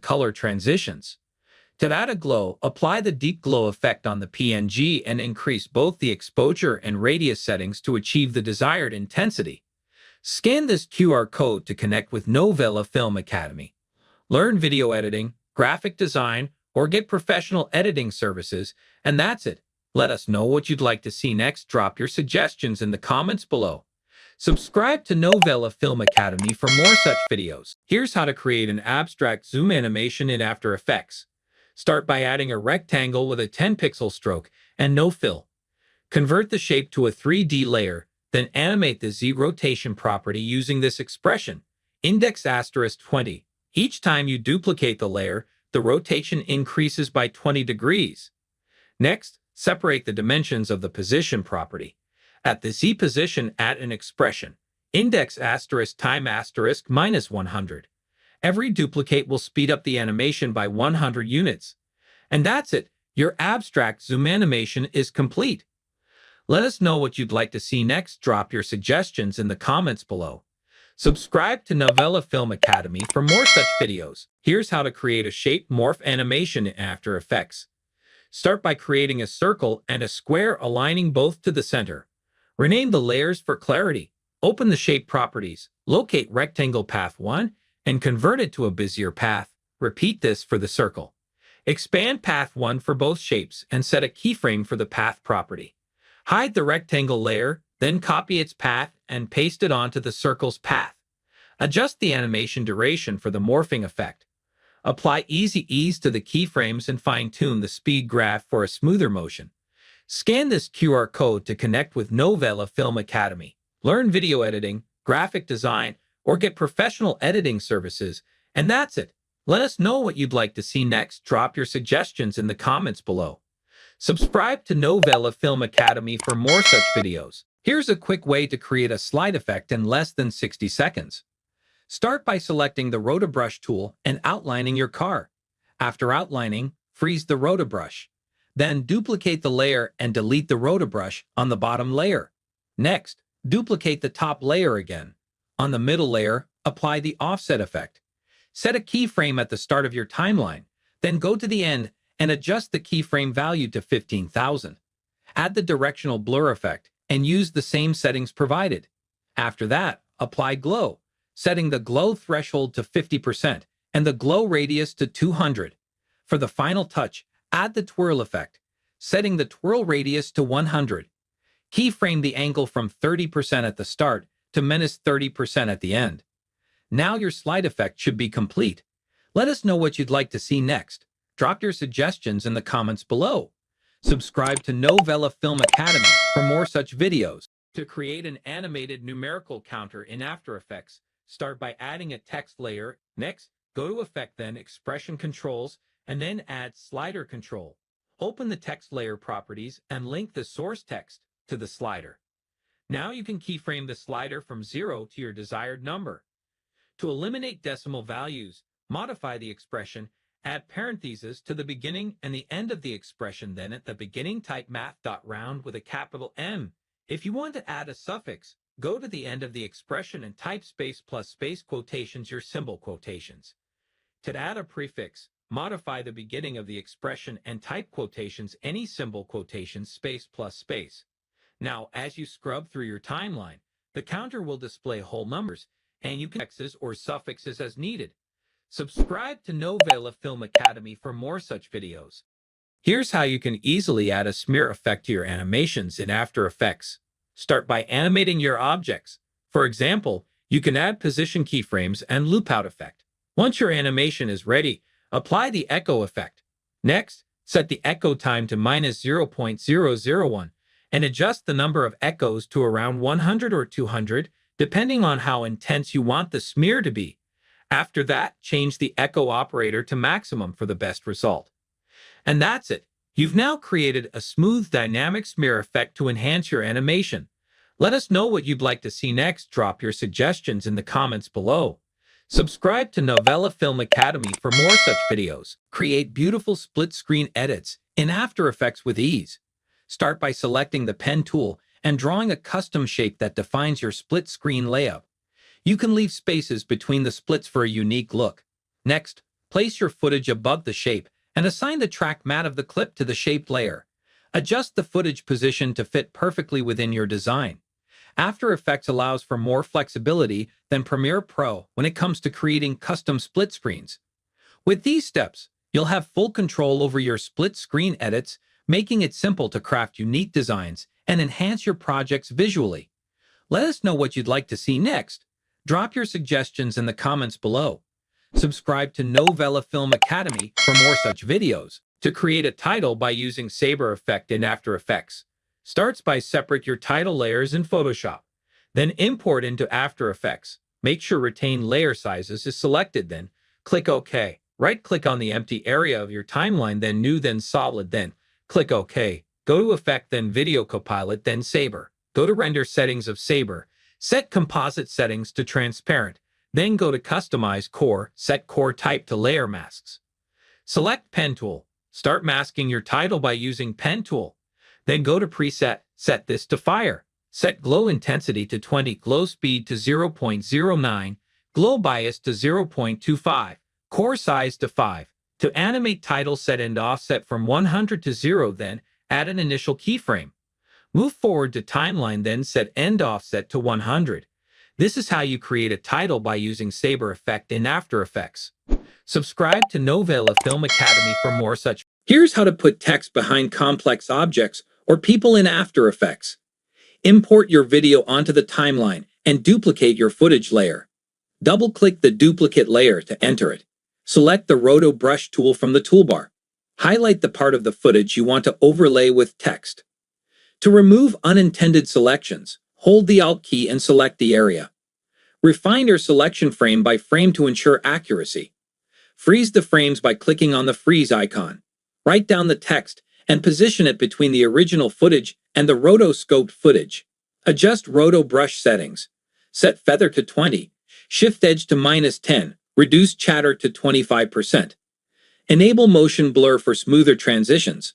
color transitions. To add a glow, apply the deep glow effect on the PNG and increase both the exposure and radius settings to achieve the desired intensity. Scan this QR code to connect with Novela Film Academy. Learn video editing, graphic design, or get professional editing services, and that's it. Let us know what you'd like to see next. Drop your suggestions in the comments below. Subscribe to Novela Film Academy for more such videos. Here's how to create an abstract zoom animation in After Effects. Start by adding a rectangle with a 10-pixel stroke and no fill. Convert the shape to a 3D layer, then animate the Z rotation property using this expression, index *20. Each time you duplicate the layer, the rotation increases by 20 degrees. Next, separate the dimensions of the position property. At the Z position, add an expression, index *time -100. Every duplicate will speed up the animation by 100 units. And that's it. Your abstract zoom animation is complete. Let us know what you'd like to see next. Drop your suggestions in the comments below. Subscribe to Novela Film Academy for more such videos. Here's how to create a shape morph animation in After Effects. Start by creating a circle and a square aligning both to the center. Rename the layers for clarity. Open the shape properties, locate rectangle path 1, and convert it to a Bezier path. Repeat this for the circle. Expand path 1 for both shapes and set a keyframe for the path property. Hide the rectangle layer, then copy its path and paste it onto the circle's path. Adjust the animation duration for the morphing effect. Apply easy ease to the keyframes and fine-tune the speed graph for a smoother motion. Scan this QR code to connect with Novela Film Academy. Learn video editing, graphic design, or get professional editing services, and that's it. Let us know what you'd like to see next. Drop your suggestions in the comments below. Subscribe to Novela Film Academy for more such videos. Here's a quick way to create a slide effect in less than 60 seconds. Start by selecting the Rotobrush tool and outlining your car. After outlining, freeze the Rotobrush. Then duplicate the layer and delete the Rotobrush on the bottom layer. Next, duplicate the top layer again. On the middle layer, apply the offset effect. Set a keyframe at the start of your timeline, then go to the end and adjust the keyframe value to 15,000. Add the directional blur effect and use the same settings provided. After that, apply glow, setting the glow threshold to 50% and the glow radius to 200. For the final touch, add the twirl effect, setting the twirl radius to 100. Keyframe the angle from 30% at the start to -30% at the end. Now your slide effect should be complete. Let us know what you'd like to see next. Drop your suggestions in the comments below. Subscribe to Novela Film Academy for more such videos. To create an animated numerical counter in After Effects, start by adding a text layer. Next, go to Effect, then Expression Controls, and then add Slider Control. Open the text layer properties and link the source text to the slider. Now you can keyframe the slider from 0 to your desired number. To eliminate decimal values, modify the expression, add parentheses to the beginning and the end of the expression, then at the beginning type math.round with a capital M. If you want to add a suffix, go to the end of the expression and type space plus space quotations, your symbol quotations. To add a prefix, modify the beginning of the expression and type quotations, any symbol quotations, space plus space. Now, as you scrub through your timeline, the counter will display whole numbers, and you can add X's or suffixes as needed. Subscribe to Novela Film Academy for more such videos. Here's how you can easily add a smear effect to your animations in After Effects. Start by animating your objects. For example, you can add position keyframes and loop out effect. Once your animation is ready, apply the echo effect. Next, set the echo time to -0.001 and adjust the number of echoes to around 100 or 200, depending on how intense you want the smear to be. After that, change the echo operator to maximum for the best result. And that's it. You've now created a smooth, dynamic smear effect to enhance your animation. Let us know what you'd like to see next. Drop your suggestions in the comments below. Subscribe to Novela Film Academy for more such videos. Create beautiful split-screen edits in After Effects with ease. Start by selecting the pen tool and drawing a custom shape that defines your split-screen layout. You can leave spaces between the splits for a unique look. Next, place your footage above the shape and assign the track matte of the clip to the shape layer. Adjust the footage position to fit perfectly within your design. After Effects allows for more flexibility than Premiere Pro when it comes to creating custom split screens. With these steps, you'll have full control over your split screen edits, making it simple to craft unique designs and enhance your projects visually. Let us know what you'd like to see next. Drop your suggestions in the comments below. Subscribe to Novela Film Academy for more such videos. To create a title by using Saber Effect in After Effects. Starts by separate your title layers in Photoshop. Then import into After Effects. Make sure Retain Layer Sizes is selected, then click OK. Right-click on the empty area of your timeline, then New, then Solid, then click OK. Go to Effect, then Video Copilot, then Saber. Go to Render Settings of Saber. Set Composite Settings to Transparent. Then go to Customize Core. Set Core Type to Layer Masks. Select Pen Tool. Start masking your title by using Pen Tool. Then go to Preset. Set this to Fire. Set Glow Intensity to 20, Glow Speed to 0.09, Glow Bias to 0.25, Core Size to 5. To animate title, set End Offset from 100 to 0, then add an initial keyframe. Move forward to Timeline, then set End Offset to 100. This is how you create a title by using Saber Effect in After Effects. Subscribe to Novela Film Academy for more such. Here's how to put text behind complex objects or people in After Effects. Import your video onto the timeline and duplicate your footage layer. Double-click the duplicate layer to enter it. Select the Roto Brush tool from the toolbar. Highlight the part of the footage you want to overlay with text. To remove unintended selections, hold the Alt key and select the area. Refine your selection frame by frame to ensure accuracy. Freeze the frames by clicking on the freeze icon. Write down the text and position it between the original footage and the rotoscoped footage. Adjust Roto Brush settings. Set Feather to 20, Shift Edge to -10, reduce Chatter to 25%. Enable Motion Blur for smoother transitions.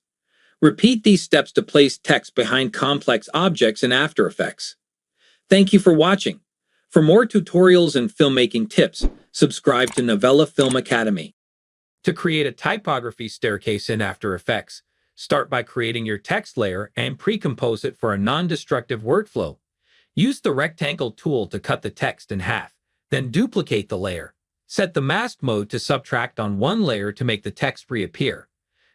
Repeat these steps to place text behind complex objects in After Effects. Thank you for watching. For more tutorials and filmmaking tips, subscribe to Novela Film Academy. To create a typography staircase in After Effects, start by creating your text layer and pre-compose it for a non-destructive workflow. Use the rectangle tool to cut the text in half, then duplicate the layer. Set the mask mode to subtract on one layer to make the text reappear.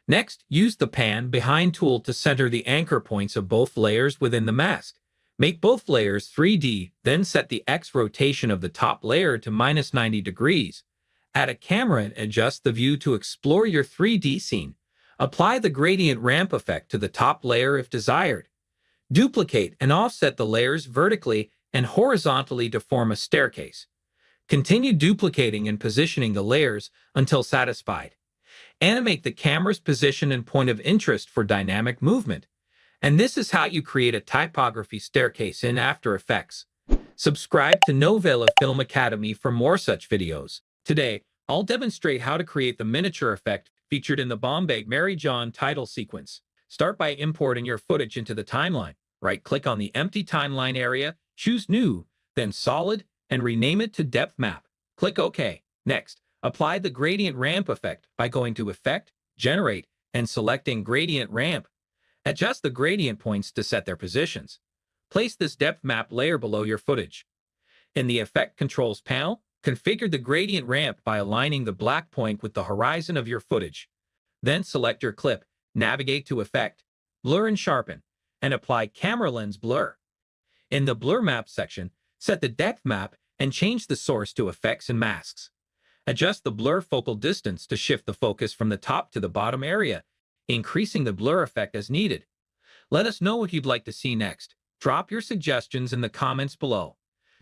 Next, use the Pan Behind tool to center the anchor points of both layers within the mask. Make both layers 3D, then set the X rotation of the top layer to -90 degrees. Add a camera and adjust the view to explore your 3D scene. Apply the gradient ramp effect to the top layer if desired. Duplicate and offset the layers vertically and horizontally to form a staircase. Continue duplicating and positioning the layers until satisfied. Animate the camera's position and point of interest for dynamic movement. And this is how you create a typography staircase in After Effects. Subscribe to Novela Film Academy for more such videos. Today, I'll demonstrate how to create the miniature effect featured in the Bombay Mary John title sequence. Start by importing your footage into the timeline. Right-click on the empty timeline area, choose New, then Solid, and rename it to Depth Map. Click OK. Next, apply the gradient ramp effect by going to Effect, Generate, and selecting Gradient Ramp. Adjust the gradient points to set their positions. Place this depth map layer below your footage. In the Effect Controls panel, configure the gradient ramp by aligning the black point with the horizon of your footage. Then select your clip, navigate to Effect, Blur and Sharpen, and apply Camera Lens Blur. In the Blur Map section, set the depth map and change the source to Effects and Masks. Adjust the blur focal distance to shift the focus from the top to the bottom area, increasing the blur effect as needed. Let us know what you'd like to see next. Drop your suggestions in the comments below.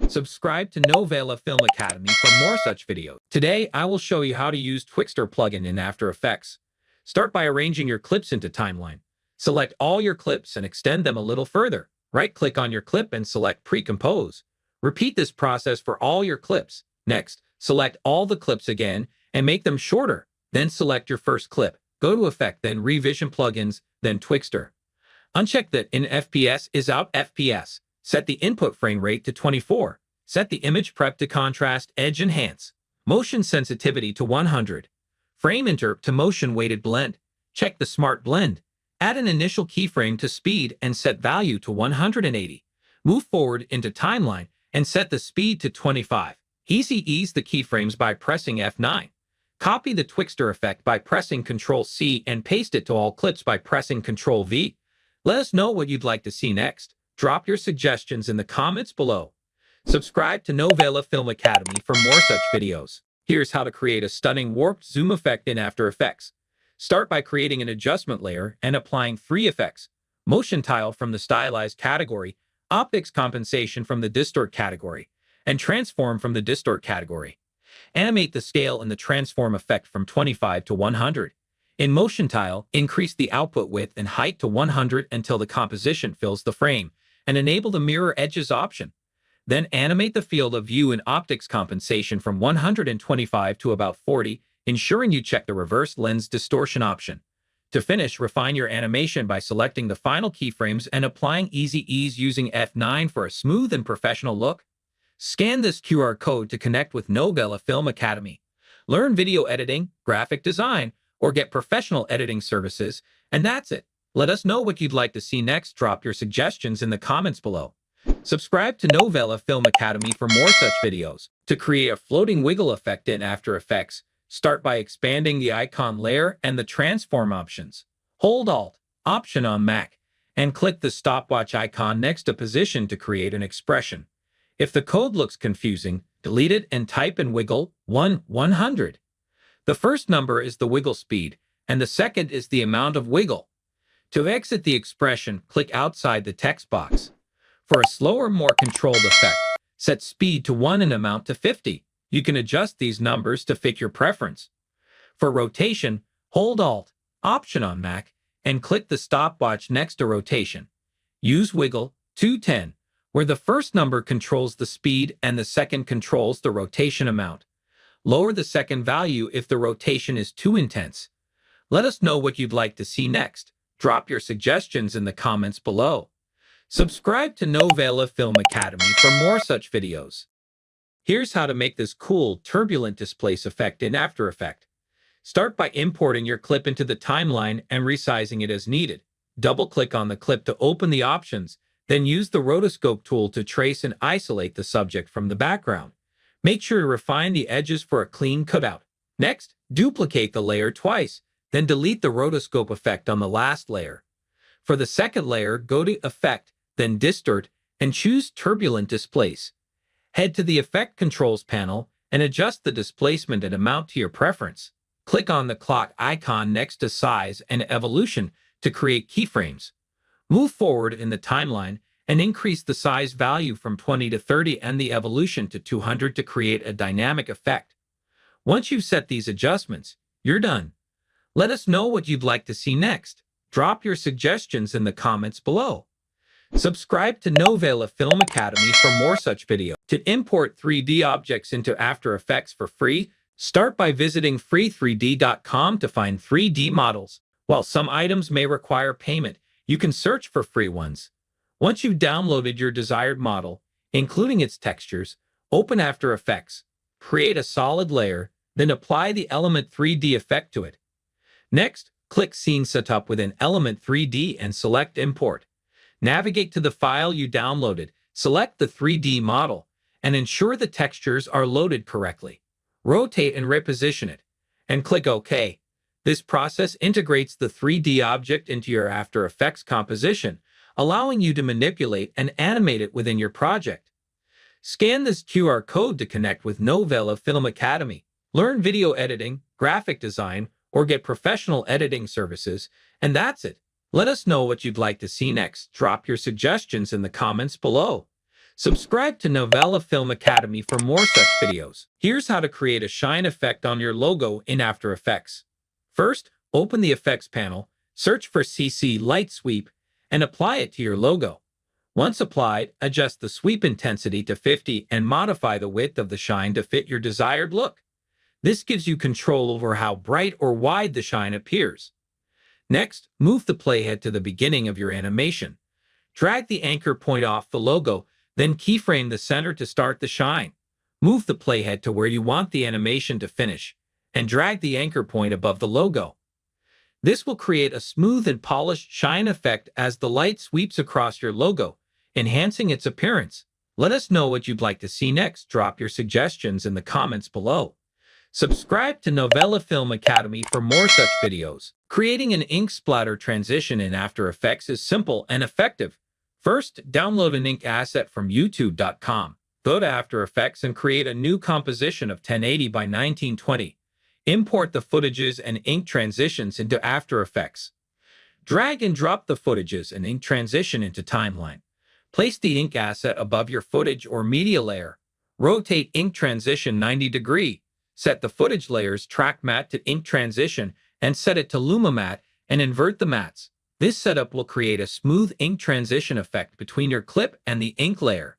Subscribe to Novela Film Academy for more such videos. Today, I will show you how to use Twixtor plugin in After Effects. Start by arranging your clips into timeline. Select all your clips and extend them a little further. Right-click on your clip and select Pre-Compose. Repeat this process for all your clips. Next, select all the clips again and make them shorter. Then select your first clip. Go to Effect, then Revision Plugins, then Twixtor. Uncheck that In FPS is Out FPS. Set the input frame rate to 24. Set the image prep to Contrast Edge Enhance. Motion sensitivity to 100. Frame Interp to Motion Weighted Blend. Check the Smart Blend. Add an initial keyframe to speed and set value to 180. Move forward into Timeline and set the speed to 25. Easy ease the keyframes by pressing F9. Copy the Twixtor effect by pressing Ctrl-C and paste it to all clips by pressing Ctrl-V. Let us know what you'd like to see next. Drop your suggestions in the comments below. Subscribe to Novela Film Academy for more such videos. Here's how to create a stunning warped zoom effect in After Effects. Start by creating an adjustment layer and applying 3 effects: Motion Tile from the Stylized category, Optics Compensation from the Distort category, and Transform from the Distort category. Animate the scale in the Transform effect from 25 to 100. In Motion Tile, increase the output width and height to 100 until the composition fills the frame, and enable the Mirror Edges option. Then animate the field of view in Optics Compensation from 125 to about 40, ensuring you check the Reverse Lens Distortion option. To finish, refine your animation by selecting the final keyframes and applying Easy Ease using F9 for a smooth and professional look. Scan this QR code to connect with Novela Film Academy. Learn video editing, graphic design, or get professional editing services, and that's it. Let us know what you'd like to see next. Drop your suggestions in the comments below. Subscribe to Novela Film Academy for more such videos. To create a floating wiggle effect in After Effects, start by expanding the icon layer and the transform options. Hold Alt, Option on Mac, and click the stopwatch icon next to position to create an expression. If the code looks confusing, delete it and type in wiggle 100. The first number is the wiggle speed, and the second is the amount of wiggle. To exit the expression, click outside the text box. For a slower, more controlled effect, set speed to 1 and amount to 50. You can adjust these numbers to fit your preference. For rotation, hold Alt, Option on Mac, and click the stopwatch next to rotation. Use wiggle 210, where the first number controls the speed and the second controls the rotation amount. Lower the second value if the rotation is too intense. Let us know what you'd like to see next. Drop your suggestions in the comments below. Subscribe to Novela Film Academy for more such videos. Here's how to make this cool, turbulent displace effect in After Effects. Start by importing your clip into the timeline and resizing it as needed. Double-click on the clip to open the options, then use the rotoscope tool to trace and isolate the subject from the background. Make sure to refine the edges for a clean cutout. Next, duplicate the layer twice, then delete the rotoscope effect on the last layer. For the second layer, go to Effect, then Distort, and choose Turbulent Displace. Head to the Effect Controls panel and adjust the displacement and amount to your preference. Click on the clock icon next to Size and Evolution to create keyframes. Move forward in the timeline and increase the size value from 20 to 30 and the evolution to 200 to create a dynamic effect. Once you've set these adjustments, you're done. Let us know what you'd like to see next. Drop your suggestions in the comments below. Subscribe to Novela Film Academy for more such videos. To import 3D objects into After Effects for free, start by visiting free3d.com to find 3D models. While some items may require payment, you can search for free ones. Once you've downloaded your desired model, including its textures, open After Effects, create a solid layer, then apply the Element 3D effect to it. Next, click Scene Setup within Element 3D and select Import. Navigate to the file you downloaded, select the 3D model, and ensure the textures are loaded correctly. Rotate and reposition it, and click OK. This process integrates the 3D object into your After Effects composition, allowing you to manipulate and animate it within your project. Scan this QR code to connect with Novela Film Academy. Learn video editing, graphic design, or get professional editing services, and that's it. Let us know what you'd like to see next. Drop your suggestions in the comments below. Subscribe to Novela Film Academy for more such videos. Here's how to create a shine effect on your logo in After Effects. First, open the Effects panel, search for CC Light Sweep, and apply it to your logo. Once applied, adjust the sweep intensity to 50 and modify the width of the shine to fit your desired look. This gives you control over how bright or wide the shine appears. Next, move the playhead to the beginning of your animation. Drag the anchor point off the logo, then keyframe the center to start the shine. Move the playhead to where you want the animation to finish, and drag the anchor point above the logo. This will create a smooth and polished shine effect as the light sweeps across your logo, enhancing its appearance. Let us know what you'd like to see next. Drop your suggestions in the comments below. Subscribe to Novela Film Academy for more such videos. Creating an ink splatter transition in After Effects is simple and effective. First, download an ink asset from youtube.com. Go to After Effects and create a new composition of 1080 by 1920. Import the footages and ink transitions into After Effects. Drag and drop the footages and ink transition into Timeline. Place the ink asset above your footage or media layer. Rotate ink transition 90 degrees. Set the footage layer's track matte to ink transition and set it to Luma matte and invert the mattes. This setup will create a smooth ink transition effect between your clip and the ink layer.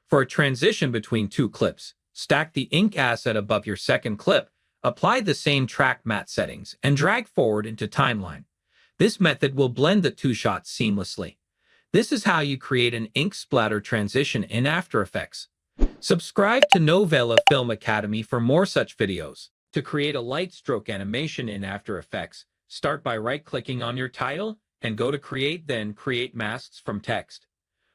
For a transition between two clips, stack the ink asset above your second clip. Apply the same track matte settings and drag forward into Timeline. This method will blend the two shots seamlessly. This is how you create an ink splatter transition in After Effects. Subscribe to Novela Film Academy for more such videos. To create a light stroke animation in After Effects, start by right-clicking on your title and go to Create, then Create Masks from Text.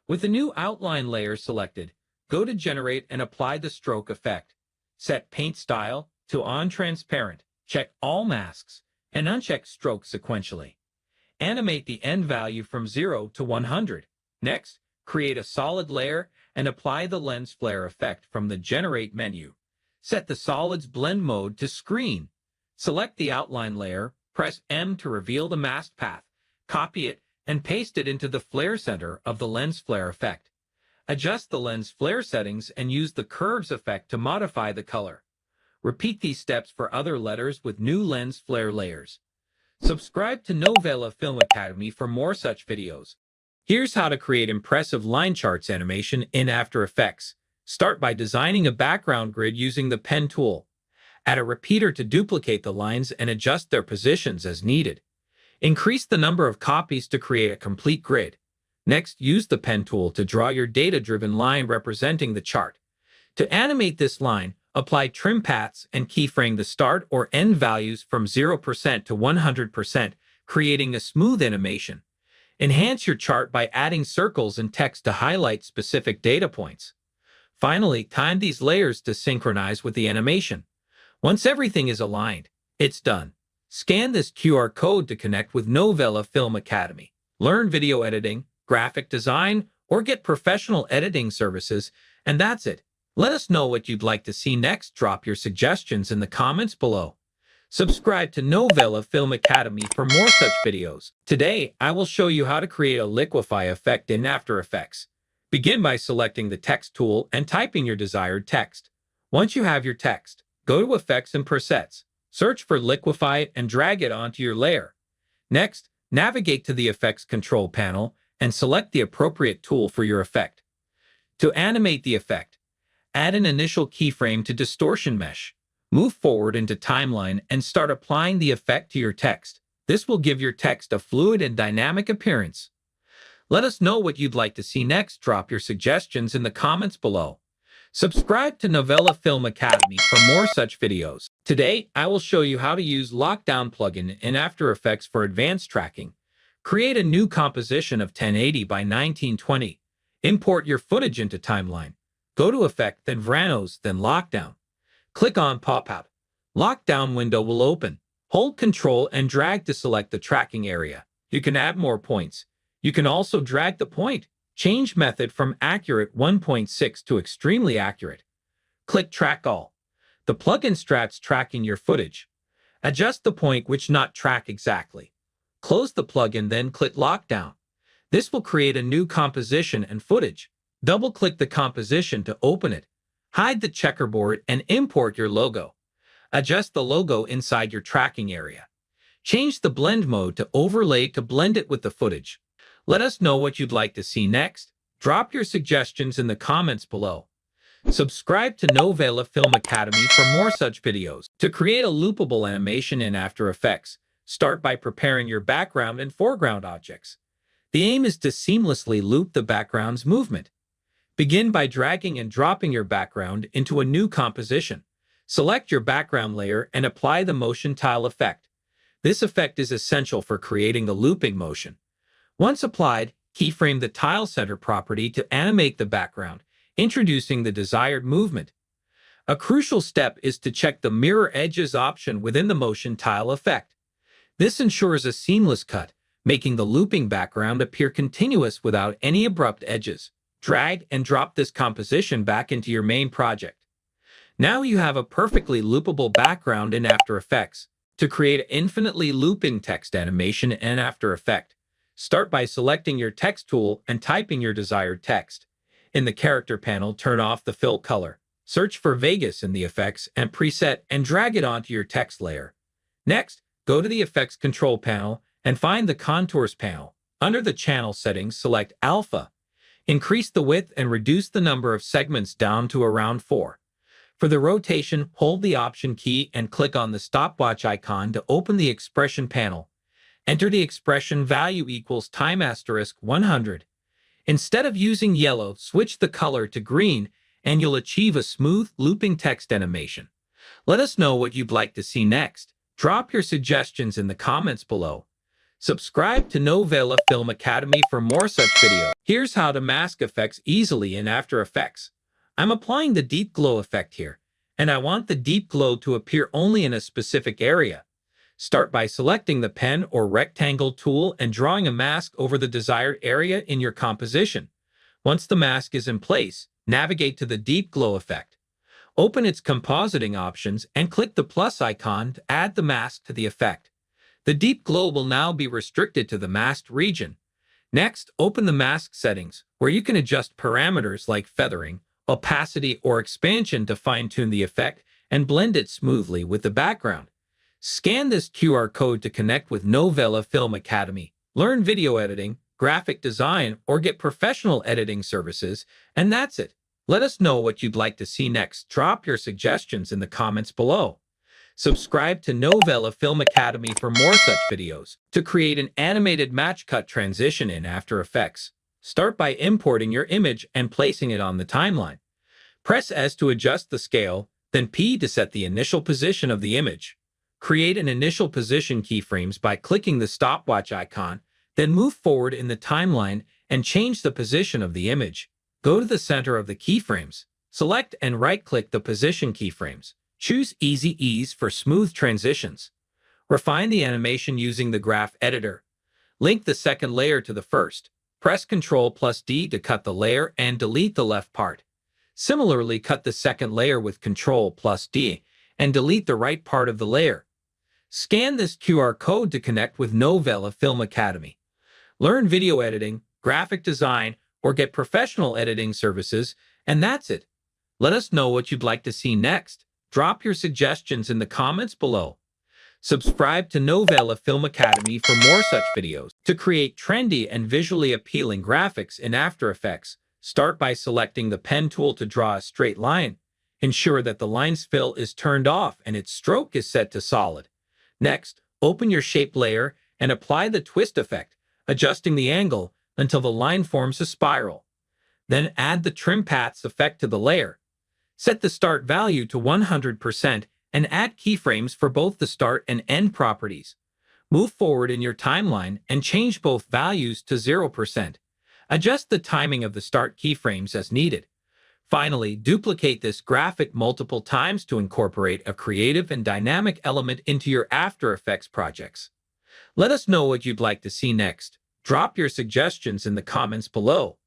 With the new outline layer selected, go to Generate and apply the stroke effect. Set Paint Style to On Transparent. Check all masks and uncheck stroke sequentially. Animate the end value from 0 to 100. Next, create a solid layer and apply the lens flare effect from the Generate menu. Set the Solids Blend mode to Screen. Select the outline layer, press M to reveal the mask path, copy it, and paste it into the flare center of the lens flare effect. Adjust the lens flare settings and use the Curves effect to modify the color. Repeat these steps for other letters with new lens flare layers. Subscribe to Novela Film Academy for more such videos. Here's how to create impressive line charts animation in After Effects. Start by designing a background grid using the pen tool. Add a repeater to duplicate the lines and adjust their positions as needed. Increase the number of copies to create a complete grid. Next, use the pen tool to draw your data-driven line representing the chart. To animate this line, apply trim paths and keyframe the start or end values from 0% to 100%, creating a smooth animation. Enhance your chart by adding circles and text to highlight specific data points. Finally, time these layers to synchronize with the animation. Once everything is aligned, it's done. Scan this QR code to connect with Novela Film Academy. Learn video editing, graphic design, or get professional editing services, and that's it. Let us know what you'd like to see next. Drop your suggestions in the comments below. Subscribe to Novela Film Academy for more such videos. Today, I will show you how to create a liquefy effect in After Effects. Begin by selecting the text tool and typing your desired text. Once you have your text, go to Effects and Presets. Search for Liquefy and drag it onto your layer. Next, navigate to the Effects Control panel and select the appropriate tool for your effect. To animate the effect, add an initial keyframe to Distortion Mesh. Move forward into Timeline and start applying the effect to your text. This will give your text a fluid and dynamic appearance. Let us know what you'd like to see next. Drop your suggestions in the comments below. Subscribe to Novela Film Academy for more such videos. Today, I will show you how to use Lockdown plugin in After Effects for advanced tracking. Create a new composition of 1080 by 1920. Import your footage into Timeline. Go to Effect, then Vranos, then Lockdown. Click on Pop-Out. Lockdown window will open. Hold Ctrl and drag to select the tracking area. You can add more points. You can also drag the point. Change method from Accurate 1.6 to Extremely Accurate. Click Track All. The plugin starts tracking your footage. Adjust the point which not track exactly. Close the plugin, then click Lockdown. This will create a new composition and footage. Double-click the composition to open it. Hide the checkerboard and import your logo. Adjust the logo inside your tracking area. Change the blend mode to overlay to blend it with the footage. Let us know what you'd like to see next. Drop your suggestions in the comments below. Subscribe to Novela Film Academy for more such videos. To create a loopable animation in After Effects, start by preparing your background and foreground objects. The aim is to seamlessly loop the background's movement. Begin by dragging and dropping your background into a new composition. Select your background layer and apply the motion tile effect. This effect is essential for creating the looping motion. Once applied, keyframe the tile center property to animate the background, introducing the desired movement. A crucial step is to check the mirror edges option within the motion tile effect. This ensures a seamless cut, making the looping background appear continuous without any abrupt edges. Drag and drop this composition back into your main project. Now you have a perfectly loopable background in After Effects. To create infinitely looping text animation in After Effects, start by selecting your text tool and typing your desired text. In the character panel, turn off the fill color. Search for Vegas in the effects and preset and drag it onto your text layer. Next, go to the Effects Control panel and find the Contours panel. Under the channel settings, select Alpha. Increase the width and reduce the number of segments down to around 4. For the rotation, hold the Option key and click on the stopwatch icon to open the Expression panel. Enter the expression value equals time asterisk 100. Instead of using yellow, switch the color to green and you'll achieve a smooth, looping text animation. Let us know what you'd like to see next. Drop your suggestions in the comments below. Subscribe to Novela Film Academy for more such videos. Here's how to mask effects easily in After Effects. I'm applying the deep glow effect here, and I want the deep glow to appear only in a specific area. Start by selecting the pen or rectangle tool and drawing a mask over the desired area in your composition. Once the mask is in place, navigate to the deep glow effect. Open its compositing options and click the plus icon to add the mask to the effect. The deep glow will now be restricted to the masked region. Next, open the mask settings, where you can adjust parameters like feathering, opacity, or expansion to fine-tune the effect and blend it smoothly with the background. Scan this QR code to connect with Novela Film Academy. Learn video editing, graphic design, or get professional editing services, and that's it. Let us know what you'd like to see next. Drop your suggestions in the comments below. Subscribe to Novela Film Academy for more such videos. To create an animated match cut transition in After Effects, start by importing your image and placing it on the timeline. Press S to adjust the scale, then P to set the initial position of the image. Create an initial position keyframes by clicking the stopwatch icon, then move forward in the timeline and change the position of the image. Go to the center of the keyframes. Select and right-click the position keyframes. Choose Easy Ease for smooth transitions. Refine the animation using the graph editor. Link the second layer to the first. Press Ctrl+D to cut the layer and delete the left part. Similarly, cut the second layer with Ctrl+D and delete the right part of the layer. Scan this QR code to connect with Novela Film Academy. Learn video editing, graphic design, or get professional editing services, and that's it. Let us know what you'd like to see next. Drop your suggestions in the comments below. Subscribe to Novela Film Academy for more such videos. To create trendy and visually appealing graphics in After Effects, start by selecting the pen tool to draw a straight line. Ensure that the line's fill is turned off and its stroke is set to solid. Next, open your shape layer and apply the twist effect, adjusting the angle until the line forms a spiral. Then add the trim paths effect to the layer. Set the start value to 100% and add keyframes for both the start and end properties. Move forward in your timeline and change both values to 0%. Adjust the timing of the start keyframes as needed. Finally, duplicate this graphic multiple times to incorporate a creative and dynamic element into your After Effects projects. Let us know what you'd like to see next. Drop your suggestions in the comments below.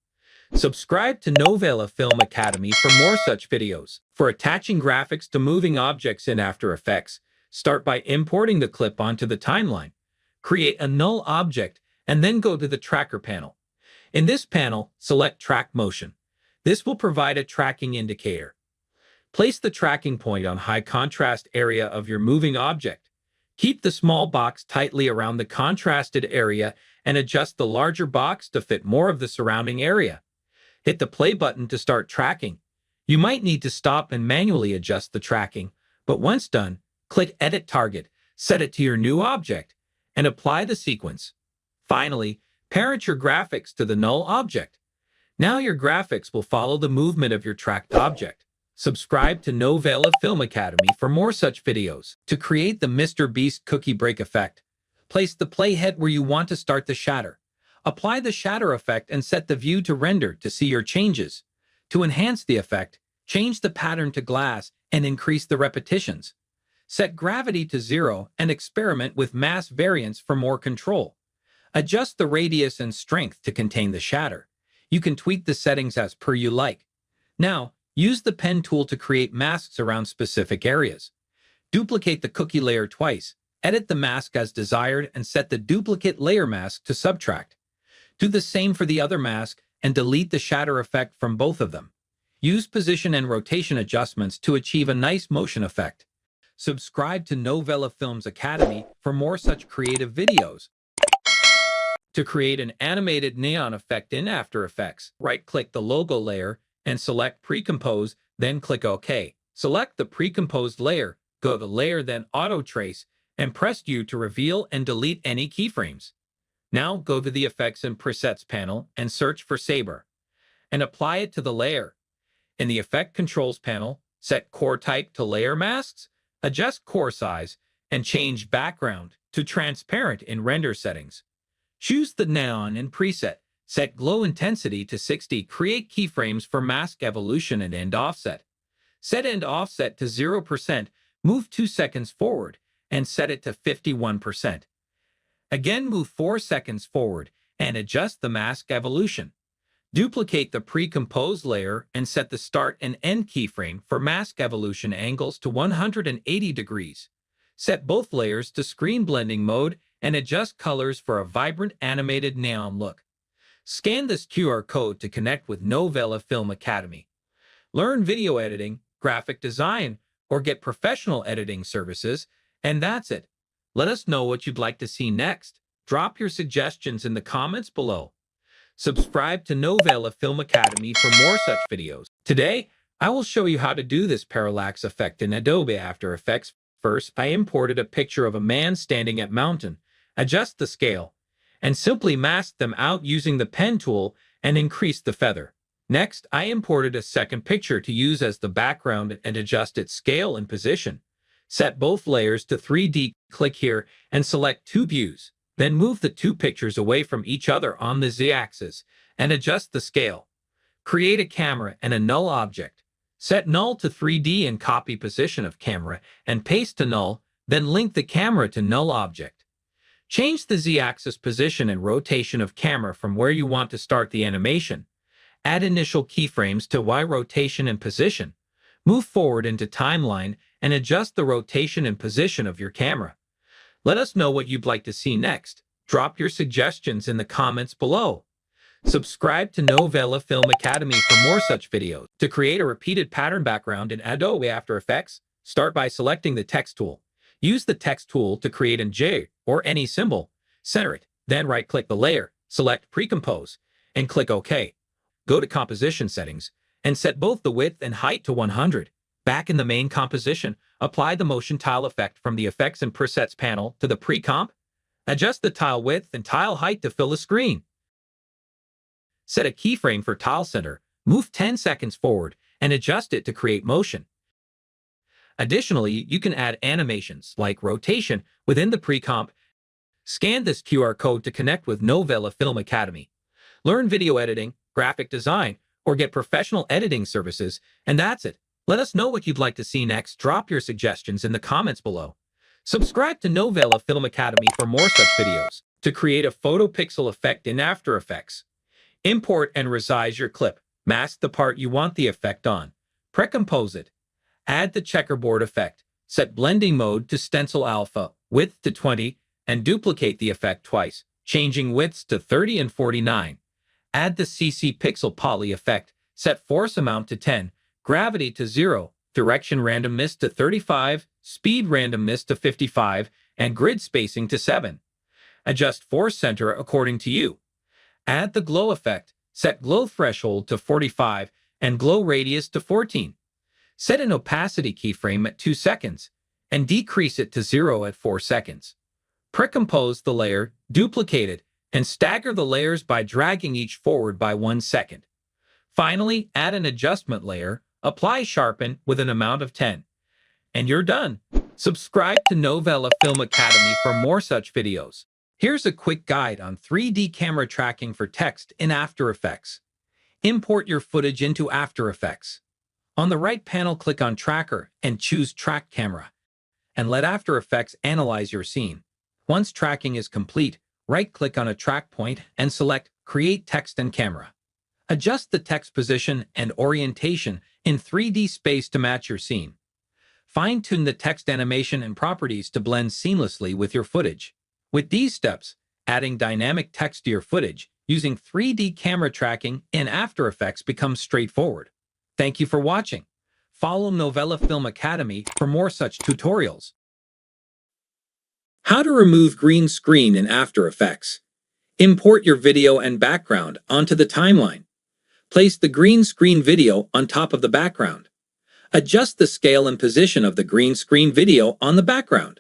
Subscribe to Novela Film Academy for more such videos. For attaching graphics to moving objects in After Effects, start by importing the clip onto the timeline. Create a null object and then go to the Tracker panel. In this panel, select Track Motion. This will provide a tracking indicator. Place the tracking point on high contrast area of your moving object. Keep the small box tightly around the contrasted area and adjust the larger box to fit more of the surrounding area. Hit the play button to start tracking. You might need to stop and manually adjust the tracking, but once done, click Edit Target, set it to your new object, and apply the sequence. Finally, parent your graphics to the null object. Now your graphics will follow the movement of your tracked object. Subscribe to Novela Film Academy for more such videos. To create the Mr. Beast cookie break effect, place the playhead where you want to start the shatter. Apply the shatter effect and set the view to render to see your changes. To enhance the effect, change the pattern to glass and increase the repetitions. Set gravity to 0 and experiment with mass variance for more control. Adjust the radius and strength to contain the shatter. You can tweak the settings as per you like. Now, use the pen tool to create masks around specific areas. Duplicate the cookie layer twice, edit the mask as desired, and set the duplicate layer mask to subtract. Do the same for the other mask and delete the shatter effect from both of them. Use position and rotation adjustments to achieve a nice motion effect. Subscribe to Novela Films Academy for more such creative videos. To create an animated neon effect in After Effects, right-click the logo layer and select Pre-Compose, then click OK. Select the pre-composed layer, go to Layer, then Auto Trace, and press U to reveal and delete any keyframes. Now go to the Effects and Presets panel and search for Saber, and apply it to the layer. In the Effect Controls panel, set Core Type to Layer Masks, adjust core size, and change Background to Transparent in Render settings. Choose the Neon in Preset. Set Glow Intensity to 60. Create keyframes for mask evolution and end offset. Set end offset to 0%, move 2 seconds forward, and set it to 51%. Again, move 4 seconds forward and adjust the mask evolution. Duplicate the pre-composed layer and set the start and end keyframe for mask evolution angles to 180 degrees. Set both layers to screen blending mode and adjust colors for a vibrant animated neon look. Scan this QR code to connect with Novela Film Academy. Learn video editing, graphic design, or get professional editing services, and that's it. Let us know what you'd like to see next. Drop your suggestions in the comments below. Subscribe to Novela Film Academy for more such videos. Today, I will show you how to do this parallax effect in Adobe After Effects. First, I imported a picture of a man standing at mountain. Adjust the scale, and simply mask them out using the pen tool and increase the feather. Next, I imported a second picture to use as the background and adjust its scale and position. Set both layers to 3D. Click here and select two views. Then move the two pictures away from each other on the Z-axis and adjust the scale. Create a camera and a null object. Set null to 3D and copy position of camera and paste to null, then link the camera to null object. Change the Z-axis position and rotation of camera from where you want to start the animation. Add initial keyframes to Y rotation and position. Move forward into timeline and adjust the rotation and position of your camera. Let us know what you'd like to see next. Drop your suggestions in the comments below. Subscribe to Novela Film Academy for more such videos. To create a repeated pattern background in Adobe After Effects, start by selecting the Text tool. Use the Text tool to create an J or any symbol. Center it, then right-click the layer, select Pre-Compose, and click OK. Go to Composition Settings and set both the width and height to 100. Back in the main composition, apply the Motion Tile effect from the Effects and Presets panel to the Pre-Comp. Adjust the tile width and tile height to fill the screen. Set a keyframe for Tile Center, move 10 seconds forward, and adjust it to create motion. Additionally, you can add animations, like rotation, within the pre-comp. Scan this QR code to connect with Novela Film Academy. Learn video editing, graphic design, or get professional editing services, and that's it. Let us know what you'd like to see next. Drop your suggestions in the comments below. Subscribe to Novela Film Academy for more such videos. To create a photo pixel effect in After Effects, import and resize your clip. Mask the part you want the effect on. Pre-compose it. Add the checkerboard effect. Set blending mode to stencil alpha, width to 20, and duplicate the effect twice, changing widths to 30 and 49. Add the CC pixel poly effect. Set force amount to 10, gravity to 0, direction randomness to 35, speed randomness to 55, and grid spacing to 7. Adjust force center according to you. Add the glow effect. Set glow threshold to 45 and glow radius to 14. Set an opacity keyframe at 2 seconds and decrease it to 0 at 4 seconds. Pre-compose the layer, duplicate it, and stagger the layers by dragging each forward by 1 second. Finally, add an adjustment layer, Apply sharpen with an amount of 10. And you're done. Subscribe to Novela Film Academy for more such videos. Here's a quick guide on 3D camera tracking for text in After Effects. Import your footage into After Effects. On the right panel, click on Tracker and choose Track Camera, and let After Effects analyze your scene. Once tracking is complete, right-click on a track point and select Create Text and Camera. Adjust the text position and orientation in 3D space to match your scene. Fine-tune the text animation and properties to blend seamlessly with your footage. With these steps, adding dynamic text to your footage using 3D camera tracking in After Effects becomes straightforward. Thank you for watching. Follow Novela Film Academy for more such tutorials. How to remove green screen in After Effects. Import your video and background onto the timeline. Place the green screen video on top of the background. Adjust the scale and position of the green screen video on the background.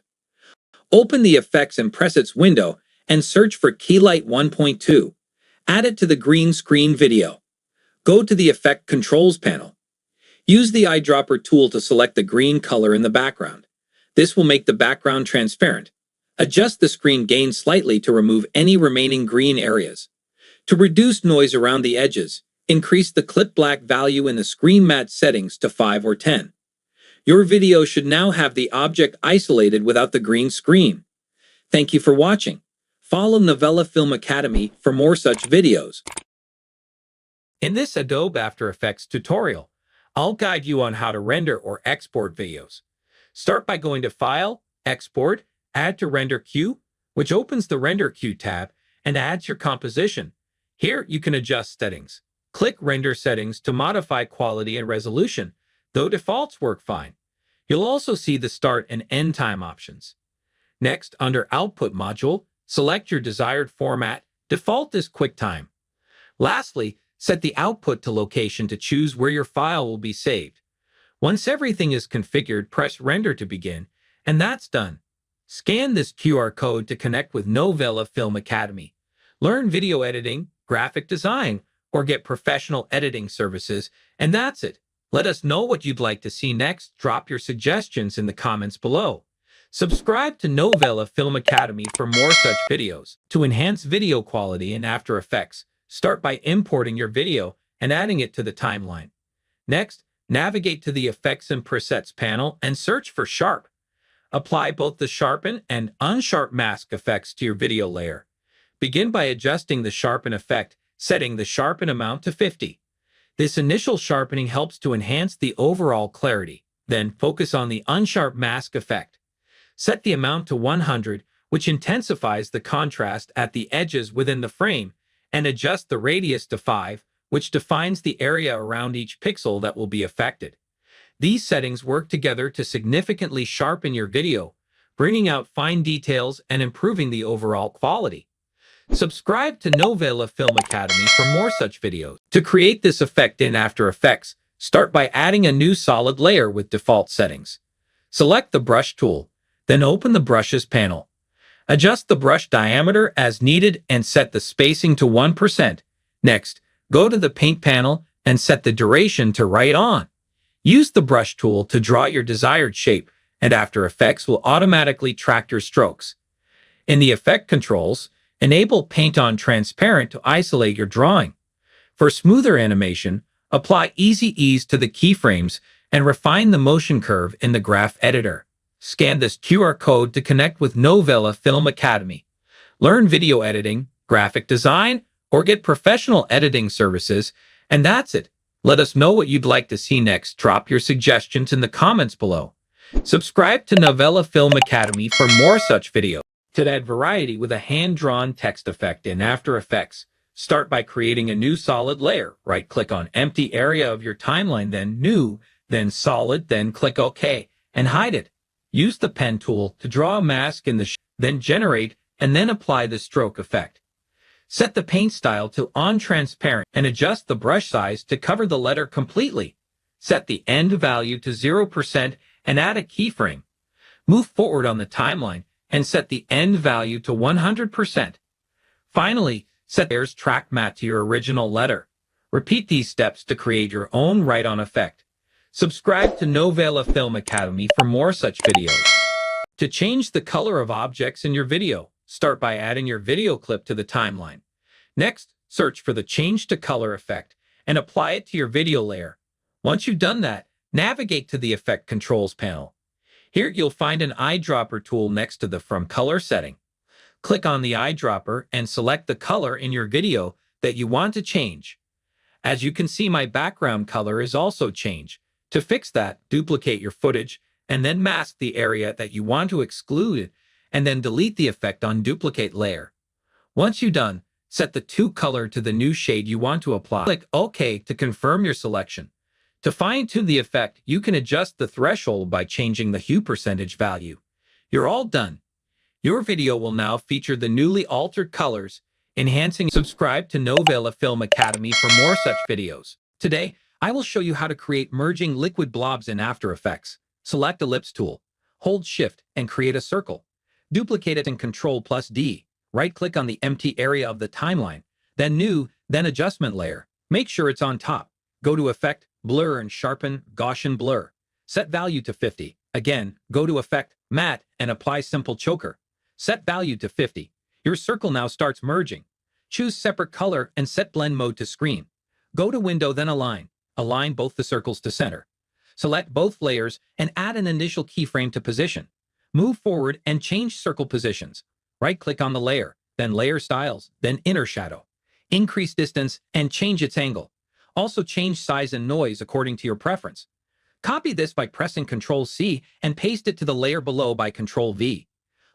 Open the Effects and Presets window and search for Keylight 1.2. Add it to the green screen video. Go to the Effect Controls panel. Use the eyedropper tool to select the green color in the background. This will make the background transparent. Adjust the screen gain slightly to remove any remaining green areas. To reduce noise around the edges, increase the clip black value in the screen matte settings to 5 or 10. Your video should now have the object isolated without the green screen. Thank you for watching. Follow Novela Film Academy for more such videos. In this Adobe After Effects tutorial, I'll guide you on how to render or export videos. Start by going to File, Export, Add to Render Queue, which opens the Render Queue tab and adds your composition. Here you can adjust settings. Click Render Settings to modify quality and resolution, though defaults work fine. You'll also see the start and end time options. Next, under Output Module, select your desired format. Default is QuickTime. Lastly, set the output to location to choose where your file will be saved. Once everything is configured, press Render to begin, and that's done. Scan this QR code to connect with Novela Film Academy. Learn video editing, graphic design, or get professional editing services, and that's it. Let us know what you'd like to see next. Drop your suggestions in the comments below. Subscribe to Novela Film Academy for more such videos. To enhance video quality in After Effects, start by importing your video and adding it to the timeline. Next, navigate to the Effects and Presets panel and search for Sharp. Apply both the Sharpen and Unsharp mask effects to your video layer. Begin by adjusting the Sharpen effect, setting the Sharpen amount to 50. This initial sharpening helps to enhance the overall clarity. Then focus on the Unsharp mask effect. Set the amount to 100, which intensifies the contrast at the edges within the frame, and adjust the radius to 5, which defines the area around each pixel that will be affected. These settings work together to significantly sharpen your video, bringing out fine details and improving the overall quality. Subscribe to Novela Film Academy for more such videos. To create this effect in After Effects, start by adding a new solid layer with default settings. Select the Brush tool, then open the Brushes panel. Adjust the brush diameter as needed and set the spacing to 1%. Next, go to the Paint panel and set the duration to right on. Use the Brush tool to draw your desired shape, and After Effects will automatically track your strokes. In the Effect Controls, enable Paint on Transparent to isolate your drawing. For smoother animation, apply Easy Ease to the keyframes and refine the motion curve in the Graph Editor. Scan this QR code to connect with Novela Film Academy. Learn video editing, graphic design, or get professional editing services, and that's it. Let us know what you'd like to see next. Drop your suggestions in the comments below. Subscribe to Novela Film Academy for more such videos. To add variety with a hand-drawn text effect in After Effects, start by creating a new solid layer. Right-click on empty area of your timeline, then New, then Solid, then click OK, and hide it. Use the pen tool to draw a mask in the then Generate, and then apply the stroke effect. Set the paint style to On Transparent and adjust the brush size to cover the letter completely. Set the end value to 0% and add a keyframe. Move forward on the timeline and set the end value to 100%. Finally, set the track matte to your original letter. Repeat these steps to create your own write-on effect. Subscribe to Novela Film Academy for more such videos. To change the color of objects in your video, start by adding your video clip to the timeline. Next, search for the Change to Color effect and apply it to your video layer. Once you've done that, navigate to the Effect Controls panel. Here you'll find an eyedropper tool next to the From Color setting. Click on the eyedropper and select the color in your video that you want to change. As you can see, my background color is also changed. To fix that, duplicate your footage and then mask the area that you want to exclude and then delete the effect on Duplicate Layer. Once you're done, set the to color to the new shade you want to apply. Click OK to confirm your selection. To fine-tune the effect, you can adjust the threshold by changing the hue percentage value. You're all done. Your video will now feature the newly altered colors, enhancing. Subscribe to Novela Film Academy for more such videos. Today, I will show you how to create merging liquid blobs in After Effects. Select Ellipse tool, hold Shift, and create a circle. Duplicate it in Ctrl+D. Right-click on the empty area of the timeline, then New, then Adjustment Layer. Make sure it's on top. Go to Effect, Blur and Sharpen, Gaussian Blur. Set value to 50. Again, go to Effect, Matte, and apply Simple Choker. Set value to 50. Your circle now starts merging. Choose Separate Color and set Blend Mode to Screen. Go to Window, then Align. Align both the circles to center. Select both layers and add an initial keyframe to position. Move forward and change circle positions. Right-click on the layer, then Layer Styles, then Inner Shadow. Increase distance and change its angle. Also change size and noise according to your preference. Copy this by pressing Ctrl+C and paste it to the layer below by Ctrl+V.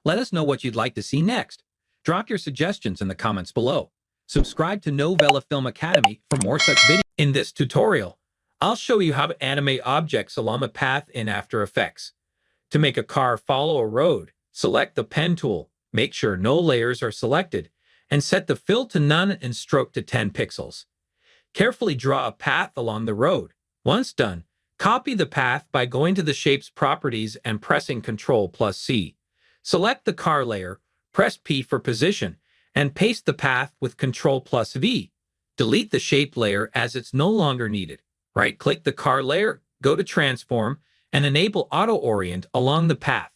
Let us know what you'd like to see next. Drop your suggestions in the comments below. Subscribe to Novela Film Academy for more such videos. In this tutorial, I'll show you how to animate objects along a path in After Effects. To make a car follow a road, select the Pen tool, make sure no layers are selected, and set the Fill to None and Stroke to 10 pixels. Carefully draw a path along the road. Once done, copy the path by going to the Shape's properties and pressing Ctrl+C. Select the car layer, press P for position, and paste the path with Ctrl+V. Delete the shape layer as it's no longer needed. Right-click the car layer, go to Transform, and enable Auto Orient along the path.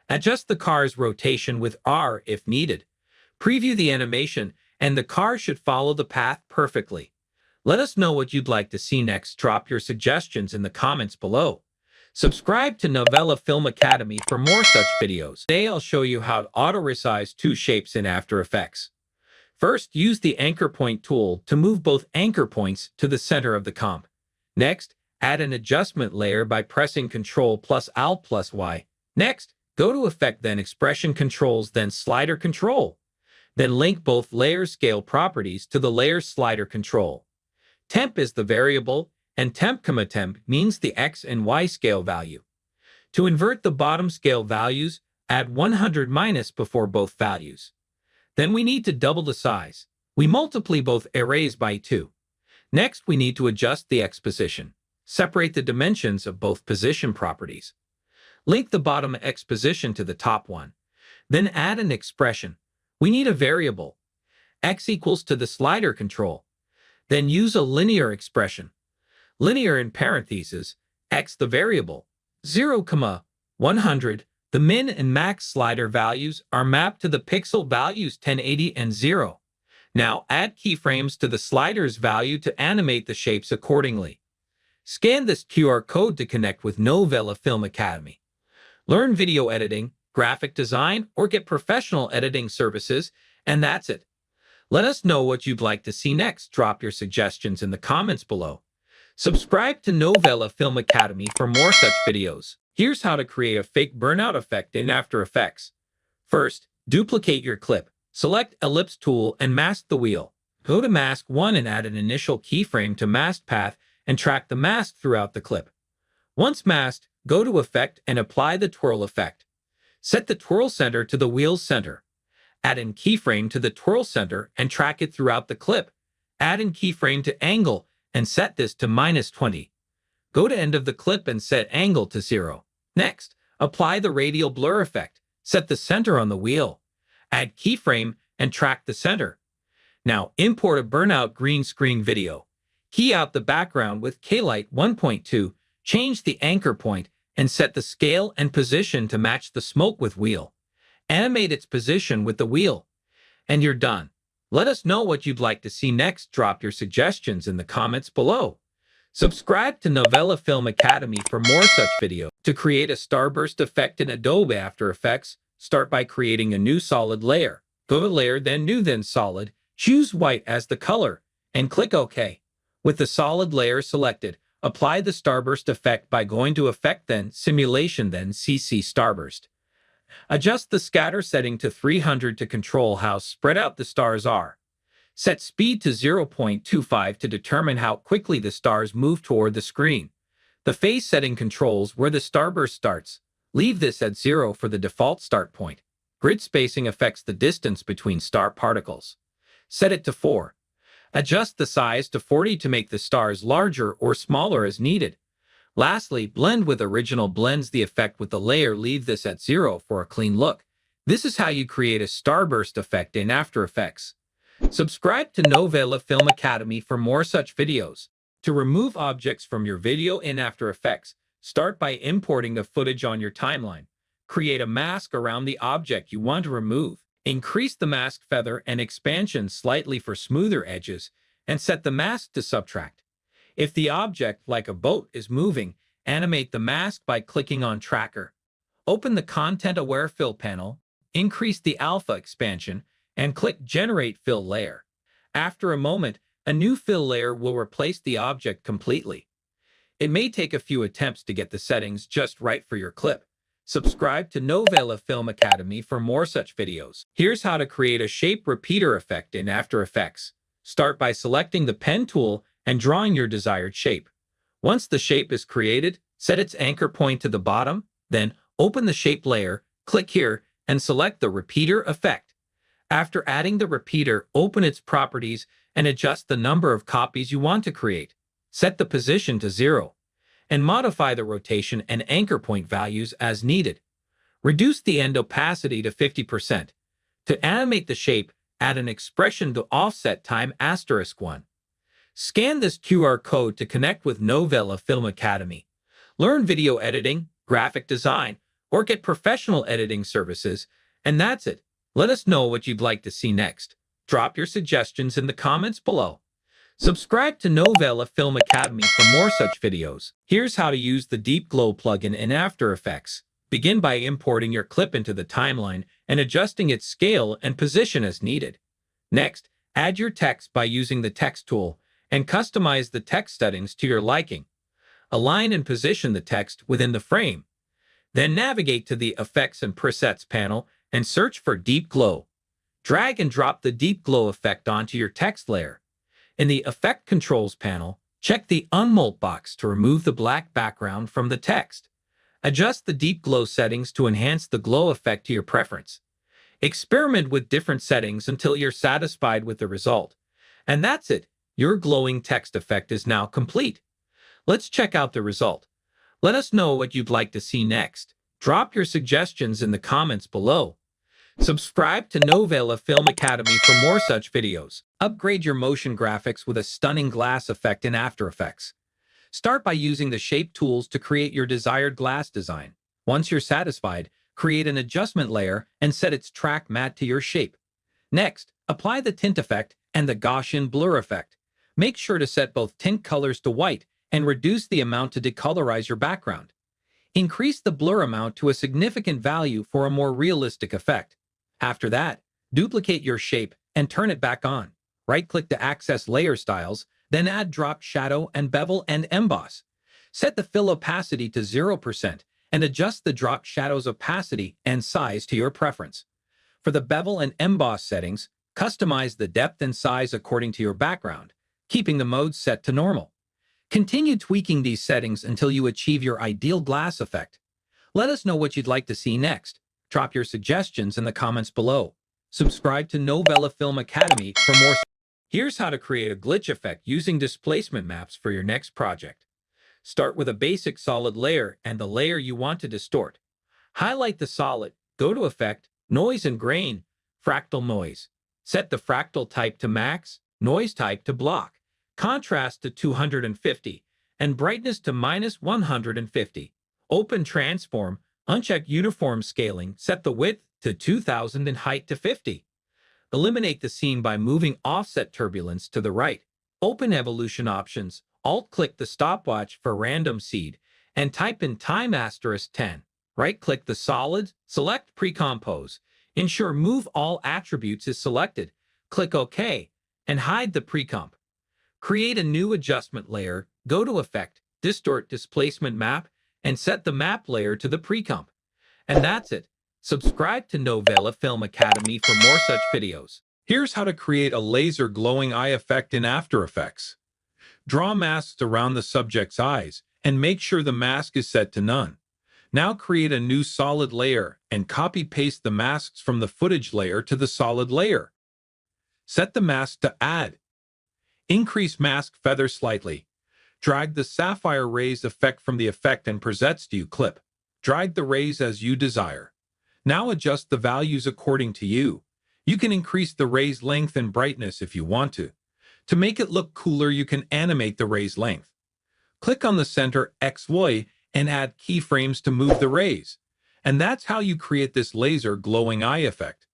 Adjust the car's rotation with R if needed. Preview the animation, and the car should follow the path perfectly. Let us know what you'd like to see next. Drop your suggestions in the comments below. Subscribe to Novela Film Academy for more such videos. Today I'll show you how to auto-resize two shapes in After Effects. First, use the Anchor Point tool to move both anchor points to the center of the comp. Next, add an adjustment layer by pressing Ctrl+Alt+Y. Next, go to Effect, then Expression Controls, then Slider Control. Then link both layer scale properties to the layer slider control. Temp is the variable, and temp, means the X and Y scale value. To invert the bottom scale values, add 100- before both values. Then we need to double the size. We multiply both arrays by 2. Next, we need to adjust the X position. Separate the dimensions of both position properties. Link the bottom X position to the top one. Then add an expression. We need a variable. X equals to the slider control. Then use a linear expression. Linear in parentheses, X the variable. 0, 100. The min and max slider values are mapped to the pixel values 1080 and 0. Now add keyframes to the slider's value to animate the shapes accordingly. Scan this QR code to connect with Novela Film Academy. Learn video editing, graphic design, or get professional editing services, and that's it. Let us know what you'd like to see next. Drop your suggestions in the comments below. Subscribe to Novela Film Academy for more such videos. Here's how to create a fake burnout effect in After Effects. First, duplicate your clip. Select Ellipse tool and mask the wheel. Go to Mask 1 and add an initial keyframe to Mask Path and track the mask throughout the clip. Once masked, go to Effect and apply the Twirl effect. Set the Twirl center to the wheel's center. Add in keyframe to the Twirl center and track it throughout the clip. Add in keyframe to Angle and set this to -20. Go to end of the clip and set Angle to 0. Next, apply the Radial Blur effect. Set the center on the wheel. Add keyframe and track the center. Now import a burnout green screen video. Key out the background with K-Light 1.2 Change the anchor point and set the scale and position to match the smoke with wheel. Animate its position with the wheel. And you're done. Let us know what you'd like to see next. Drop your suggestions in the comments below. Subscribe to Novela Film Academy for more such videos. To create a starburst effect in Adobe After Effects, start by creating a new solid layer. Go to Layer, then New, then Solid. Choose white as the color, and click OK. With the solid layer selected, apply the starburst effect by going to Effect, then Simulation, then CC Starburst. Adjust the scatter setting to 300 to control how spread out the stars are. Set speed to 0.25 to determine how quickly the stars move toward the screen. The phase setting controls where the starburst starts. Leave this at 0 for the default start point. Grid spacing affects the distance between star particles. Set it to 4. Adjust the size to 40 to make the stars larger or smaller as needed. Lastly, blend with original blends the effect with the layer. Leave this at 0 for a clean look. This is how you create a starburst effect in After Effects. Subscribe to Novela Film Academy for more such videos. To remove objects from your video in After Effects, start by importing the footage on your timeline. Create a mask around the object you want to remove. Increase the mask feather and expansion slightly for smoother edges, and set the mask to subtract. If the object, like a boat, is moving, animate the mask by clicking on Tracker. Open the Content-Aware Fill panel, increase the alpha expansion, and click Generate Fill Layer. After a moment, a new fill layer will replace the object completely. It may take a few attempts to get the settings just right for your clip. Subscribe to Novela Film Academy for more such videos. Here's how to create a shape repeater effect in After Effects. Start by selecting the pen tool and drawing your desired shape. Once the shape is created, set its anchor point to the bottom, then open the shape layer, click here, and select the repeater effect. After adding the repeater, open its properties and adjust the number of copies you want to create. Set the position to 0, and modify the rotation and anchor point values as needed. Reduce the end opacity to 50%. To animate the shape, add an expression to offset time *1. Scan this QR code to connect with Novela Film Academy. Learn video editing, graphic design, or get professional editing services, and that's it. Let us know what you'd like to see next. Drop your suggestions in the comments below. Subscribe to Novela Film Academy for more such videos. Here's how to use the Deep Glow plugin in After Effects. Begin by importing your clip into the timeline and adjusting its scale and position as needed. Next, add your text by using the Text tool and customize the text settings to your liking. Align and position the text within the frame. Then navigate to the Effects and Presets panel and search for Deep Glow. Drag and drop the Deep Glow effect onto your text layer. In the Effect Controls panel, check the Unmold box to remove the black background from the text. Adjust the Deep Glow settings to enhance the glow effect to your preference. Experiment with different settings until you're satisfied with the result. And that's it. Your glowing text effect is now complete. Let's check out the result. Let us know what you'd like to see next. Drop your suggestions in the comments below. Subscribe to Novela Film Academy for more such videos. Upgrade your motion graphics with a stunning glass effect in After Effects. Start by using the shape tools to create your desired glass design. Once you're satisfied, create an adjustment layer and set its track matte to your shape. Next, apply the tint effect and the Gaussian blur effect. Make sure to set both tint colors to white and reduce the amount to decolorize your background. Increase the blur amount to a significant value for a more realistic effect. After that, duplicate your shape and turn it back on. Right-click to access layer styles, then add drop shadow and bevel and emboss. Set the fill opacity to 0% and adjust the drop shadow's opacity and size to your preference. For the bevel and emboss settings, customize the depth and size according to your background, keeping the modes set to normal. Continue tweaking these settings until you achieve your ideal glass effect. Let us know what you'd like to see next. Drop your suggestions in the comments below. Subscribe to Novela Film Academy for more. Here's how to create a glitch effect using displacement maps for your next project. Start with a basic solid layer and the layer you want to distort. Highlight the solid, go to Effect, Noise and Grain, Fractal Noise. Set the fractal type to max, noise type to block, contrast to 250, and brightness to -150. Open transform, uncheck uniform scaling, set the width to 2000 and height to 50. Eliminate the scene by moving offset turbulence to the right. Open evolution options, alt-click the stopwatch for random seed, and type in time *10. Right-click the solid, select Precompose. Ensure Move All Attributes is selected. Click OK, and hide the precomp. Create a new adjustment layer, go to Effect, Distort Displacement Map, and set the map layer to the precomp. And that's it. Subscribe to Novela Film Academy for more such videos. Here's how to create a laser glowing eye effect in After Effects. Draw masks around the subject's eyes and make sure the mask is set to none. Now create a new solid layer and copy-paste the masks from the footage layer to the solid layer. Set the mask to Add. Increase mask feather slightly. Drag the sapphire rays effect from the Effect and Presets View clip. Drag the rays as you desire. Now adjust the values according to you. You can increase the ray's length and brightness if you want to. To make it look cooler, you can animate the ray's length. Click on the center XY and add keyframes to move the rays. And that's how you create this laser glowing eye effect.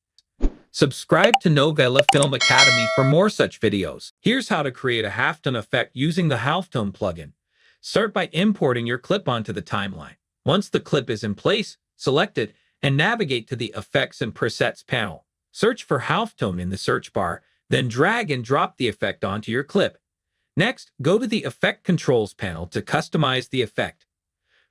Subscribe to Novela Film Academy for more such videos. Here's how to create a halftone effect using the halftone plugin. Start by importing your clip onto the timeline. Once the clip is in place, select it and navigate to the Effects and Presets panel. Search for halftone in the search bar, then drag and drop the effect onto your clip. Next, go to the Effect Controls panel to customize the effect.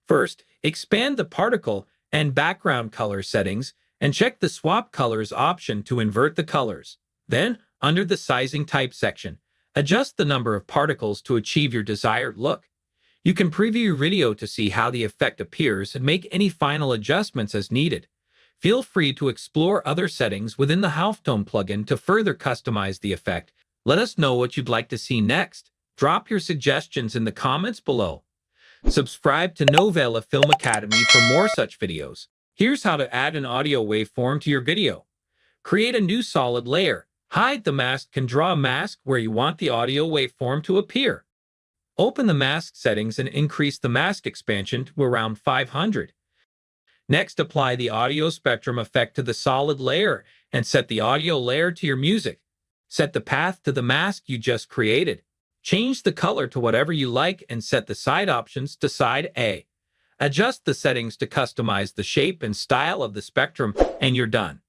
First, expand the particle and background color settings and check the Swap Colors option to invert the colors. Then, under the Sizing Type section, adjust the number of particles to achieve your desired look. You can preview your video to see how the effect appears and make any final adjustments as needed. Feel free to explore other settings within the halftone plugin to further customize the effect. Let us know what you'd like to see next. Drop your suggestions in the comments below. Subscribe to Novela Film Academy for more such videos. Here's how to add an audio waveform to your video. Create a new solid layer. Hide the mask and draw a mask where you want the audio waveform to appear. Open the mask settings and increase the mask expansion to around 500. Next, apply the audio spectrum effect to the solid layer and set the audio layer to your music. Set the path to the mask you just created. Change the color to whatever you like and set the side options to side A. Adjust the settings to customize the shape and style of the spectrum, and you're done.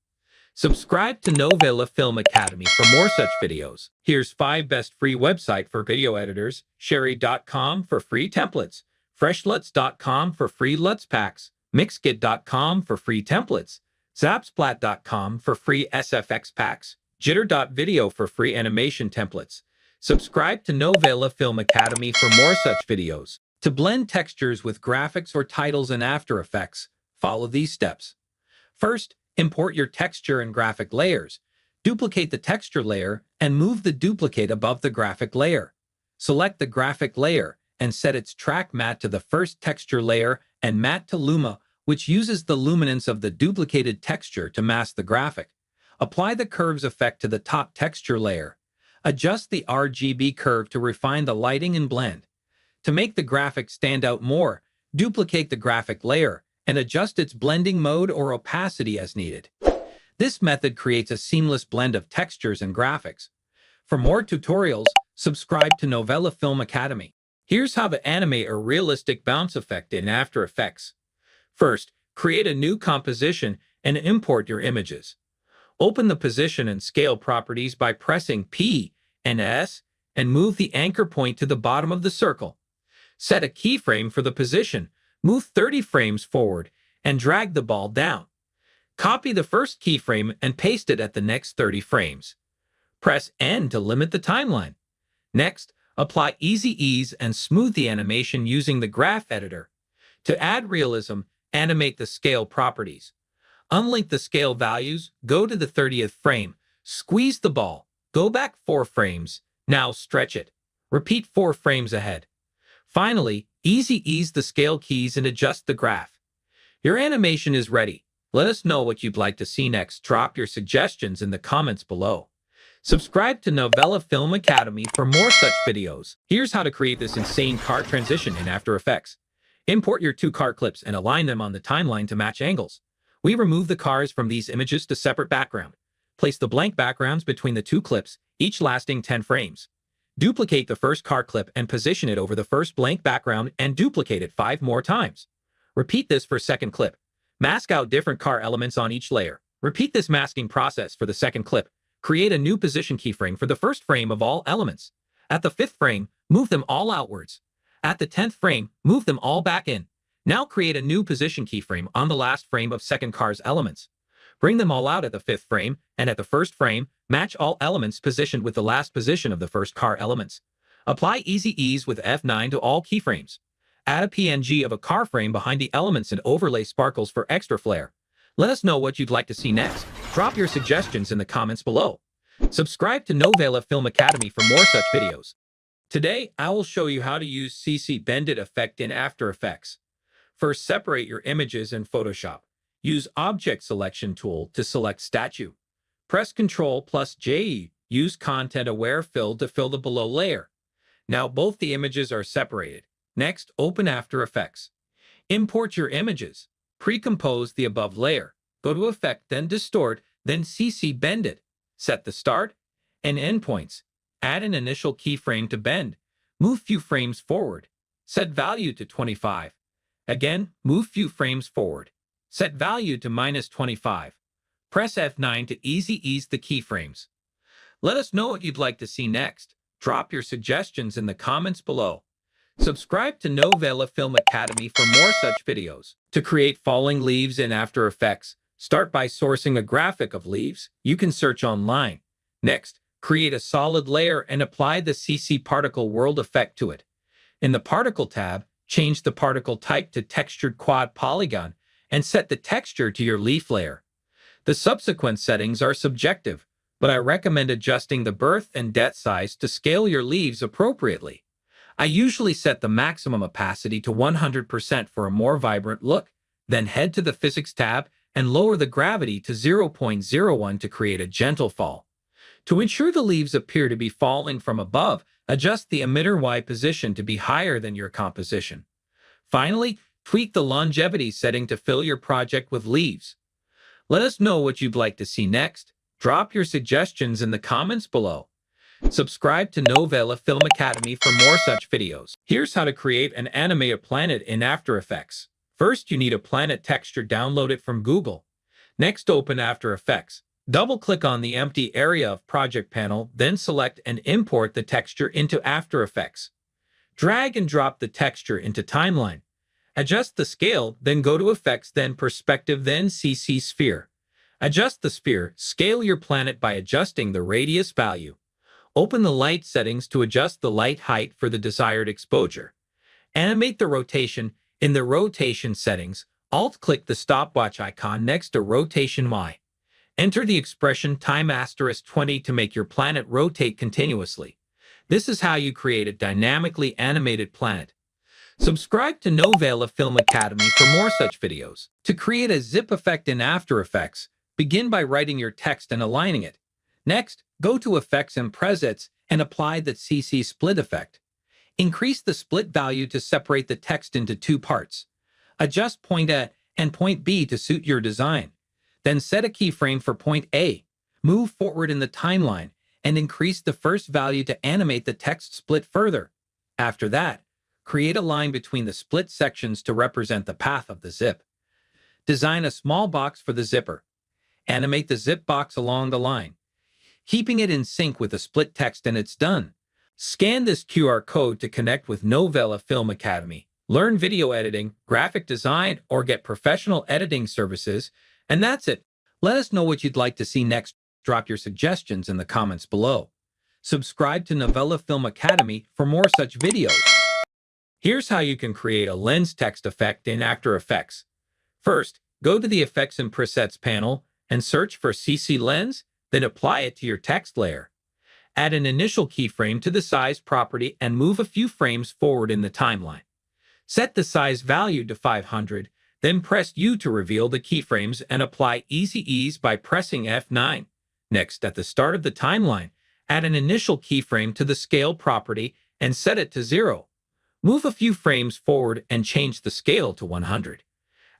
Subscribe to Novela Film Academy for more such videos. Here's 5 best free website for video editors: Sherry.com for free templates, FreshLuts.com for free LUTs packs, Mixkit.com for free templates, Zapsplat.com for free SFX packs, Jitter.video for free animation templates. Subscribe to Novela Film Academy for more such videos. To blend textures with graphics or titles in After Effects, follow these steps. First, import your texture and graphic layers. Duplicate the texture layer and move the duplicate above the graphic layer. Select the graphic layer and set its track matte to the first texture layer and matte to Luma, which uses the luminance of the duplicated texture to mask the graphic. Apply the curves effect to the top texture layer. Adjust the RGB curve to refine the lighting and blend. To make the graphic stand out more, duplicate the graphic layer and adjust its blending mode or opacity as needed. This method creates a seamless blend of textures and graphics. For more tutorials, subscribe to Novela Film Academy. Here's how to animate a realistic bounce effect in After Effects. First, create a new composition and import your images. Open the position and scale properties by pressing P and S and move the anchor point to the bottom of the circle. Set a keyframe for the position, move 30 frames forward, and drag the ball down. Copy the first keyframe and paste it at the next 30 frames. Press N to limit the timeline. Next, apply Easy Ease and smooth the animation using the graph editor. To add realism, animate the scale properties. Unlink the scale values, go to the 30th frame, squeeze the ball, go back 4 frames, now stretch it. Repeat 4 frames ahead. Finally, Easy Ease the scale keys and adjust the graph. Your animation is ready. Let us know what you'd like to see next. Drop your suggestions in the comments below. Subscribe to Novela Film Academy for more such videos. Here's how to create this insane car transition in After Effects. Import your two car clips and align them on the timeline to match angles. We remove the cars from these images to separate background. Place the blank backgrounds between the two clips, each lasting 10 frames. Duplicate the first car clip and position it over the first blank background and duplicate it 5 more times. Repeat this for second clip. Mask out different car elements on each layer. Repeat this masking process for the second clip. Create a new position keyframe for the first frame of all elements. At the 5th frame, move them all outwards. At the 10th frame, move them all back in. Now create a new position keyframe on the last frame of second car's elements. Bring them all out at the 5th frame, and at the first frame, match all elements positioned with the last position of the first car elements. Apply Easy Ease with F9 to all keyframes. Add a PNG of a car frame behind the elements and overlay sparkles for extra flair. Let us know what you'd like to see next. Drop your suggestions in the comments below. Subscribe to Novela Film Academy for more such videos. Today, I will show you how to use CC Bended effect in After Effects. First, separate your images in Photoshop. Use Object Selection tool to select statue. Press Ctrl+J. Use Content Aware Fill to fill the below layer. Now both the images are separated. Next, open After Effects. Import your images. Pre-compose the above layer. Go to Effect, then Distort, then CC Bended. Set the start and end points. Add an initial keyframe to bend. Move few frames forward. Set value to 25. Again, move few frames forward. Set value to -25. Press F9 to easy ease the keyframes. Let us know what you'd like to see next. Drop your suggestions in the comments below. Subscribe to Novela Film Academy for more such videos. To create falling leaves in After Effects, start by sourcing a graphic of leaves. You can search online. Next, create a solid layer and apply the CC Particle World effect to it. In the Particle tab, change the particle type to Textured Quad Polygon and set the texture to your leaf layer. The subsequent settings are subjective, but I recommend adjusting the birth and death size to scale your leaves appropriately. I usually set the maximum opacity to 100% for a more vibrant look, then head to the Physics tab and lower the gravity to 0.01 to create a gentle fall. To ensure the leaves appear to be falling from above, adjust the emitter Y position to be higher than your composition. Finally, tweak the longevity setting to fill your project with leaves. Let us know what you'd like to see next. Drop your suggestions in the comments below. Subscribe to Novela Film Academy for more such videos. Here's how to create and animate a planet in After Effects. First, you need a planet texture. Download it from Google. Next, open After Effects. Double-click on the empty area of Project Panel, then select and import the texture into After Effects. Drag and drop the texture into Timeline. Adjust the scale, then go to Effects, then Perspective, then CC Sphere. Adjust the sphere. Scale your planet by adjusting the radius value. Open the light settings to adjust the light height for the desired exposure. Animate the rotation. In the rotation settings, Alt-click the stopwatch icon next to Rotation Y. Enter the expression time *20 to make your planet rotate continuously. This is how you create a dynamically animated planet. Subscribe to Novela Film Academy for more such videos. To create a zip effect in After Effects, begin by writing your text and aligning it. Next, go to Effects and Presets and apply the CC Split effect. Increase the split value to separate the text into two parts. Adjust point A and point B to suit your design. Then set a keyframe for point A. Move forward in the timeline and increase the first value to animate the text split further. After that, create a line between the split sections to represent the path of the zip. Design a small box for the zipper. Animate the zip box along the line, keeping it in sync with the split text, and it's done. Scan this QR code to connect with Novela Film Academy. Learn video editing, graphic design, or get professional editing services. And that's it. Let us know what you'd like to see next. Drop your suggestions in the comments below. Subscribe to Novela Film Academy for more such videos. Here's how you can create a lens text effect in After Effects. First, go to the Effects and Presets panel and search for CC Lens, then apply it to your text layer. Add an initial keyframe to the size property and move a few frames forward in the timeline. Set the size value to 500, then press U to reveal the keyframes and apply Easy Ease by pressing F9. Next, at the start of the timeline, Add an initial keyframe to the scale property and set it to 0. Move a few frames forward and change the scale to 100.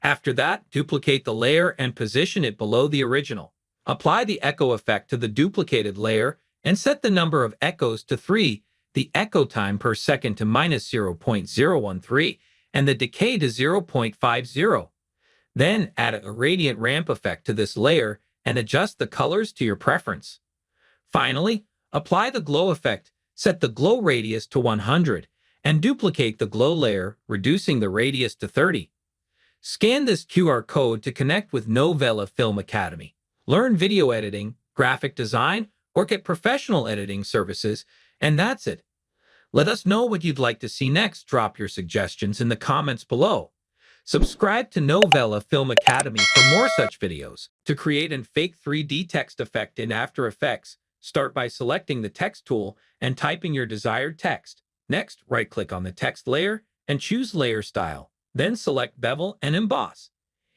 After that, duplicate the layer and position it below the original. Apply the echo effect to the duplicated layer and set the number of echoes to 3, the echo time per second to -0.013, and the decay to 0.50. Then add a gradient ramp effect to this layer and adjust the colors to your preference. Finally, apply the glow effect, set the glow radius to 100, and duplicate the glow layer, reducing the radius to 30. Scan this QR code to connect with Novela Film Academy. Learn video editing, graphic design, or get professional editing services, and that's it. Let us know what you'd like to see next. Drop your suggestions in the comments below. Subscribe to Novela Film Academy for more such videos. To create a fake 3D text effect in After Effects, start by selecting the text tool and typing your desired text. Next, right-click on the text layer and choose Layer Style. Then select Bevel and Emboss.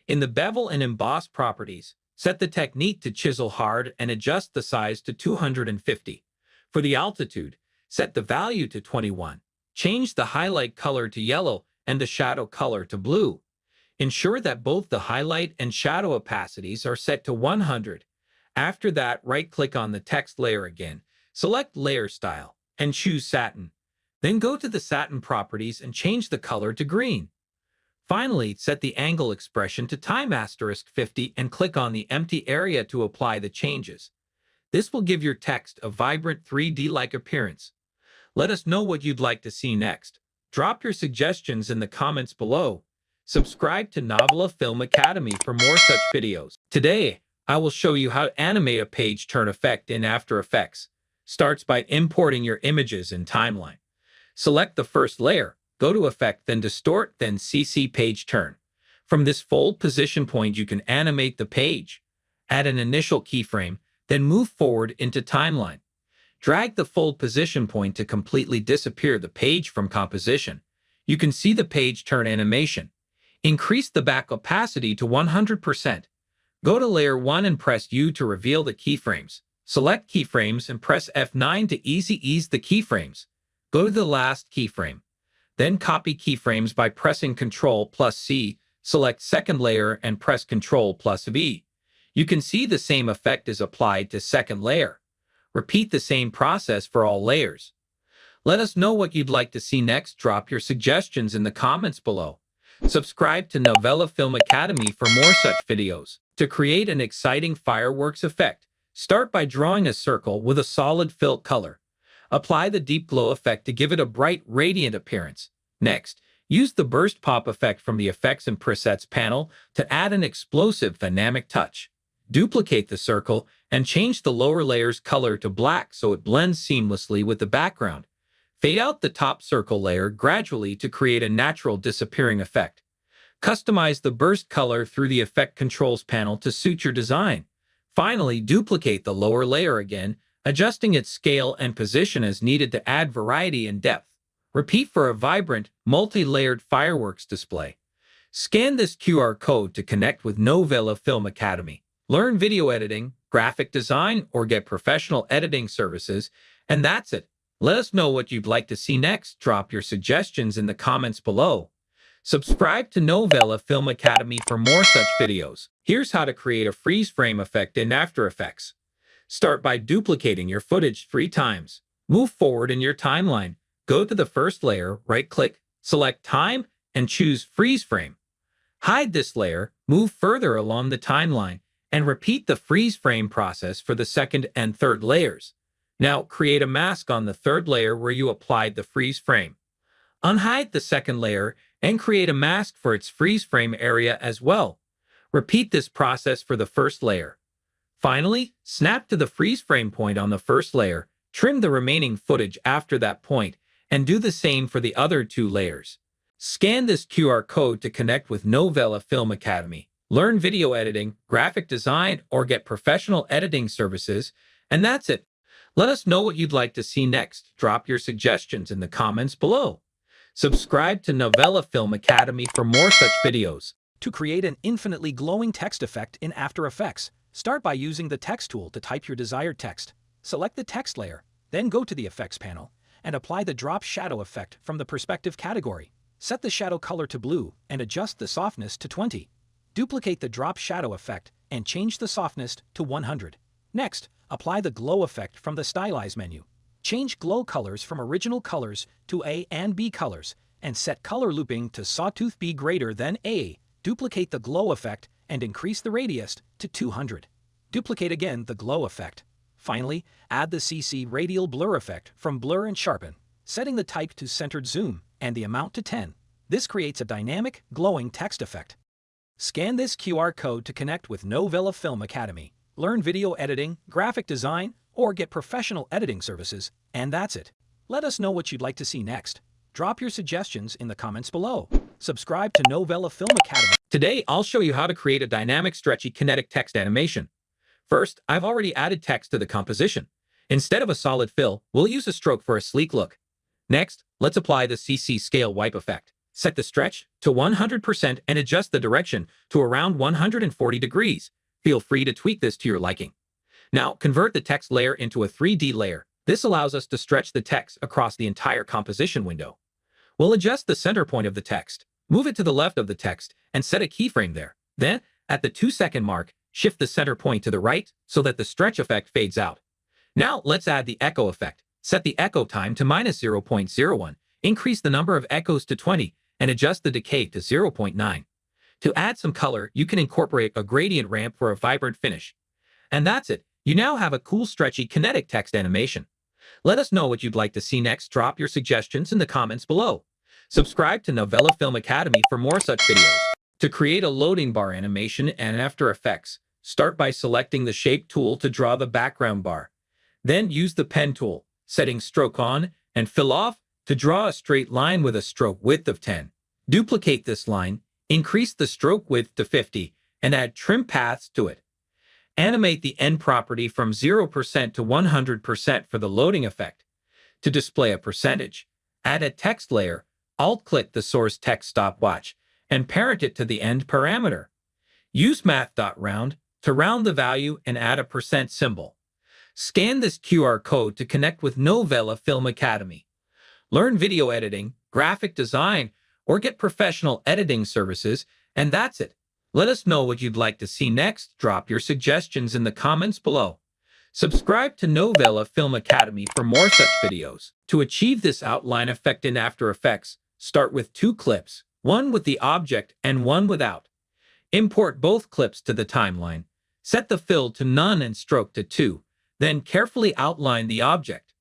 In the Bevel and Emboss properties, set the technique to chisel hard and adjust the size to 250. For the altitude, set the value to 21. Change the highlight color to yellow and the shadow color to blue. Ensure that both the highlight and shadow opacities are set to 100. After that, right-click on the text layer again, select Layer Style, and choose Satin. Then go to the Satin properties and change the color to green. Finally, set the angle expression to time *50 and click on the empty area to apply the changes. This will give your text a vibrant 3D-like appearance. Let us know what you'd like to see next. Drop your suggestions in the comments below. Subscribe to Novela Film Academy for more such videos. Today, I will show you how to animate a page turn effect in After Effects. Starts by importing your images in Timeline. Select the first layer, go to Effect, then Distort, then CC Page Turn. From this fold position point, you can animate the page. Add an initial keyframe, then move forward into Timeline. Drag the fold position point to completely disappear the page from composition. You can see the page turn animation. Increase the back opacity to 100%. Go to Layer 1 and press U to reveal the keyframes. Select Keyframes and press F9 to ease the keyframes. Go to the last keyframe. Then copy keyframes by pressing Ctrl+C, select second layer and press Ctrl+V. You can see the same effect is applied to second layer. Repeat the same process for all layers. Let us know what you'd like to see next. Drop your suggestions in the comments below. Subscribe to Novela Film Academy for more such videos. To create an exciting fireworks effect, start by drawing a circle with a solid fill color. Apply the deep glow effect to give it a bright, radiant appearance. Next, use the burst pop effect from the Effects and Presets panel to add an explosive, dynamic touch. Duplicate the circle and change the lower layer's color to black so it blends seamlessly with the background. Fade out the top circle layer gradually to create a natural disappearing effect. Customize the burst color through the Effect Controls panel to suit your design. Finally, duplicate the lower layer again, adjusting its scale and position as needed to add variety and depth. Repeat for a vibrant, multi-layered fireworks display. Scan this QR code to connect with Novela Film Academy. Learn video editing, graphic design, or get professional editing services, and that's it. Let us know what you'd like to see next. Drop your suggestions in the comments below. Subscribe to Novela Film Academy for more such videos. Here's how to create a freeze frame effect in After Effects. Start by duplicating your footage 3 times. Move forward in your timeline. Go to the first layer, right-click, select Time, and choose Freeze Frame. Hide this layer, move further along the timeline, and repeat the freeze frame process for the second and third layers. Now, create a mask on the third layer where you applied the freeze frame. Unhide the second layer and create a mask for its freeze frame area as well. Repeat this process for the first layer. Finally, snap to the freeze frame point on the first layer, trim the remaining footage after that point, and do the same for the other 2 layers. Scan this QR code to connect with Novela Film Academy. Learn video editing, graphic design, or get professional editing services, and that's it. Let us know what you'd like to see next. Drop your suggestions in the comments below. Subscribe to Novela Film Academy for more such videos. To create an infinitely glowing text effect in After Effects, start by using the text tool to type your desired text. Select the text layer, then go to the Effects panel, and apply the Drop Shadow effect from the Perspective category. Set the shadow color to blue and adjust the softness to 20. Duplicate the Drop Shadow effect and change the softness to 100. Next, apply the Glow effect from the Stylize menu. Change glow colors from original colors to A and B colors, and set color looping to Sawtooth B greater than A. Duplicate the glow effect and increase the radius to 200. Duplicate again the glow effect. Finally, add the CC radial blur effect from Blur and Sharpen, setting the type to centered zoom and the amount to 10. This creates a dynamic, glowing text effect. Scan this QR code to connect with Novela Film Academy, learn video editing, graphic design, or get professional editing services, and that's it. Let us know what you'd like to see next. Drop your suggestions in the comments below. Subscribe to Novela Film Academy. Today, I'll show you how to create a dynamic, stretchy, kinetic text animation. First, I've already added text to the composition. Instead of a solid fill, we'll use a stroke for a sleek look. Next, let's apply the CC Scale Wipe effect. Set the stretch to 100% and adjust the direction to around 140 degrees. Feel free to tweak this to your liking. Now, convert the text layer into a 3D layer. This allows us to stretch the text across the entire composition window. We'll adjust the center point of the text. Move it to the left of the text and set a keyframe there. Then, at the 2-second mark, shift the center point to the right so that the stretch effect fades out. Now, let's add the echo effect. Set the echo time to -0.01, increase the number of echoes to 20, and adjust the decay to 0.9. To add some color, you can incorporate a gradient ramp for a vibrant finish. And that's it. You now have a cool, stretchy, kinetic text animation. Let us know what you'd like to see next. Drop your suggestions in the comments below. Subscribe to Novela Film Academy for more such videos. To create a loading bar animation in After Effects, start by selecting the Shape tool to draw the background bar. Then use the Pen tool, setting Stroke on and Fill off to draw a straight line with a stroke width of 10. Duplicate this line, increase the stroke width to 50, and add trim paths to it. Animate the end property from 0% to 100% for the loading effect. To display a percentage, add a text layer, alt-click the source text stopwatch, and parent it to the end parameter. Use math.round to round the value and add a % symbol. Scan this QR code to connect with Novela Film Academy. Learn video editing, graphic design, or get professional editing services, and that's it. Let us know what you'd like to see next. Drop your suggestions in the comments below. Subscribe to Novela Film Academy for more such videos. To achieve this outline effect in After Effects, start with 2 clips, one with the object and one without. Import both clips to the timeline. Set the fill to none and stroke to 2. Then carefully outline the object.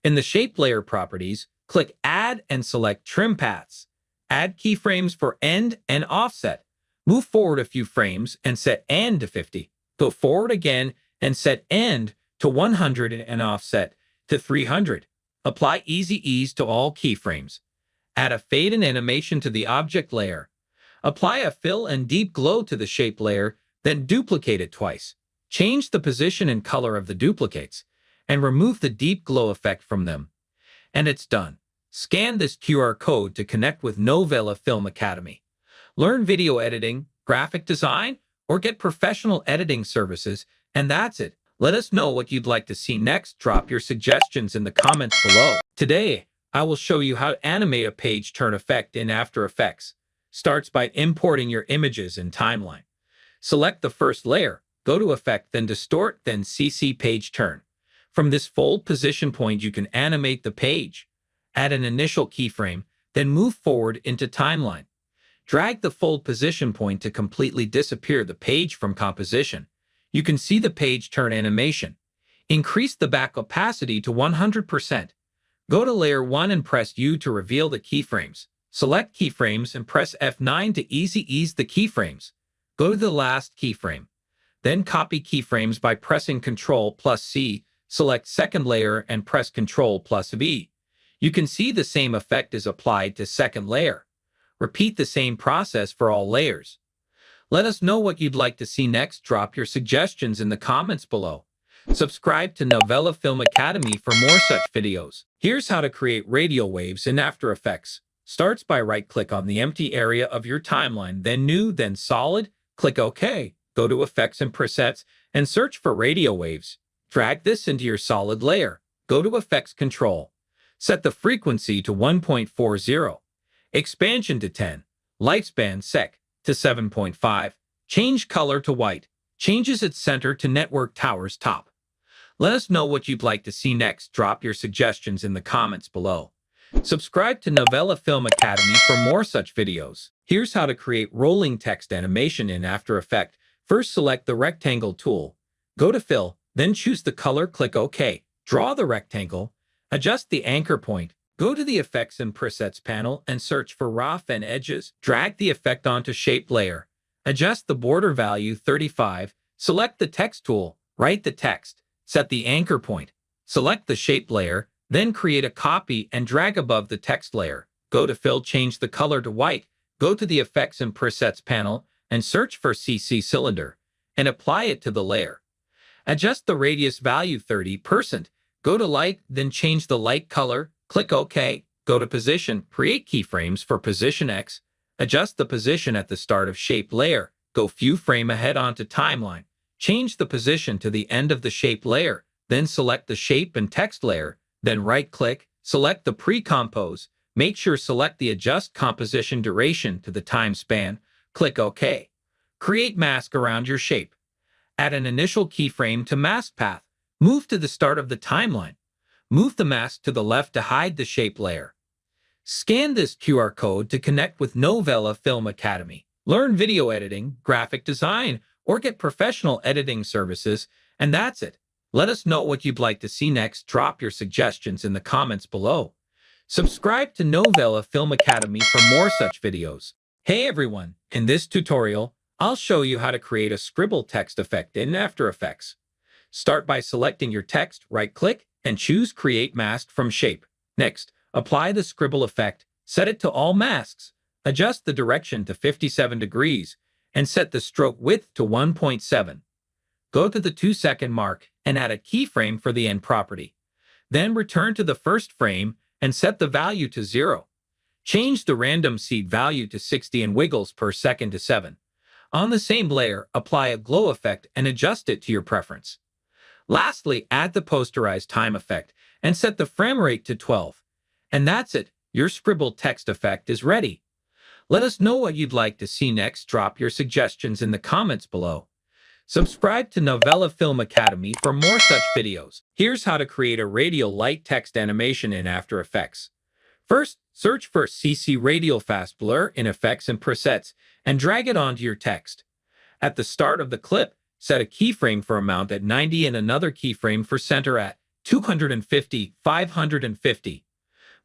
In the Shape Layer properties, click Add and select Trim Paths. Add keyframes for end and offset. Move forward a few frames and set end to 50. Go forward again and set end to 100 and offset to 300. Apply Easy Ease to all keyframes. Add a fade and animation to the object layer. Apply a fill and deep glow to the shape layer, then duplicate it twice. Change the position and color of the duplicates, and remove the deep glow effect from them. And it's done. Scan this QR code to connect with Novela Film Academy. Learn video editing, graphic design, or get professional editing services, and that's it. Let us know what you'd like to see next. Drop your suggestions in the comments below. Today, I will show you how to animate a page turn effect in After Effects. Starts by importing your images in timeline. Select the first layer, go to Effect, then Distort, then CC Page Turn. From this fold position point, you can animate the page. Add an initial keyframe, then move forward into timeline. Drag the fold position point to completely disappear the page from composition. You can see the page turn animation. Increase the back opacity to 100%. Go to Layer 1 and press U to reveal the keyframes. Select Keyframes and press F9 to easy ease the keyframes. Go to the last keyframe. Then copy keyframes by pressing Ctrl+C. Select second layer and press Ctrl+V. You can see the same effect is applied to second layer. Repeat the same process for all layers. Let us know what you'd like to see next. Drop your suggestions in the comments below. Subscribe to Novela Film Academy for more such videos. Here's how to create radial waves in After Effects. Starts by right-click on the empty area of your timeline, then New, then Solid. Click OK. Go to Effects and Presets and search for radial waves. Drag this into your solid layer. Go to Effects Control. Set the frequency to 1.40, expansion to 10, lifespan sec to 7.5, change color to white, changes its center to network tower's top. Let us know what you'd like to see next. Drop your suggestions in the comments below. Subscribe to Novela Film Academy for more such videos. Here's how to create rolling text animation in After Effects. First, select the rectangle tool. Go to Fill, then choose the color, click OK. Draw the rectangle. Adjust the anchor point. Go to the Effects and Presets panel and search for rough and edges. Drag the effect onto Shape layer. Adjust the border value 35. Select the Text tool. Write the text. Set the anchor point. Select the Shape layer. Then create a copy and drag above the text layer. Go to Fill, change the color to white. Go to the Effects and Presets panel and search for CC Cylinder and apply it to the layer. Adjust the radius value 30%. Go to Light, then change the light color. Click OK. Go to Position. Create keyframes for Position X. Adjust the position at the start of Shape layer. Go few frame ahead onto Timeline. Change the position to the end of the Shape layer. Then select the Shape and Text layer. Then right-click, select the Pre-Compose. Make sure select the Adjust Composition Duration to the time span. Click OK. Create mask around your shape. Add an initial keyframe to Mask Path. Move to the start of the timeline. Move the mask to the left to hide the shape layer. Scan this QR code to connect with Novela Film Academy. Learn video editing, graphic design, or get professional editing services, and that's it. Let us know what you'd like to see next. Drop your suggestions in the comments below. Subscribe to Novela Film Academy for more such videos. Hey everyone, in this tutorial, I'll show you how to create a scribble text effect in After Effects. Start by selecting your text, right-click, and choose Create Mask from Shape. Next, apply the scribble effect, set it to all masks, adjust the direction to 57 degrees, and set the stroke width to 1.7. Go to the 2-second mark and add a keyframe for the end property. Then return to the first frame and set the value to 0. Change the random seed value to 60 and wiggles per second to 7. On the same layer, apply a glow effect and adjust it to your preference. Lastly, add the posterized time effect and set the frame rate to 12. And that's it. Your scribble text effect is ready. Let us know what you'd like to see next. Drop your suggestions in the comments below. Subscribe to Novela Film Academy for more such videos. Here's how to create a radial light text animation in After Effects. First, search for CC Radial Fast Blur in Effects and Presets and drag it onto your text. At the start of the clip, set a keyframe for amount at 90 and another keyframe for center at 250, 550.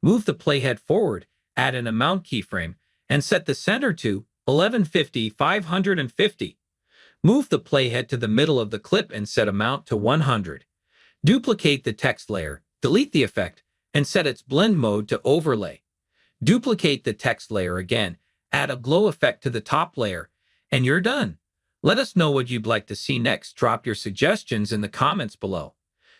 Move the playhead forward, add an amount keyframe, and set the center to 1150, 550. Move the playhead to the middle of the clip and set amount to 100. Duplicate the text layer, delete the effect, and set its blend mode to overlay. Duplicate the text layer again, add a glow effect to the top layer, and you're done. Let us know what you'd like to see next. Drop your suggestions in the comments below.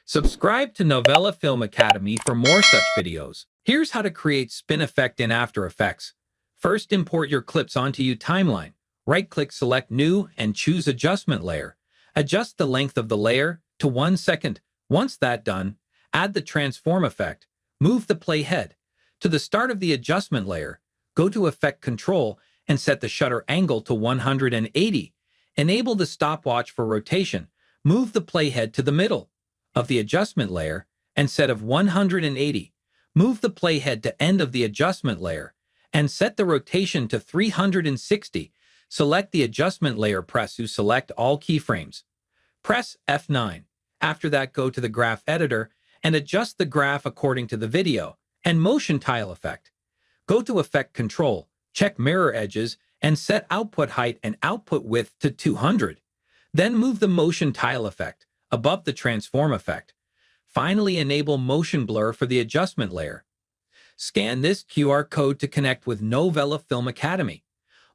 Subscribe to Novela Film Academy for more such videos. Here's how to create spin effect in After Effects. First, import your clips onto your timeline. Right-click, select New, and choose Adjustment Layer. Adjust the length of the layer to 1 second. Once that's done, add the Transform effect. Move the playhead to the start of the adjustment layer. Go to Effect Control and set the shutter angle to 180. Enable the stopwatch for rotation. Move the playhead to the middle of the adjustment layer and set of 180. Move the playhead to end of the adjustment layer and set the rotation to 360. Select the adjustment layer, press to select all keyframes. Press F9. After that, go to the graph editor and adjust the graph according to the video and motion tile effect. Go to Effect Control, check Mirror Edges, and set output height and output width to 200. Then move the motion tile effect above the transform effect. Finally, enable motion blur for the adjustment layer. Scan this QR code to connect with Novela Film Academy.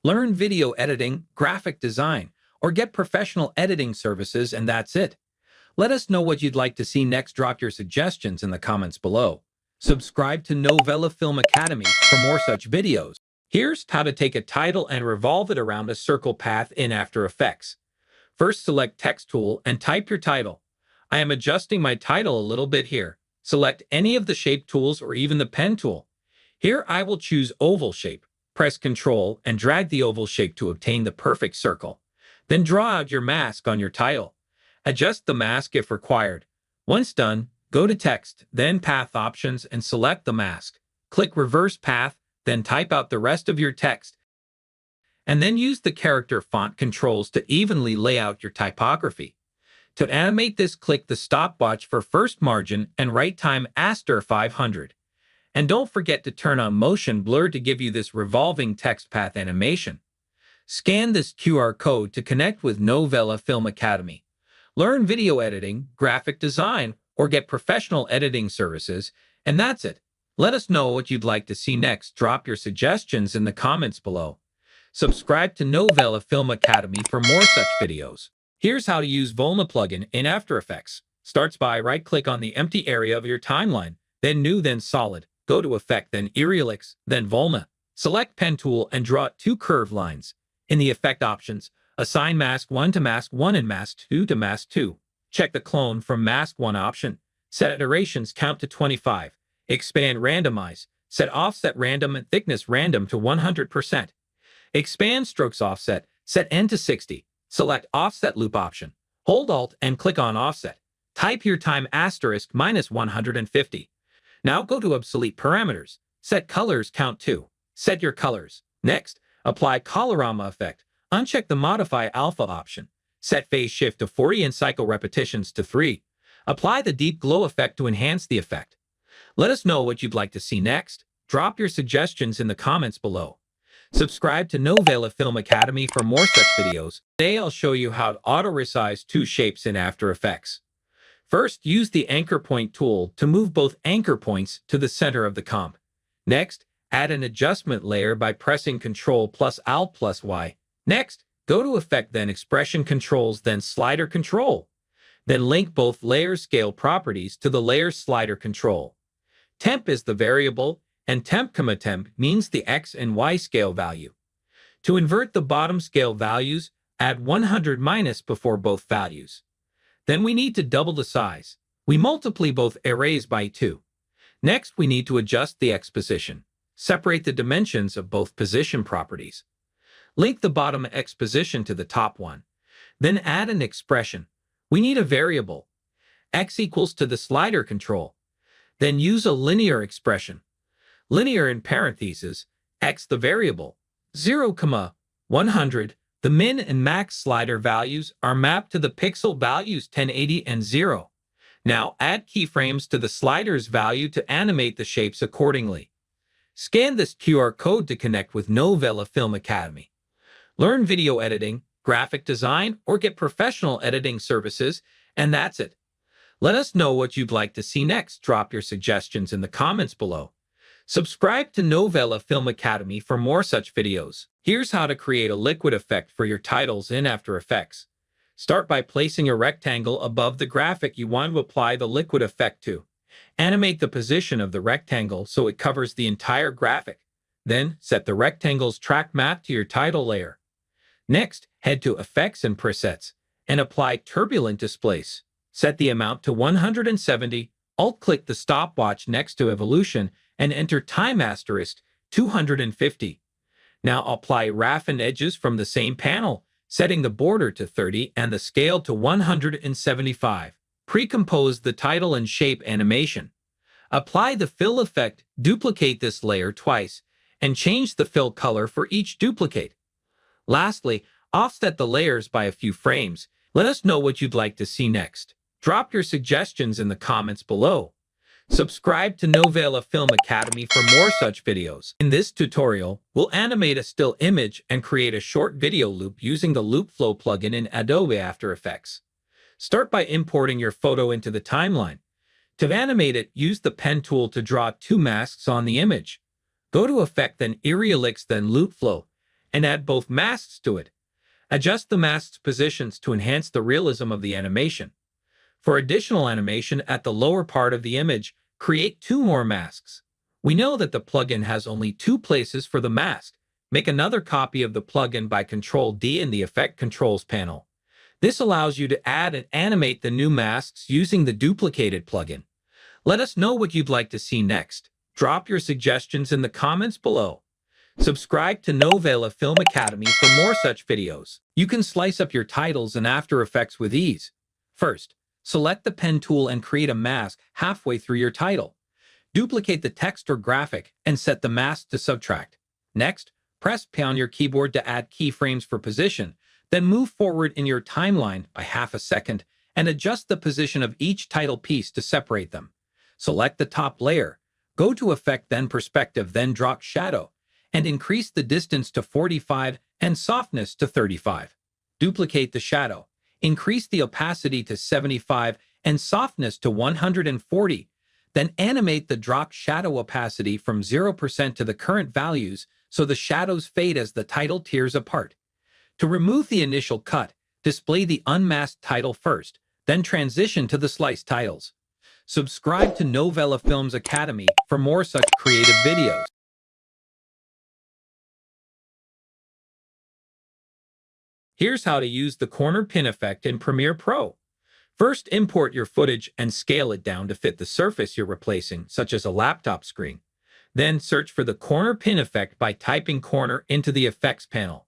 Learn video editing, graphic design, or get professional editing services, and that's it. Let us know what you'd like to see next. Drop your suggestions in the comments below. Subscribe to Novela Film Academy for more such videos. Here's how to take a title and revolve it around a circle path in After Effects. First, select Text tool and type your title. I am adjusting my title a little bit here. Select any of the shape tools or even the pen tool. Here I will choose oval shape. Press Ctrl and drag the oval shape to obtain the perfect circle. Then draw out your mask on your title. Adjust the mask if required. Once done, go to Text, then Path Options and select the mask. Click Reverse Path, then type out the rest of your text. And then use the character font controls to evenly lay out your typography. To animate this, click the stopwatch for first margin and right time * 500. And don't forget to turn on motion blur to give you this revolving text path animation. Scan this QR code to connect with Novela Film Academy. Learn video editing, graphic design, or get professional editing services, and that's it. Let us know what you'd like to see next. Drop your suggestions in the comments below. Subscribe to Novela Film Academy for more such videos. Here's how to use Volma plugin in After Effects. Starts by right-click on the empty area of your timeline, then New, then Solid. Go to Effect, then Aerialix, then Volma. Select Pen tool and draw 2 curved lines. In the Effect options, assign Mask 1 to Mask 1 and Mask 2 to Mask 2. Check the Clone from Mask 1 option. Set iterations count to 25. Expand Randomize. Set Offset Random and Thickness Random to 100%. Expand Strokes Offset. Set N to 60. Select Offset Loop option. Hold Alt and click on Offset. Type your time * -150. Now go to Obsolete Parameters. Set Colors count to. Set your colors. Next, apply Colorama effect. Uncheck the Modify Alpha option. Set Phase Shift to 40 and Cycle Repetitions to 3. Apply the Deep Glow effect to enhance the effect. Let us know what you'd like to see next. Drop your suggestions in the comments below. Subscribe to Novela Film Academy for more such videos. Today I'll show you how to auto-resize 2 shapes in After Effects. First, use the Anchor Point tool to move both anchor points to the center of the comp. Next, add an adjustment layer by pressing Ctrl plus Alt plus Y. Next, go to Effect, then Expression Controls, then Slider Control. Then link both layer scale properties to the layer slider control. Temp is the variable, and temp, temp means the X and Y scale value. To invert the bottom scale values, add 100- before both values. Then we need to double the size. We multiply both arrays by 2. Next, we need to adjust the X position. Separate the dimensions of both position properties. Link the bottom X position to the top one. Then add an expression. We need a variable. X equals to the slider control. Then use a linear expression. Linear in parentheses, X the variable. 0, 100. The min and max slider values are mapped to the pixel values 1080 and 0. Now add keyframes to the slider's value to animate the shapes accordingly. Scan this QR code to connect with Novela Film Academy. Learn video editing, graphic design, or get professional editing services, and that's it. Let us know what you'd like to see next. Drop your suggestions in the comments below. Subscribe to Novela Film Academy for more such videos. Here's how to create a liquid effect for your titles in After Effects. Start by placing a rectangle above the graphic you want to apply the liquid effect to. Animate the position of the rectangle so it covers the entire graphic. Then, set the rectangle's track map to your title layer. Next, head to Effects and Presets, and apply Turbulent Displace. Set the amount to 170, Alt-click the stopwatch next to Evolution, and enter Time * 250. Now apply Roughen Edges from the same panel, setting the border to 30 and the scale to 175. Pre-compose the title and shape animation. Apply the fill effect, duplicate this layer twice, and change the fill color for each duplicate. Lastly, offset the layers by a few frames. Let us know what you'd like to see next. Drop your suggestions in the comments below. Subscribe to Novela Film Academy for more such videos. In this tutorial, we'll animate a still image and create a short video loop using the Loop Flow plugin in Adobe After Effects. Start by importing your photo into the timeline. To animate it, use the Pen tool to draw 2 masks on the image. Go to Effect, then Aerialix, then Loop Flow, and add both masks to it. Adjust the masks' positions to enhance the realism of the animation. For additional animation at the lower part of the image, create 2 more masks. We know that the plugin has only 2 places for the mask. Make another copy of the plugin by Ctrl-D in the Effect Controls panel. This allows you to add and animate the new masks using the duplicated plugin. Let us know what you'd like to see next. Drop your suggestions in the comments below. Subscribe to Novela Film Academy for more such videos. You can slice up your titles in After Effects with ease. First, select the pen tool and create a mask halfway through your title. Duplicate the text or graphic and set the mask to subtract. Next, press P on your keyboard to add keyframes for position, then move forward in your timeline by half a second and adjust the position of each title piece to separate them. Select the top layer, go to Effect then Perspective then Drop Shadow, and increase the distance to 45 and softness to 35. Duplicate the shadow, increase the opacity to 75 and softness to 140, then animate the drop shadow opacity from 0% to the current values so the shadows fade as the title tears apart. To remove the initial cut, display the unmasked title first, then transition to the sliced titles. Subscribe to Novela Films Academy for more such creative videos. Here's how to use the corner pin effect in Premiere Pro. First, import your footage and scale it down to fit the surface you're replacing, such as a laptop screen. Then search for the corner pin effect by typing corner into the effects panel.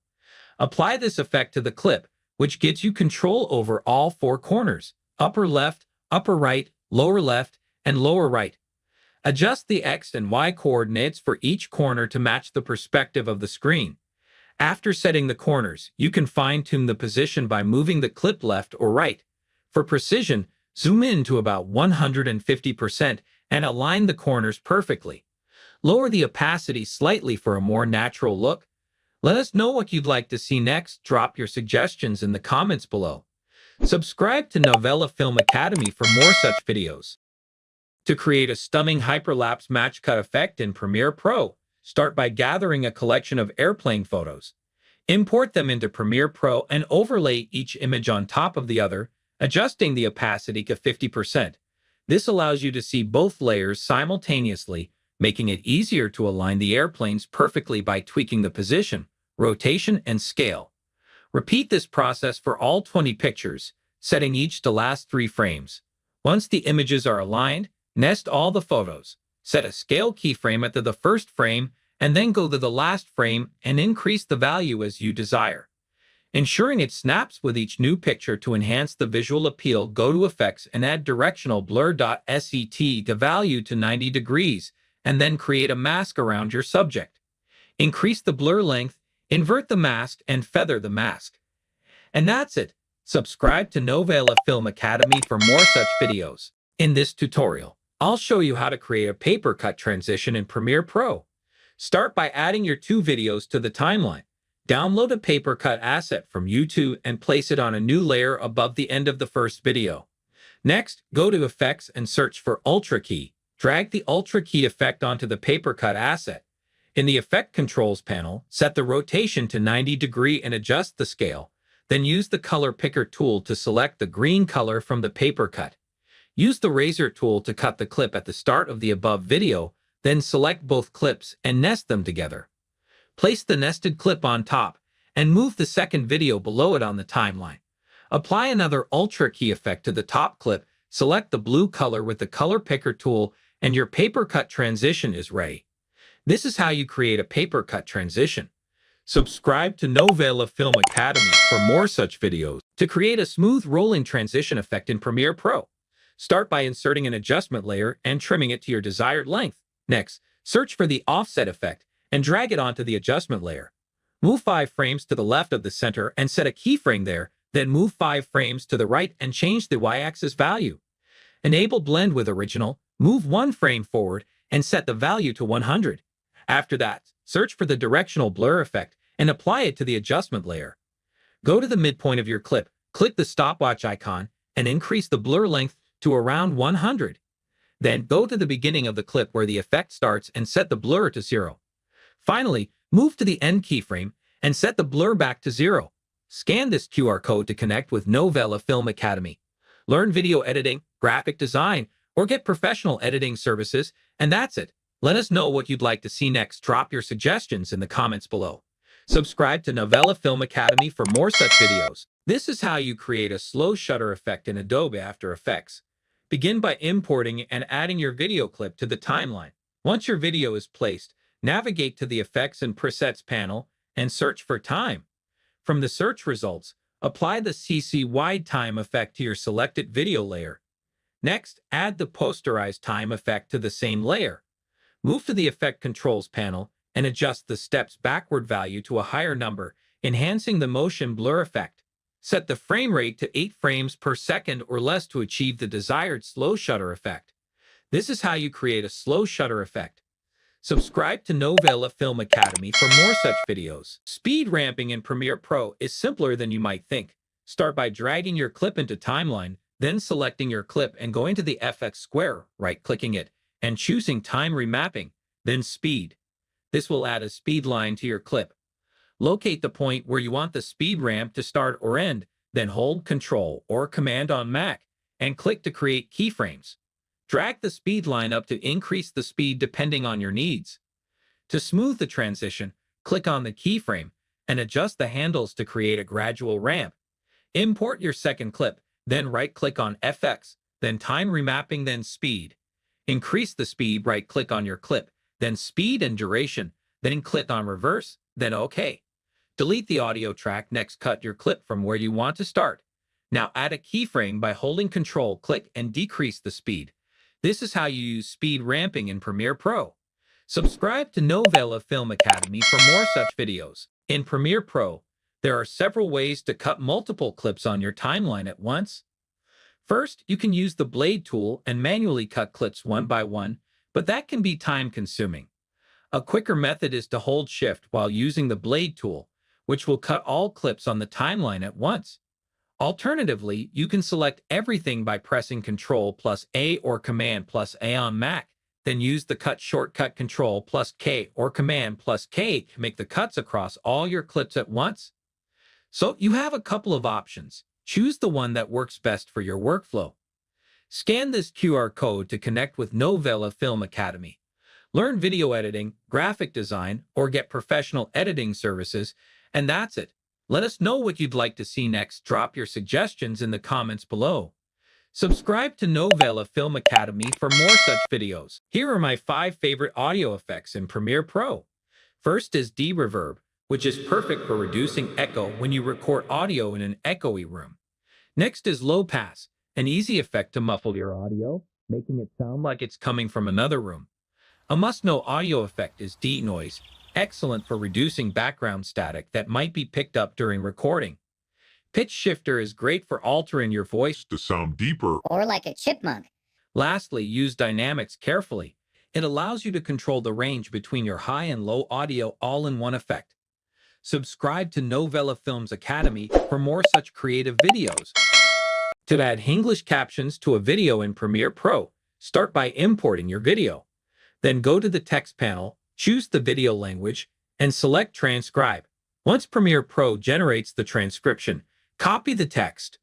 Apply this effect to the clip, which gives you control over all four corners: upper left, upper right, lower left, and lower right. Adjust the X and Y coordinates for each corner to match the perspective of the screen. After setting the corners, you can fine-tune the position by moving the clip left or right. For precision, zoom in to about 150% and align the corners perfectly. Lower the opacity slightly for a more natural look. Let us know what you'd like to see next. Drop your suggestions in the comments below. Subscribe to Novela Film Academy for more such videos. To create a stunning hyperlapse match cut effect in Premiere Pro, start by gathering a collection of airplane photos. Import them into Premiere Pro and overlay each image on top of the other, adjusting the opacity to 50%. This allows you to see both layers simultaneously, making it easier to align the airplanes perfectly by tweaking the position, rotation, and scale. Repeat this process for all 20 pictures, setting each to last 3 frames. Once the images are aligned, nest all the photos. Set a scale keyframe at the first frame, and then go to the last frame and increase the value as you desire. Ensuring it snaps with each new picture to enhance the visual appeal, go to Effects and add Directional Blur.set the value to 90 degrees, and then create a mask around your subject. Increase the blur length, invert the mask, and feather the mask. And that's it. Subscribe to Novela Film Academy for more such videos. In this tutorial, I'll show you how to create a paper cut transition in Premiere Pro. Start by adding your 2 videos to the timeline. Download a paper cut asset from YouTube and place it on a new layer above the end of the first video. Next, go to Effects and search for Ultra Key. Drag the Ultra Key effect onto the paper cut asset. In the Effect Controls panel, set the rotation to 90 degrees and adjust the scale. Then use the Color Picker tool to select the green color from the paper cut. Use the Razor tool to cut the clip at the start of the above video, then select both clips and nest them together. Place the nested clip on top and move the second video below it on the timeline. Apply another Ultra Key effect to the top clip, select the blue color with the Color Picker tool, and your paper cut transition is ready. This is how you create a paper cut transition. Subscribe to Novela Film Academy for more such videos. To create a smooth rolling transition effect in Premiere Pro, start by inserting an adjustment layer and trimming it to your desired length. Next, search for the offset effect and drag it onto the adjustment layer. Move 5 frames to the left of the center and set a keyframe there, then move 5 frames to the right and change the y-axis value. Enable Blend with Original, move 1 frame forward and set the value to 100. After that, search for the Directional Blur effect and apply it to the adjustment layer. Go to the midpoint of your clip, click the stopwatch icon, and increase the blur length to around 100. Then go to the beginning of the clip where the effect starts and set the blur to 0. Finally, move to the end keyframe and set the blur back to 0. Scan this QR code to connect with Novela Film Academy. Learn video editing, graphic design, or get professional editing services, and that's it. Let us know what you'd like to see next. Drop your suggestions in the comments below. Subscribe to Novela Film Academy for more such videos. This is how you create a slow shutter effect in Adobe After Effects. Begin by importing and adding your video clip to the timeline. Once your video is placed, navigate to the Effects and Presets panel and search for time. From the search results, apply the CC Wide Time effect to your selected video layer. Next, add the Posterize Time effect to the same layer. Move to the Effect Controls panel and adjust the step's backward value to a higher number, enhancing the motion blur effect. Set the frame rate to 8 frames per second or less to achieve the desired slow shutter effect. This is how you create a slow shutter effect. Subscribe to Novela Film Academy for more such videos. Speed ramping in Premiere Pro is simpler than you might think. Start by dragging your clip into Timeline, then selecting your clip and going to the FX square, right-clicking it, and choosing Time Remapping, then Speed. This will add a speed line to your clip. Locate the point where you want the speed ramp to start or end, then hold Ctrl or Command on Mac and click to create keyframes. Drag the speed line up to increase the speed depending on your needs. To smooth the transition, click on the keyframe and adjust the handles to create a gradual ramp. Import your second clip, then right-click on FX, then Time Remapping, then Speed. Increase the speed, right-click on your clip, then Speed and Duration, then click on Reverse, then OK. Delete the audio track, next cut your clip from where you want to start. Now add a keyframe by holding Ctrl, click, and decrease the speed. This is how you use speed ramping in Premiere Pro. Subscribe to Novela Film Academy for more such videos. In Premiere Pro, there are several ways to cut multiple clips on your timeline at once. First, you can use the blade tool and manually cut clips one by one, but that can be time-consuming. A quicker method is to hold Shift while using the blade tool, which will cut all clips on the timeline at once. Alternatively, you can select everything by pressing Ctrl+A or Command+A on Mac, then use the cut shortcut Ctrl+K or Command+K to make the cuts across all your clips at once. So you have a couple of options. Choose the one that works best for your workflow. Scan this QR code to connect with Novela Film Academy. Learn video editing, graphic design, or get professional editing services, and that's it. Let us know what you'd like to see next. Drop your suggestions in the comments below. Subscribe to Novela Film Academy for more such videos. Here are my 5 favorite audio effects in Premiere Pro. First is de-reverb, which is perfect for reducing echo when you record audio in an echoey room. Next is low pass, an easy effect to muffle your audio, making it sound like it's coming from another room. A must-know audio effect is denoise, excellent for reducing background static that might be picked up during recording. Pitch shifter is great for altering your voice to sound deeper or like a chipmunk. Lastly, use dynamics carefully. It allows you to control the range between your high and low audio all in one effect. Subscribe to Novela Films Academy for more such creative videos. To add English captions to a video in Premiere Pro, start by importing your video. Then go to the text panel, choose the video language, and select Transcribe. Once Premiere Pro generates the transcription, copy the text.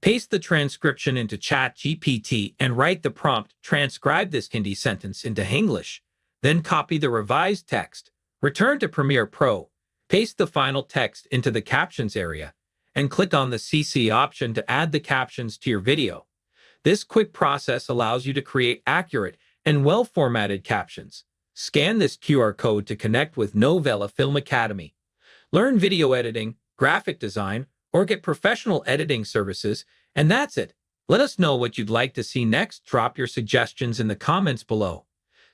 Paste the transcription into ChatGPT and write the prompt, transcribe this Hindi sentence into English. Then copy the revised text. Return to Premiere Pro, paste the final text into the captions area, and click on the CC option to add the captions to your video. This quick process allows you to create accurate and well-formatted captions. Scan this QR code to connect with Novela Film Academy. Learn video editing, graphic design, or get professional editing services, and that's it. Let us know what you'd like to see next. Drop your suggestions in the comments below.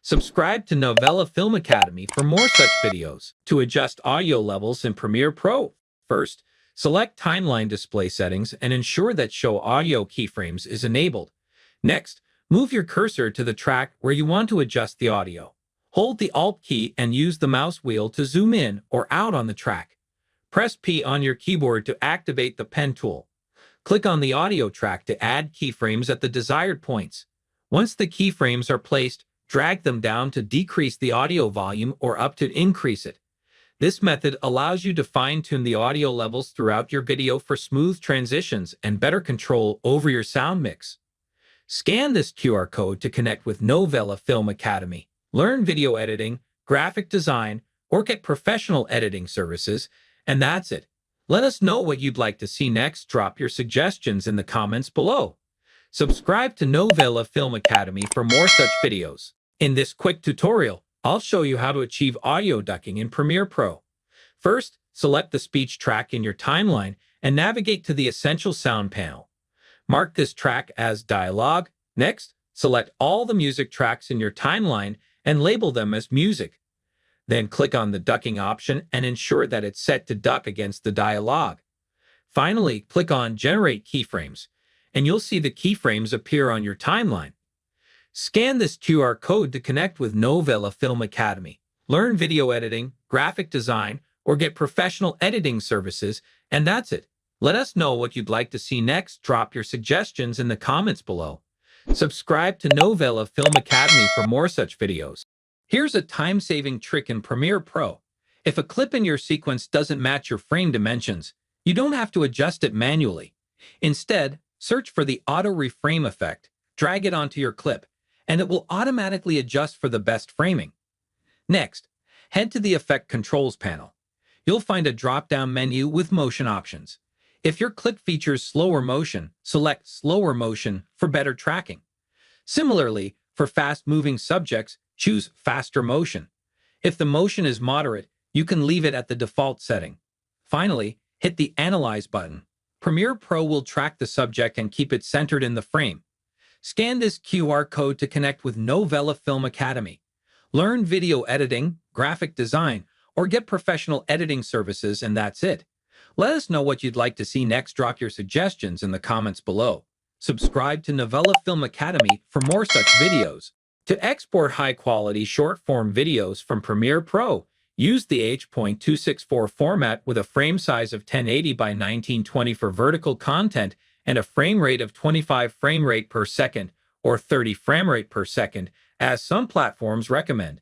Subscribe to Novela Film Academy for more such videos. To adjust audio levels in Premiere Pro, first, select Timeline Display Settings and ensure that Show Audio Keyframes is enabled. Next, move your cursor to the track where you want to adjust the audio. Hold the Alt key and use the mouse wheel to zoom in or out on the track. Press P on your keyboard to activate the pen tool. Click on the audio track to add keyframes at the desired points. Once the keyframes are placed, drag them down to decrease the audio volume or up to increase it. This method allows you to fine-tune the audio levels throughout your video for smooth transitions and better control over your sound mix. Scan this QR code to connect with Novela Film Academy. Learn video editing, graphic design, or get professional editing services, and that's it. Let us know what you'd like to see next. Drop your suggestions in the comments below. Subscribe to Novela Film Academy for more such videos. In this quick tutorial, I'll show you how to achieve audio ducking in Premiere Pro. First, select the speech track in your timeline and navigate to the Essential Sound panel. Mark this track as dialogue. Next, select all the music tracks in your timeline and label them as music. Then click on the ducking option and ensure that it's set to duck against the dialogue. Finally, click on Generate Keyframes, and you'll see the keyframes appear on your timeline. Scan this QR code to connect with Novela Film Academy. Learn video editing, graphic design, or get professional editing services, and that's it. Let us know what you'd like to see next. Drop your suggestions in the comments below. Subscribe to Novela Film Academy for more such videos. Here's a time-saving trick in Premiere Pro. If a clip in your sequence doesn't match your frame dimensions, you don't have to adjust it manually. Instead, search for the Auto Reframe effect, drag it onto your clip, and it will automatically adjust for the best framing. Next, head to the Effect Controls panel. You'll find a drop-down menu with motion options. If your clip features slower motion, select Slower Motion for better tracking. Similarly, for fast-moving subjects, choose Faster Motion. If the motion is moderate, you can leave it at the default setting. Finally, hit the Analyze button. Premiere Pro will track the subject and keep it centered in the frame. Scan this QR code to connect with Novela Film Academy. Learn video editing, graphic design, or get professional editing services, and that's it. Let us know what you'd like to see next. Drop your suggestions in the comments below. Subscribe to Novela Film Academy for more such videos. To export high-quality short-form videos from Premiere Pro, use the H.264 format with a frame size of 1080 by 1920 for vertical content and a frame rate of 25 frame rate per second or 30 frame rate per second, as some platforms recommend.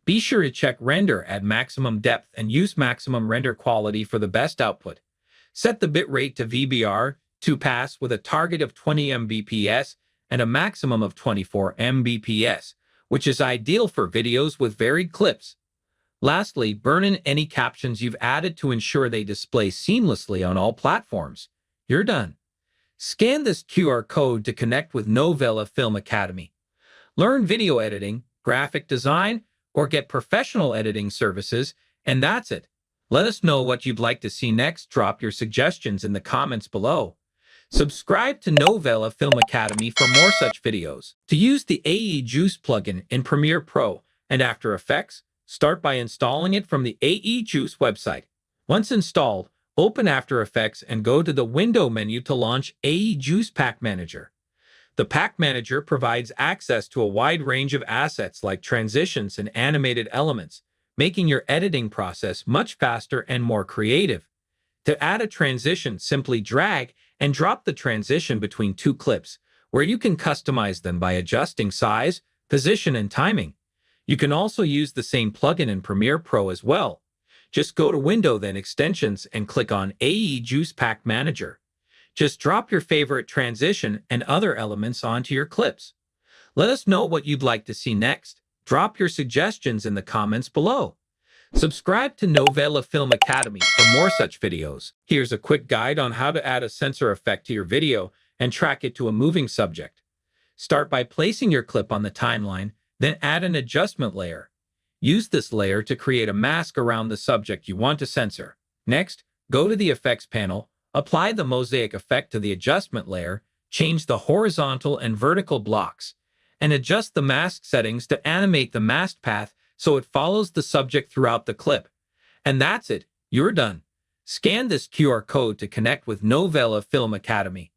Be sure to check render at maximum depth and use maximum render quality for the best output. Set the bitrate to VBR to pass with a target of 20 Mbps and a maximum of 24 Mbps, which is ideal for videos with varied clips. Lastly, burn in any captions you've added to ensure they display seamlessly on all platforms. You're done. Scan this QR code to connect with Novela Film Academy. Learn video editing, graphic design, or get professional editing services, and that's it. Let us know what you'd like to see next. Drop your suggestions in the comments below. Subscribe to Novela Film Academy for more such videos. To use the AE Juice plugin in Premiere Pro and After Effects, start by installing it from the AE Juice website. Once installed, open After Effects and go to the Window menu to launch AE Juice Pack Manager. The Pack Manager provides access to a wide range of assets like transitions and animated elements, making your editing process much faster and more creative. To add a transition, simply drag and drop the transition between two clips, where you can customize them by adjusting size, position, and timing. You can also use the same plugin in Premiere Pro as well. Just go to Window, then Extensions, and click on AE Juice Pack Manager. Just drop your favorite transition and other elements onto your clips. Let us know what you'd like to see next. Drop your suggestions in the comments below. Subscribe to Novela Film Academy for more such videos. Here's a quick guide on how to add a sensor effect to your video and track it to a moving subject. Start by placing your clip on the timeline, then add an adjustment layer. Use this layer to create a mask around the subject you want to censor. Next, go to the Effects panel, apply the mosaic effect to the adjustment layer, change the horizontal and vertical blocks, and adjust the mask settings to animate the mask path so it follows the subject throughout the clip. And that's it, you're done. Scan this QR code to connect with Novela Film Academy.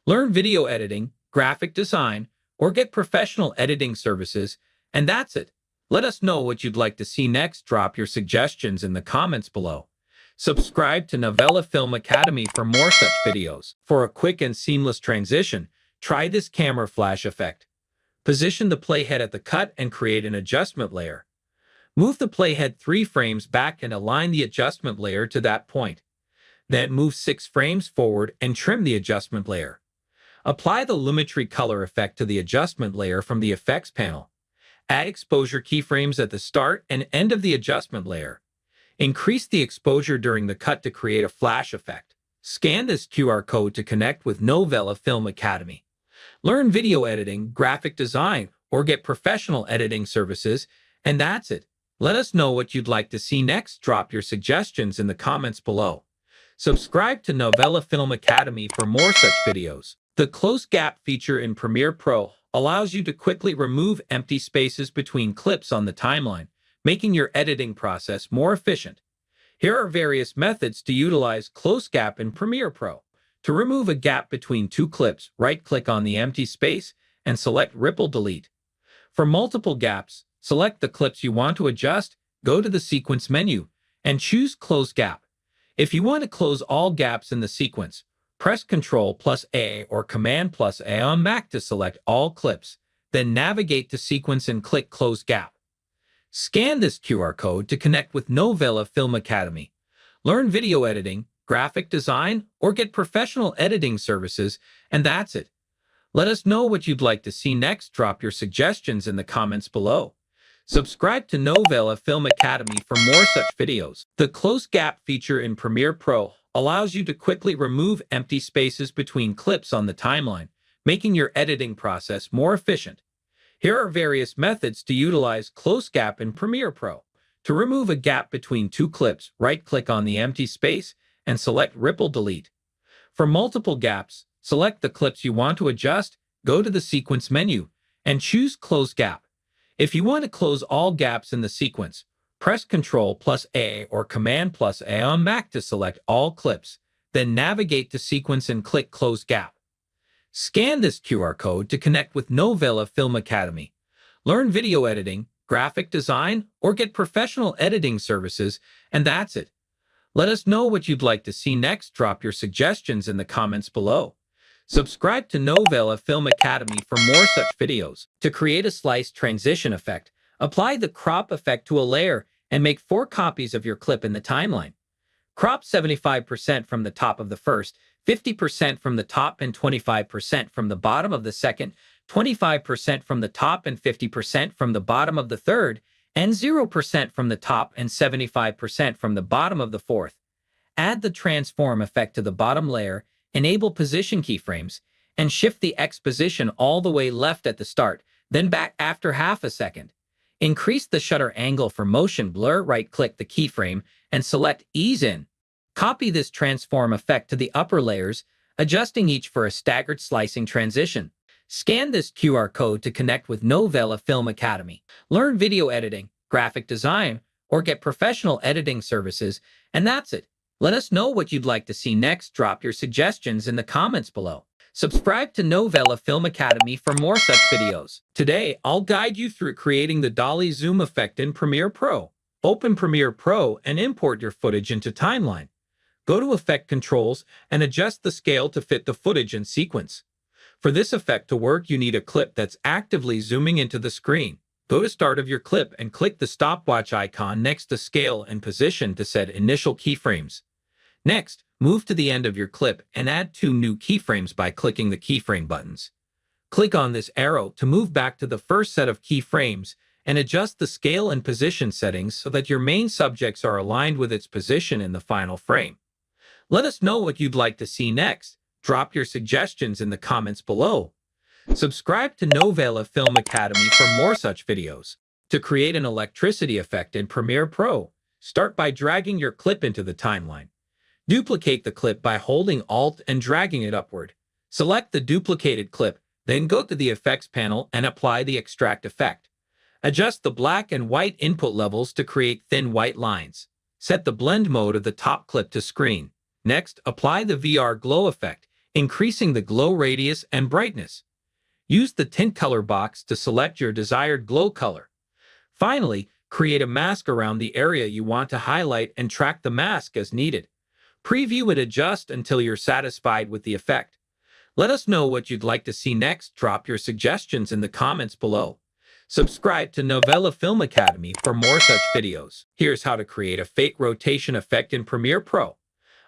Learn video editing, graphic design, or get professional editing services, and that's it. Let us know what you'd like to see next. Drop your suggestions in the comments below. Subscribe to Novela Film Academy for more such videos. For a quick and seamless transition, try this camera flash effect. Position the playhead at the cut and create an adjustment layer. Move the playhead 3 frames back and align the adjustment layer to that point. Then move 6 frames forward and trim the adjustment layer. Apply the Lumetri color effect to the adjustment layer from the Effects panel. Add exposure keyframes at the start and end of the adjustment layer. Increase the exposure during the cut to create a flash effect. Scan this QR code to connect with Novela Film Academy. Learn video editing, graphic design, or get professional editing services, and that's it. Let us know what you'd like to see next. Drop your suggestions in the comments below. Subscribe to Novela Film Academy for more such videos. The Close Gap feature in Premiere Pro allows you to quickly remove empty spaces between clips on the timeline, making your editing process more efficient. Here are various methods to utilize Close Gap in Premiere Pro. To remove a gap between two clips, right-click on the empty space and select Ripple Delete. For multiple gaps, select the clips you want to adjust, go to the Sequence menu, and choose Close Gap. If you want to close all gaps in the sequence, press Ctrl+A or Command+A on Mac to select all clips, then navigate to Sequence and click Close Gap. Scan this QR code to connect with Novela Film Academy. Learn video editing, graphic design, or get professional editing services, and that's it. Let us know what you'd like to see next. Drop your suggestions in the comments below. Subscribe to Novela Film Academy for more such videos. The Close Gap feature in Premiere Pro allows you to quickly remove empty spaces between clips on the timeline, making your editing process more efficient. Here are various methods to utilize Close Gap in Premiere Pro. To remove a gap between two clips, right-click on the empty space and select Ripple Delete. For multiple gaps, select the clips you want to adjust, go to the Sequence menu, and choose Close Gap. If you want to close all gaps in the sequence, press Ctrl+A or Command+A on Mac to select all clips, then navigate to Sequence and click Close Gap. Scan this QR code to connect with Novela Film Academy. Learn video editing, graphic design, or get professional editing services, and that's it. Let us know what you'd like to see next. Drop your suggestions in the comments below. Subscribe to Novela Film Academy for more such videos. To create a slice transition effect, apply the crop effect to a layer and make 4 copies of your clip in the timeline. Crop 75% from the top of the first, 50% from the top and 25% from the bottom of the second, 25% from the top and 50% from the bottom of the third, and 0% from the top and 75% from the bottom of the fourth. Add the transform effect to the bottom layer, enable position keyframes, and shift the X position all the way left at the start, then back after half a second. Increase the shutter angle for motion blur, right-click the keyframe, and select Ease In. Copy this transform effect to the upper layers, adjusting each for a staggered slicing transition. Scan this QR code to connect with Novela Film Academy. Learn video editing, graphic design, or get professional editing services, and that's it. Let us know what you'd like to see next. Drop your suggestions in the comments below. Subscribe to Novela Film Academy for more such videos. Today, I'll guide you through creating the dolly zoom effect in Premiere Pro. Open Premiere Pro and import your footage into Timeline. Go to Effect Controls and adjust the scale to fit the footage and sequence. For this effect to work, you need a clip that's actively zooming into the screen. Go to Start of your clip and click the stopwatch icon next to Scale and Position to set initial keyframes. Next, move to the end of your clip and add 2 new keyframes by clicking the keyframe buttons. Click on this arrow to move back to the first set of keyframes and adjust the scale and position settings so that your main subjects are aligned with its position in the final frame. Let us know what you'd like to see next. Drop your suggestions in the comments below. Subscribe to Novela Film Academy for more such videos. To create an electricity effect in Premiere Pro, start by dragging your clip into the timeline. Duplicate the clip by holding Alt and dragging it upward. Select the duplicated clip, then go to the Effects panel and apply the Extract effect. Adjust the black and white input levels to create thin white lines. Set the blend mode of the top clip to screen. Next, apply the VR glow effect, increasing the glow radius and brightness. Use the tint color box to select your desired glow color. Finally, create a mask around the area you want to highlight and track the mask as needed. Preview and adjust until you're satisfied with the effect. Let us know what you'd like to see next. Drop your suggestions in the comments below. Subscribe to Novela Film Academy for more such videos. Here's how to create a fake rotation effect in Premiere Pro.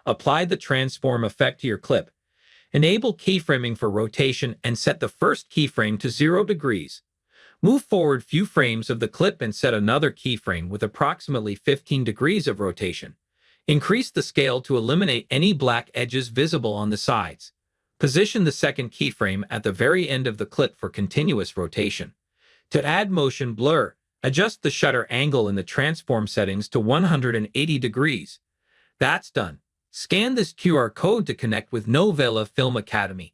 Apply the transform effect to your clip. Enable keyframing for rotation and set the first keyframe to 0 degrees. Move forward few frames of the clip and set another keyframe with approximately 15 degrees of rotation. Increase the scale to eliminate any black edges visible on the sides. Position the second keyframe at the very end of the clip for continuous rotation. To add motion blur, adjust the shutter angle in the transform settings to 180 degrees. That's done. Scan this QR code to connect with Novela Film Academy.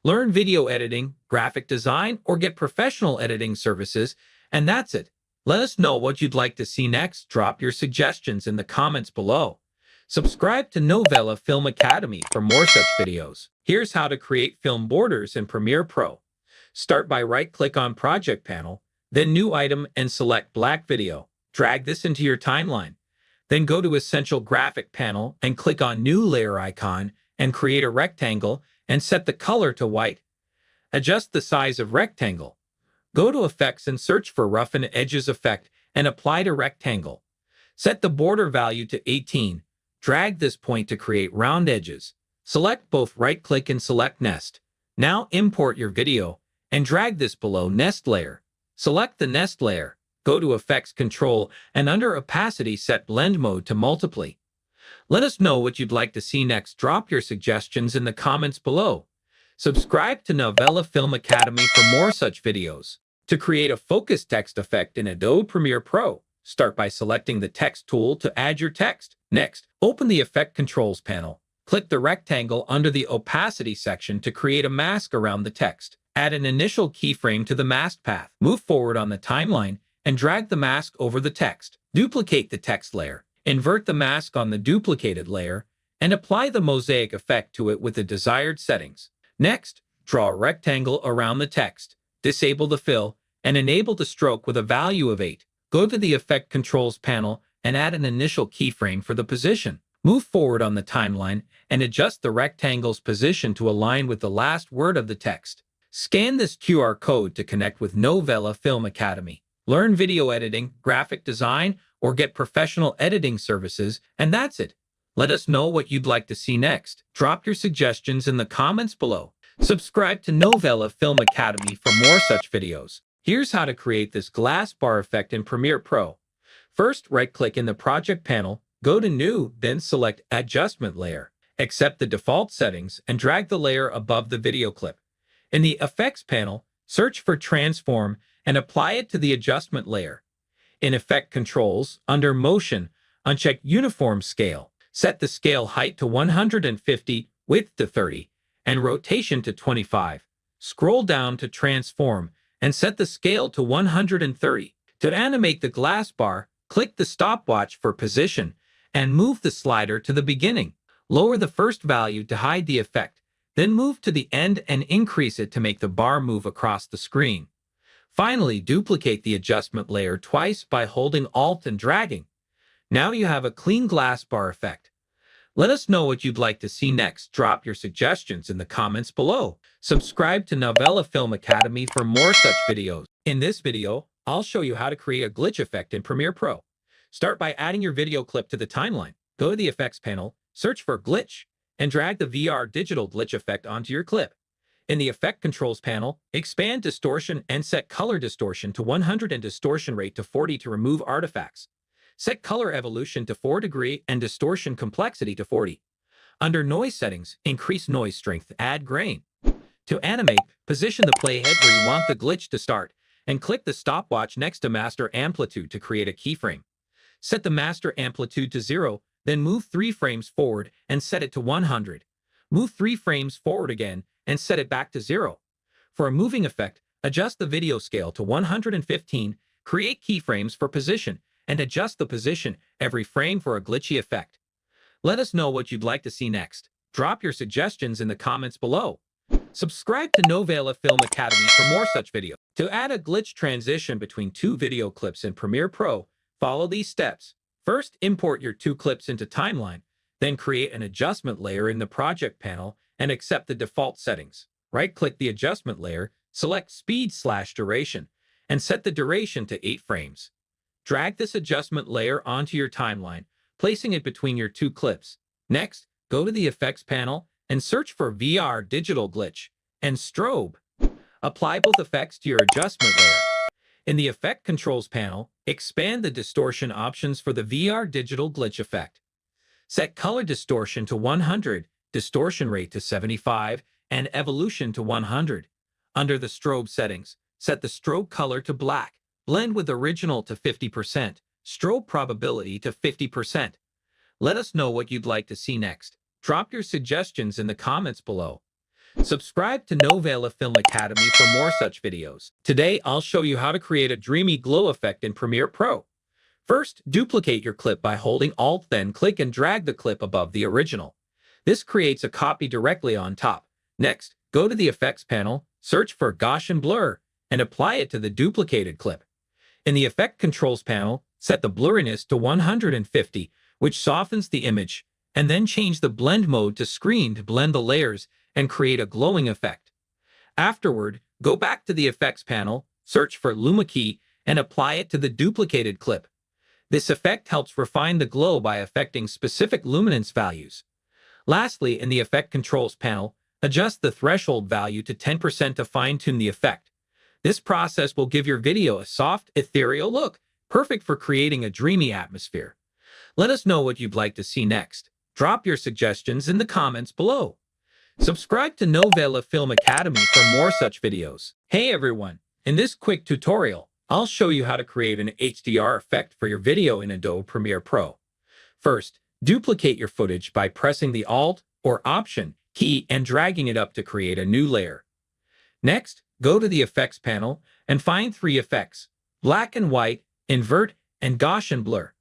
Learn video editing, graphic design, or get professional editing services, and that's it. Let us know what you'd like to see next. Drop your suggestions in the comments below. Subscribe to Novela Film Academy for more such videos. Here's how to create film borders in Premiere Pro. Start by right-click on Project Panel, then New Item and select Black Video. Drag this into your timeline. Then go to Essential Graphic Panel and click on New Layer icon and create a rectangle and set the color to white. Adjust the size of rectangle. Go to Effects and search for Roughen Edges effect and apply to rectangle. Set the border value to 18. Drag this point to create round edges. Select both right-click and select Nest. Now import your video and drag this below Nest layer. Select the Nest layer. Go to Effects Control and under Opacity set Blend Mode to Multiply. Let us know what you'd like to see next. Drop your suggestions in the comments below. Subscribe to Novela Film Academy for more such videos. To create a focus text effect in Adobe Premiere Pro, start by selecting the Text tool to add your text. Next, open the Effect Controls panel. Click the rectangle under the Opacity section to create a mask around the text. Add an initial keyframe to the mask path. Move forward on the timeline and drag the mask over the text. Duplicate the text layer. Invert the mask on the duplicated layer and apply the mosaic effect to it with the desired settings. Next, draw a rectangle around the text. Disable the fill and enable the stroke with a value of 8. Go to the Effect Controls panel and add an initial keyframe for the position. Move forward on the timeline and adjust the rectangle's position to align with the last word of the text. Scan this QR code to connect with Novela Film Academy. Learn video editing, graphic design, or get professional editing services, and that's it. Let us know what you'd like to see next. Drop your suggestions in the comments below. Subscribe to Novela Film Academy for more such videos. Here's how to create this glass bar effect in Premiere Pro. First, right-click in the Project panel, go to New, then select Adjustment Layer. Accept the default settings and drag the layer above the video clip. In the Effects panel, search for Transform and apply it to the adjustment layer. In Effect Controls, under Motion, uncheck Uniform Scale. Set the scale height to 150, width to 30, and rotation to 25. Scroll down to Transform and set the scale to 130. To animate the glass bar, click the stopwatch for position and move the slider to the beginning. Lower the first value to hide the effect, then move to the end and increase it to make the bar move across the screen. Finally, duplicate the adjustment layer twice by holding Alt and dragging. Now you have a clean glass bar effect. Let us know what you'd like to see next. Drop your suggestions in the comments below. Subscribe to Novela Film Academy for more such videos. In this video, I'll show you how to create a glitch effect in Premiere Pro. Start by adding your video clip to the timeline. Go to the Effects panel, search for Glitch, and drag the VR Digital Glitch effect onto your clip. In the Effect Controls panel, expand Distortion and set Color Distortion to 100 and Distortion Rate to 40 to remove artifacts. Set Color Evolution to 4 degree and Distortion Complexity to 40. Under Noise Settings, increase Noise Strength, add Grain. To animate, position the playhead where you want the glitch to start, and click the stopwatch next to Master Amplitude to create a keyframe. Set the Master Amplitude to 0, then move 3 frames forward and set it to 100. Move 3 frames forward again and set it back to 0. For a moving effect, adjust the video scale to 115, create keyframes for position, and adjust the position every frame for a glitchy effect. Let us know what you'd like to see next. Drop your suggestions in the comments below. Subscribe to Novela Film Academy for more such videos. To add a glitch transition between 2 video clips in Premiere Pro, follow these steps. First, import your 2 clips into Timeline, then create an adjustment layer in the Project panel and accept the default settings. Right-click the adjustment layer, select Speed/Duration, and set the duration to 8 frames. Drag this adjustment layer onto your timeline, placing it between your 2 clips. Next, go to the Effects panel and search for VR Digital Glitch and Strobe. Apply both effects to your adjustment layer. In the Effect Controls panel, expand the distortion options for the VR Digital Glitch effect. Set color distortion to 100, distortion rate to 75, and evolution to 100. Under the strobe settings, set the strobe color to black, blend with original to 50%, strobe probability to 50%. Let us know what you'd like to see next. Drop your suggestions in the comments below. Subscribe to Novela Film Academy for more such videos. Today, I'll show you how to create a dreamy glow effect in Premiere Pro. First, duplicate your clip by holding Alt, then click and drag the clip above the original. This creates a copy directly on top. Next, go to the Effects panel, search for Gaussian Blur, and apply it to the duplicated clip. In the Effect Controls panel, set the blurriness to 150, which softens the image, and then change the blend mode to screen to blend the layers and create a glowing effect. Afterward, go back to the Effects panel, search for Luma key, and apply it to the duplicated clip. This effect helps refine the glow by affecting specific luminance values. Lastly, in the Effect Controls panel, adjust the threshold value to 10% to fine-tune the effect. This process will give your video a soft, ethereal look, perfect for creating a dreamy atmosphere. Let us know what you'd like to see next. Drop your suggestions in the comments below. Subscribe to Novela Film Academy for more such videos. Hey everyone! In this quick tutorial, I'll show you how to create an HDR effect for your video in Adobe Premiere Pro. First, duplicate your footage by pressing the Alt or Option key and dragging it up to create a new layer. Next, go to the Effects panel and find three effects: Black and White, Invert, and Gaussian Blur.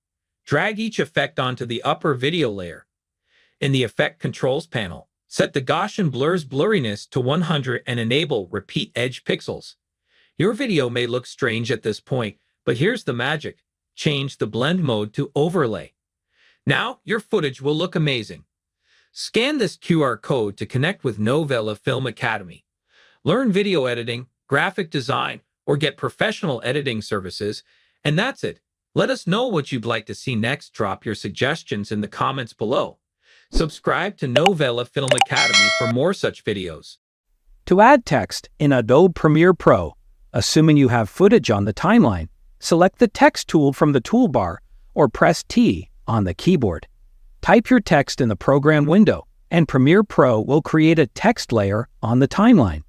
Drag each effect onto the upper video layer. In the Effect Controls panel, set the Gaussian Blur's blurriness to 100 and enable Repeat Edge Pixels. Your video may look strange at this point, but here's the magic. Change the blend mode to Overlay. Now, your footage will look amazing. Scan this QR code to connect with Novela Film Academy. Learn video editing, graphic design, or get professional editing services, and that's it. Let us know what you'd like to see next. Drop your suggestions in the comments below. Subscribe to Novela Film Academy for more such videos. To add text in Adobe Premiere Pro, assuming you have footage on the timeline, select the text tool from the toolbar or press T on the keyboard. Type your text in the program window, and Premiere Pro will create a text layer on the timeline.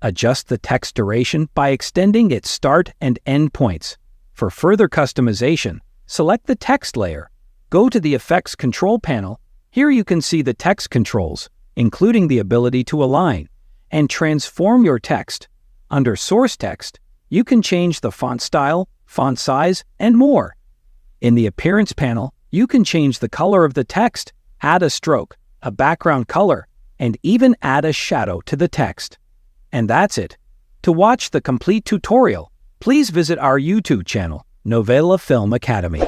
Adjust the text duration by extending its start and end points. For further customization, select the text layer. Go to the Effects Control panel. Here you can see the text controls, including the ability to align and transform your text. Under Source Text, you can change the font style, font size, and more. In the Appearance panel, you can change the color of the text, add a stroke, a background color, and even add a shadow to the text. And that's it. To watch the complete tutorial, please visit our YouTube channel, Novela Film Academy.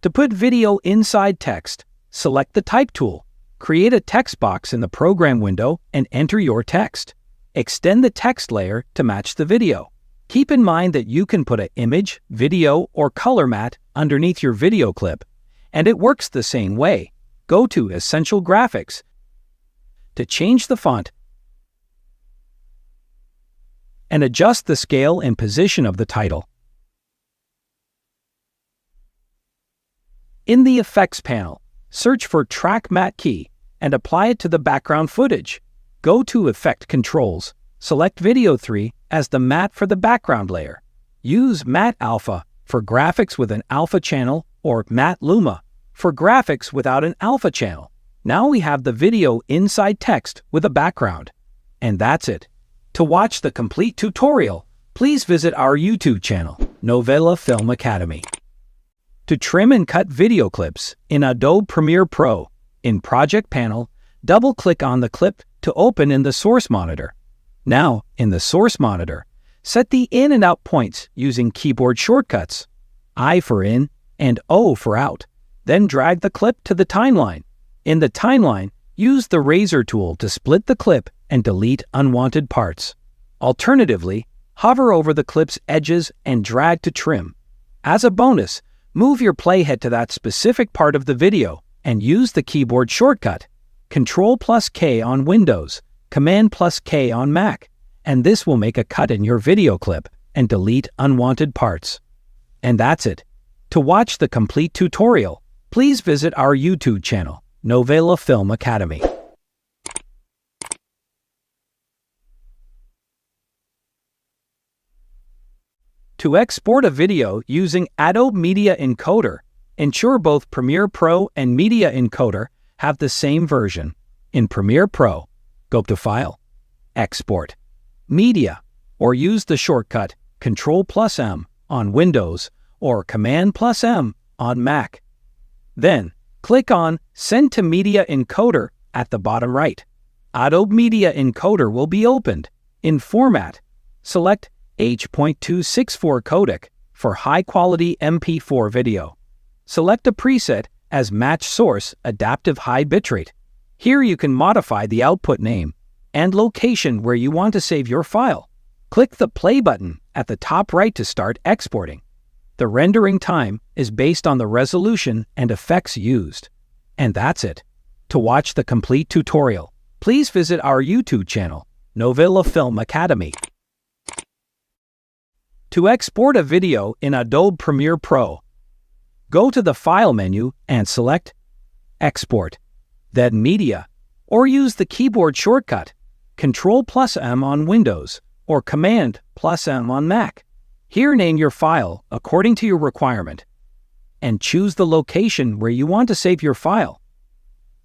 To put video inside text, select the Type tool. Create a text box in the program window and enter your text. Extend the text layer to match the video. Keep in mind that you can put an image, video, or color matte underneath your video clip, and it works the same way. Go to Essential Graphics to change the font and adjust the scale and position of the title. In the Effects panel, search for Track Matte key and apply it to the background footage. Go to Effect Controls. Select Video 3 as the matte for the background layer. Use Matte Alpha for graphics with an alpha channel or Matte Luma for graphics without an alpha channel. Now we have the video inside text with a background. And that's it. To watch the complete tutorial, please visit our YouTube channel, Novela Film Academy. To trim and cut video clips in Adobe Premiere Pro, in Project Panel, double-click on the clip to open in the Source Monitor. Now, in the Source Monitor, set the in and out points using keyboard shortcuts, I for in and O for out. Then drag the clip to the timeline. In the timeline, use the razor tool to split the clip and delete unwanted parts. Alternatively, hover over the clip's edges and drag to trim. As a bonus, move your playhead to that specific part of the video and use the keyboard shortcut, Ctrl+K on Windows, Command+K on Mac, and this will make a cut in your video clip and delete unwanted parts. And that's it. To watch the complete tutorial, please visit our YouTube channel, Novela Film Academy. To export a video using Adobe Media Encoder, ensure both Premiere Pro and Media Encoder have the same version. In Premiere Pro, go to File, Export, Media, or use the shortcut Ctrl+M on Windows or Command+M on Mac. Then, click on Send to Media Encoder at the bottom right. Adobe Media Encoder will be opened. In Format, select H.264 codec for high-quality MP4 video. Select a preset as Match Source Adaptive High Bitrate. Here you can modify the output name and location where you want to save your file. Click the play button at the top right to start exporting. The rendering time is based on the resolution and effects used. And that's it. To watch the complete tutorial, please visit our YouTube channel, Novela Film Academy. To export a video in Adobe Premiere Pro, go to the File menu and select Export, then Media, or use the keyboard shortcut Ctrl+M on Windows or Command+M on Mac. Here name your file according to your requirement and choose the location where you want to save your file.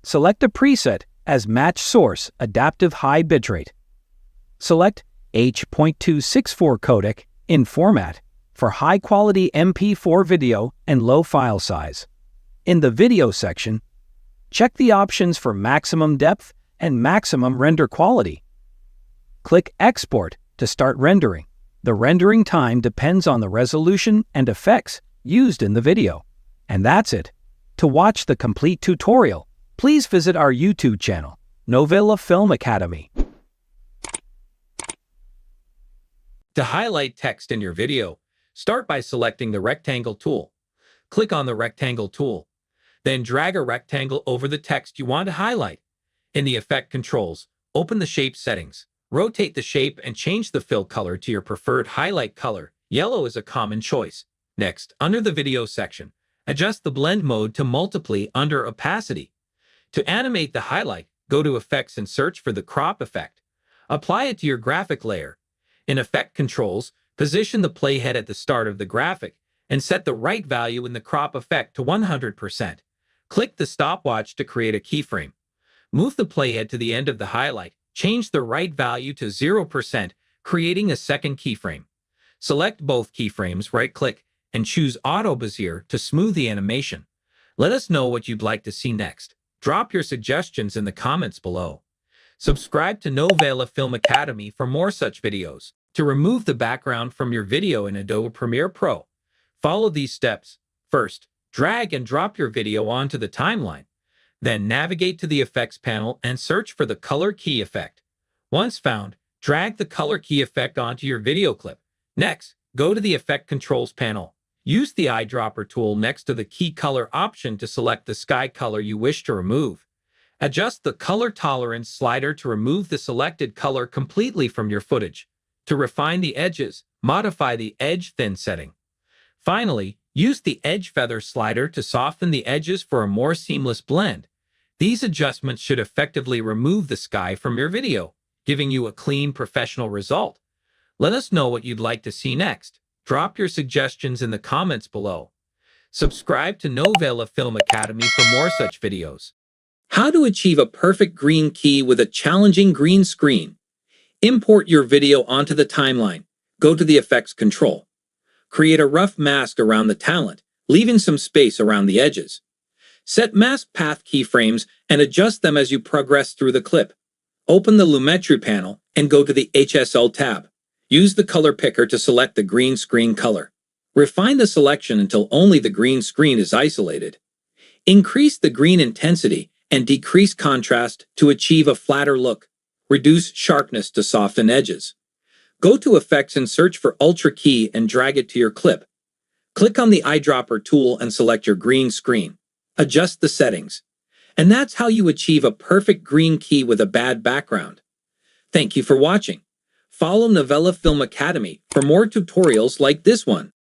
Select a preset as Match Source Adaptive High Bitrate. Select H.264 codec in Format for high-quality MP4 video and low file size. In the Video section, check the options for maximum depth and maximum render quality. Click Export to start rendering. The rendering time depends on the resolution and effects used in the video. And that's it. To watch the complete tutorial, please visit our YouTube channel, Novela Film Academy. To highlight text in your video, start by selecting the rectangle tool. Click on the rectangle tool. Then drag a rectangle over the text you want to highlight. In the Effect Controls, open the Shape settings. Rotate the shape and change the fill color to your preferred highlight color. Yellow is a common choice. Next, under the Video section, adjust the Blend mode to Multiply under Opacity. To animate the highlight, go to Effects and search for the Crop effect. Apply it to your graphic layer. In Effect Controls, position the playhead at the start of the graphic and set the right value in the crop effect to 100%. Click the stopwatch to create a keyframe. Move the playhead to the end of the highlight. Change the right value to 0%, creating a second keyframe. Select both keyframes, right-click, and choose Auto Bezier to smooth the animation. Let us know what you'd like to see next. Drop your suggestions in the comments below. Subscribe to Novela Film Academy for more such videos. To remove the background from your video in Adobe Premiere Pro, follow these steps. First, drag and drop your video onto the timeline. Then navigate to the Effects panel and search for the Color Key effect. Once found, drag the Color Key effect onto your video clip. Next, go to the Effect Controls panel. Use the eyedropper tool next to the Key Color option to select the sky color you wish to remove. Adjust the Color Tolerance slider to remove the selected color completely from your footage. To refine the edges, modify the Edge Thin setting. Finally, use the Edge Feather slider to soften the edges for a more seamless blend. These adjustments should effectively remove the sky from your video, giving you a clean, professional result. Let us know what you'd like to see next. Drop your suggestions in the comments below. Subscribe to Novela Film Academy for more such videos. How to achieve a perfect green key with a challenging green screen. Import your video onto the timeline. Go to the Effects control. Create a rough mask around the talent, leaving some space around the edges. Set mask path keyframes and adjust them as you progress through the clip. Open the Lumetri panel and go to the HSL tab. Use the color picker to select the green screen color. Refine the selection until only the green screen is isolated. Increase the green intensity and decrease contrast to achieve a flatter look. Reduce sharpness to soften edges. Go to Effects and search for Ultra Key and drag it to your clip. Click on the eyedropper tool and select your green screen. Adjust the settings. And that's how you achieve a perfect green key with a bad background. Thank you for watching. Follow Novela Film Academy for more tutorials like this one.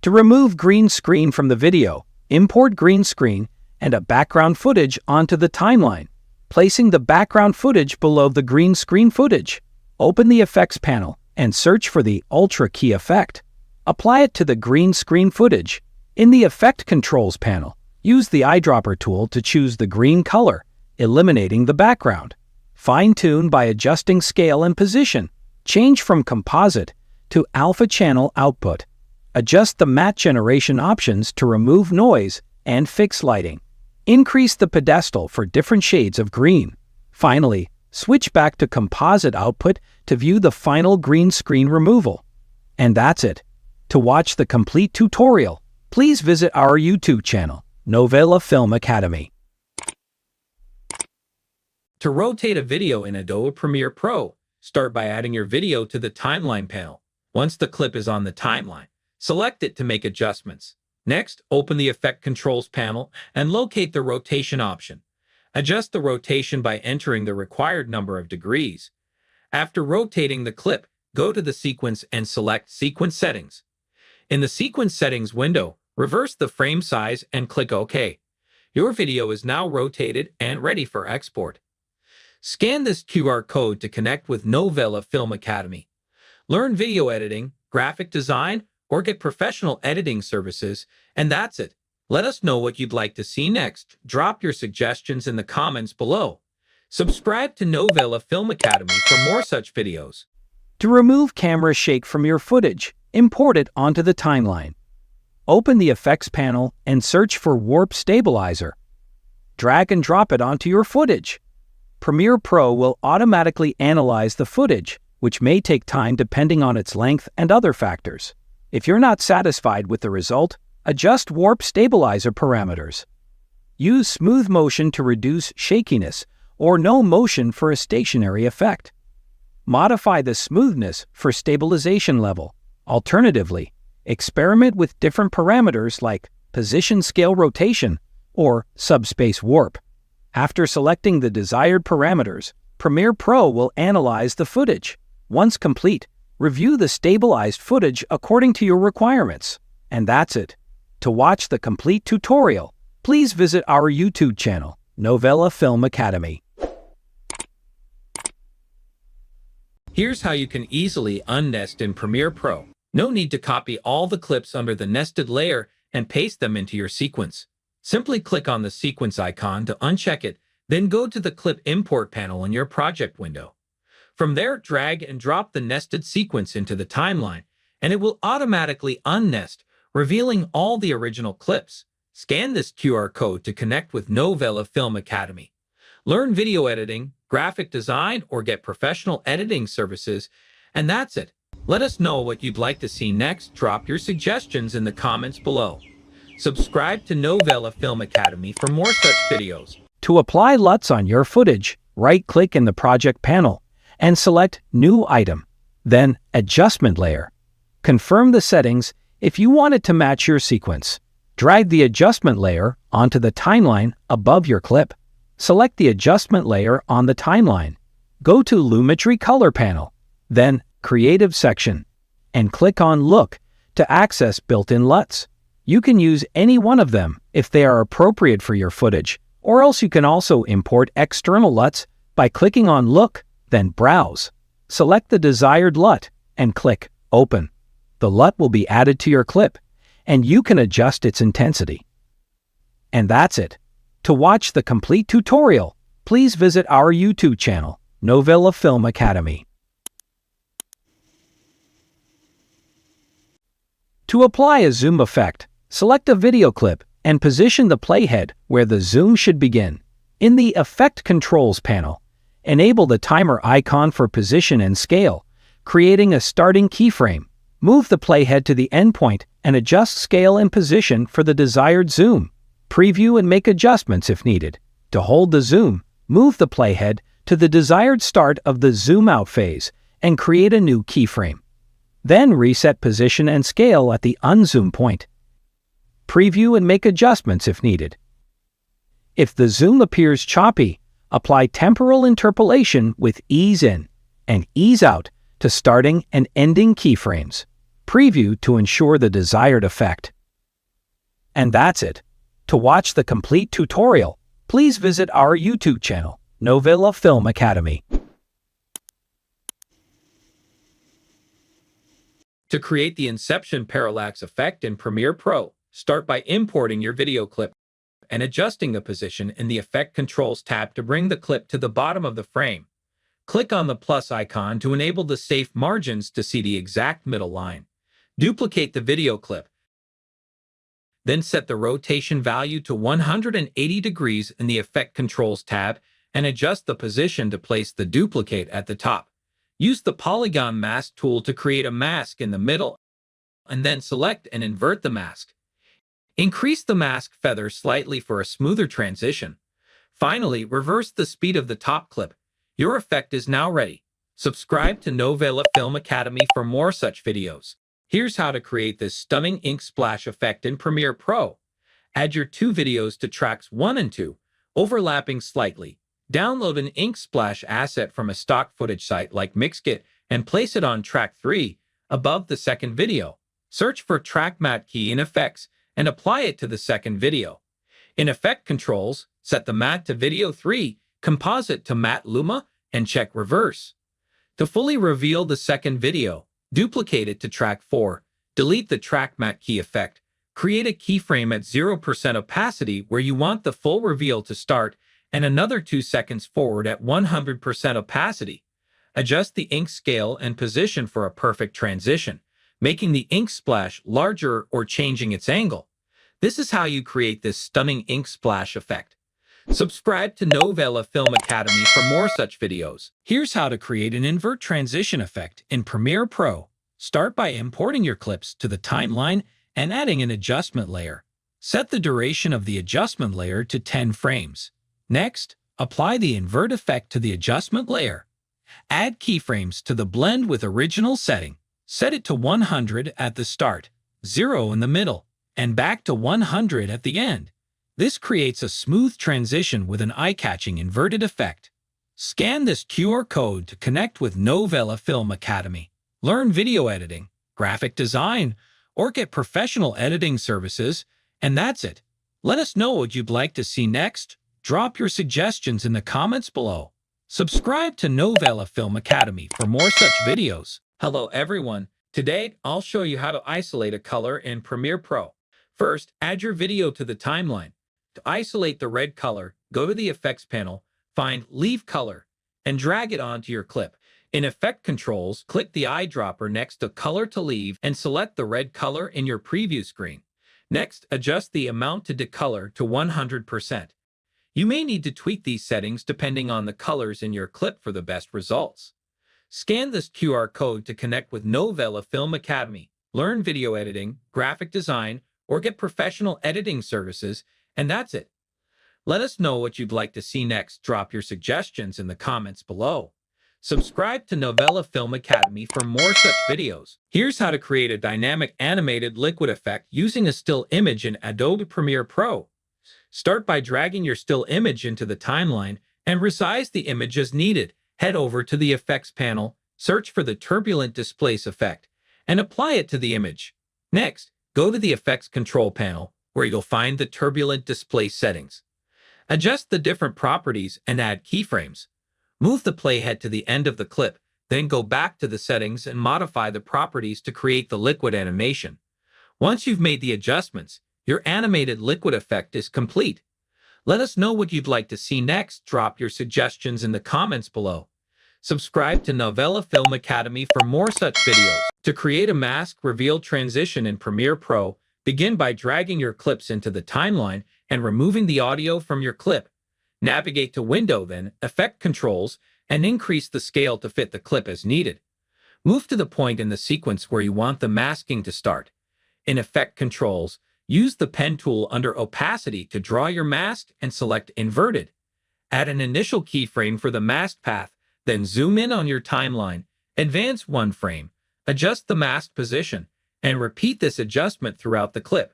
To remove green screen from the video, import green screen and a background footage onto the timeline, placing the background footage below the green screen footage. Open the Effects panel and search for the Ultra Key effect. Apply it to the green screen footage. In the Effect Controls panel, use the eyedropper tool to choose the green color, eliminating the background. Fine-tune by adjusting scale and position. Change from composite to alpha channel output. Adjust the matte generation options to remove noise and fix lighting. Increase the pedestal for different shades of green. Finally, switch back to composite output to view the final green screen removal. And that's it. To watch the complete tutorial, please visit our YouTube channel, Novela Film Academy. To rotate a video in Adobe Premiere Pro, start by adding your video to the timeline panel. Once the clip is on the timeline, select it to make adjustments. Next, open the Effect Controls panel and locate the rotation option. Adjust the rotation by entering the required number of degrees. After rotating the clip, go to the sequence and select Sequence Settings. In the Sequence Settings window, reverse the frame size and click OK. Your video is now rotated and ready for export. Scan this QR code to connect with Novela Film Academy. Learn video editing, graphic design, or get professional editing services, and that's it. Let us know what you'd like to see next. Drop your suggestions in the comments below. Subscribe to Novela Film Academy for more such videos. To remove camera shake from your footage, import it onto the timeline. Open the Effects panel and search for Warp Stabilizer. Drag and drop it onto your footage. Premiere Pro will automatically analyze the footage, which may take time depending on its length and other factors. If you're not satisfied with the result, adjust Warp Stabilizer parameters. Use Smooth Motion to reduce shakiness or No Motion for a stationary effect. Modify the smoothness for stabilization level. Alternatively, experiment with different parameters like Position Scale Rotation or Subspace Warp. After selecting the desired parameters, Premiere Pro will analyze the footage. Once complete, review the stabilized footage according to your requirements. And that's it. To watch the complete tutorial, please visit our YouTube channel, Novela Film Academy. Here's how you can easily unnest in Premiere Pro. No need to copy all the clips under the nested layer and paste them into your sequence. Simply click on the sequence icon to uncheck it, then go to the Clip Import panel in your project window. From there, drag and drop the nested sequence into the timeline, and it will automatically unnest, revealing all the original clips. Scan this QR code to connect with Novela Film Academy. Learn video editing, graphic design, or get professional editing services, and that's it. Let us know what you'd like to see next. Drop your suggestions in the comments below. Subscribe to Novela Film Academy for more such videos. To apply LUTs on your footage, right-click in the Project panel and select New Item, then Adjustment Layer. Confirm the settings if you want it to match your sequence. Drag the adjustment layer onto the timeline above your clip. Select the adjustment layer on the timeline. Go to Lumetri Color panel, then Creative section, and click on Look to access built-in LUTs. You can use any one of them if they are appropriate for your footage, or else you can also import external LUTs by clicking on Look, then Browse. Select the desired LUT and click Open. The LUT will be added to your clip, and you can adjust its intensity. And that's it. To watch the complete tutorial, please visit our YouTube channel, Novela Film Academy. To apply a zoom effect, select a video clip and position the playhead where the zoom should begin. In the Effect Controls panel, enable the timer icon for position and scale, creating a starting keyframe. Move the playhead to the endpoint and adjust scale and position for the desired zoom. Preview and make adjustments if needed. To hold the zoom, move the playhead to the desired start of the zoom out phase and create a new keyframe. Then reset position and scale at the unzoom point. Preview and make adjustments if needed. If the zoom appears choppy, apply temporal interpolation with ease in. and ease out to starting and ending keyframes. Preview to ensure the desired effect. And that's it. To watch the complete tutorial, please visit our YouTube channel, Novela Film Academy. To create the Inception parallax effect in Premiere Pro, start by importing your video clip and adjusting the position in the Effect Controls tab to bring the clip to the bottom of the frame. Click on the plus icon to enable the safe margins to see the exact middle line. Duplicate the video clip. Then set the rotation value to 180 degrees in the Effect Controls tab and adjust the position to place the duplicate at the top. Use the Polygon Mask tool to create a mask in the middle and then select and invert the mask. Increase the mask feather slightly for a smoother transition. Finally, reverse the speed of the top clip. Your effect is now ready. Subscribe to Novela Film Academy for more such videos. Here's how to create this stunning ink splash effect in Premiere Pro. Add your two videos to tracks 1 and 2, overlapping slightly. Download an ink splash asset from a stock footage site like Mixkit and place it on track 3, above the second video. Search for Track Matte key in Effects and apply it to the second video. In Effect Controls, set the matte to video 3, composite to matte luma, and check reverse. To fully reveal the second video, duplicate it to track 4, delete the Track Matte key effect, create a keyframe at 0% opacity where you want the full reveal to start, and another 2 seconds forward at 100% opacity. Adjust the ink scale and position for a perfect transition, making the ink splash larger or changing its angle. This is how you create this stunning ink splash effect. Subscribe to Novela Film Academy for more such videos. Here's how to create an invert transition effect in Premiere Pro. Start by importing your clips to the timeline and adding an adjustment layer. Set the duration of the adjustment layer to 10 frames. Next, apply the invert effect to the adjustment layer. Add keyframes to the blend with original setting. Set it to 100 at the start, 0 in the middle, and back to 100 at the end. This creates a smooth transition with an eye-catching inverted effect. Scan this QR code to connect with Novela Film Academy. Learn video editing, graphic design, or get professional editing services, and that's it. Let us know what you'd like to see next. Drop your suggestions in the comments below. Subscribe to Novela Film Academy for more such videos. Hello everyone. Today, I'll show you how to isolate a color in Premiere Pro. First, add your video to the timeline. To isolate the red color, go to the Effects panel, find Leave Color, and drag it onto your clip. In Effect Controls, click the eyedropper next to Color to Leave and select the red color in your preview screen. Next, adjust the amount to decolor to 100%. You may need to tweak these settings depending on the colors in your clip for the best results. Scan this QR code to connect with Novela Film Academy. Learn video editing, graphic design, or get professional editing services, and that's it. Let us know what you'd like to see next. Drop your suggestions in the comments below. Subscribe to Novela Film Academy for more such videos. Here's how to create a dynamic animated liquid effect using a still image in Adobe Premiere Pro. Start by dragging your still image into the timeline and resize the image as needed. Head over to the Effects panel, search for the Turbulent Displace effect, and apply it to the image. Next, go to the Effects Control panel, where you'll find the Turbulent Displace settings. Adjust the different properties and add keyframes. Move the playhead to the end of the clip, then go back to the settings and modify the properties to create the liquid animation. Once you've made the adjustments, your animated liquid effect is complete. Let us know what you'd like to see next. Drop your suggestions in the comments below. Subscribe to Novela Film Academy for more such videos. To create a mask reveal transition in Premiere Pro, begin by dragging your clips into the timeline and removing the audio from your clip. Navigate to Window, then Effect Controls, and increase the scale to fit the clip as needed. Move to the point in the sequence where you want the masking to start. In Effect Controls, use the pen tool under Opacity to draw your mask and select Inverted. Add an initial keyframe for the mask path, then zoom in on your timeline, advance 1 frame, adjust the mask position, and repeat this adjustment throughout the clip.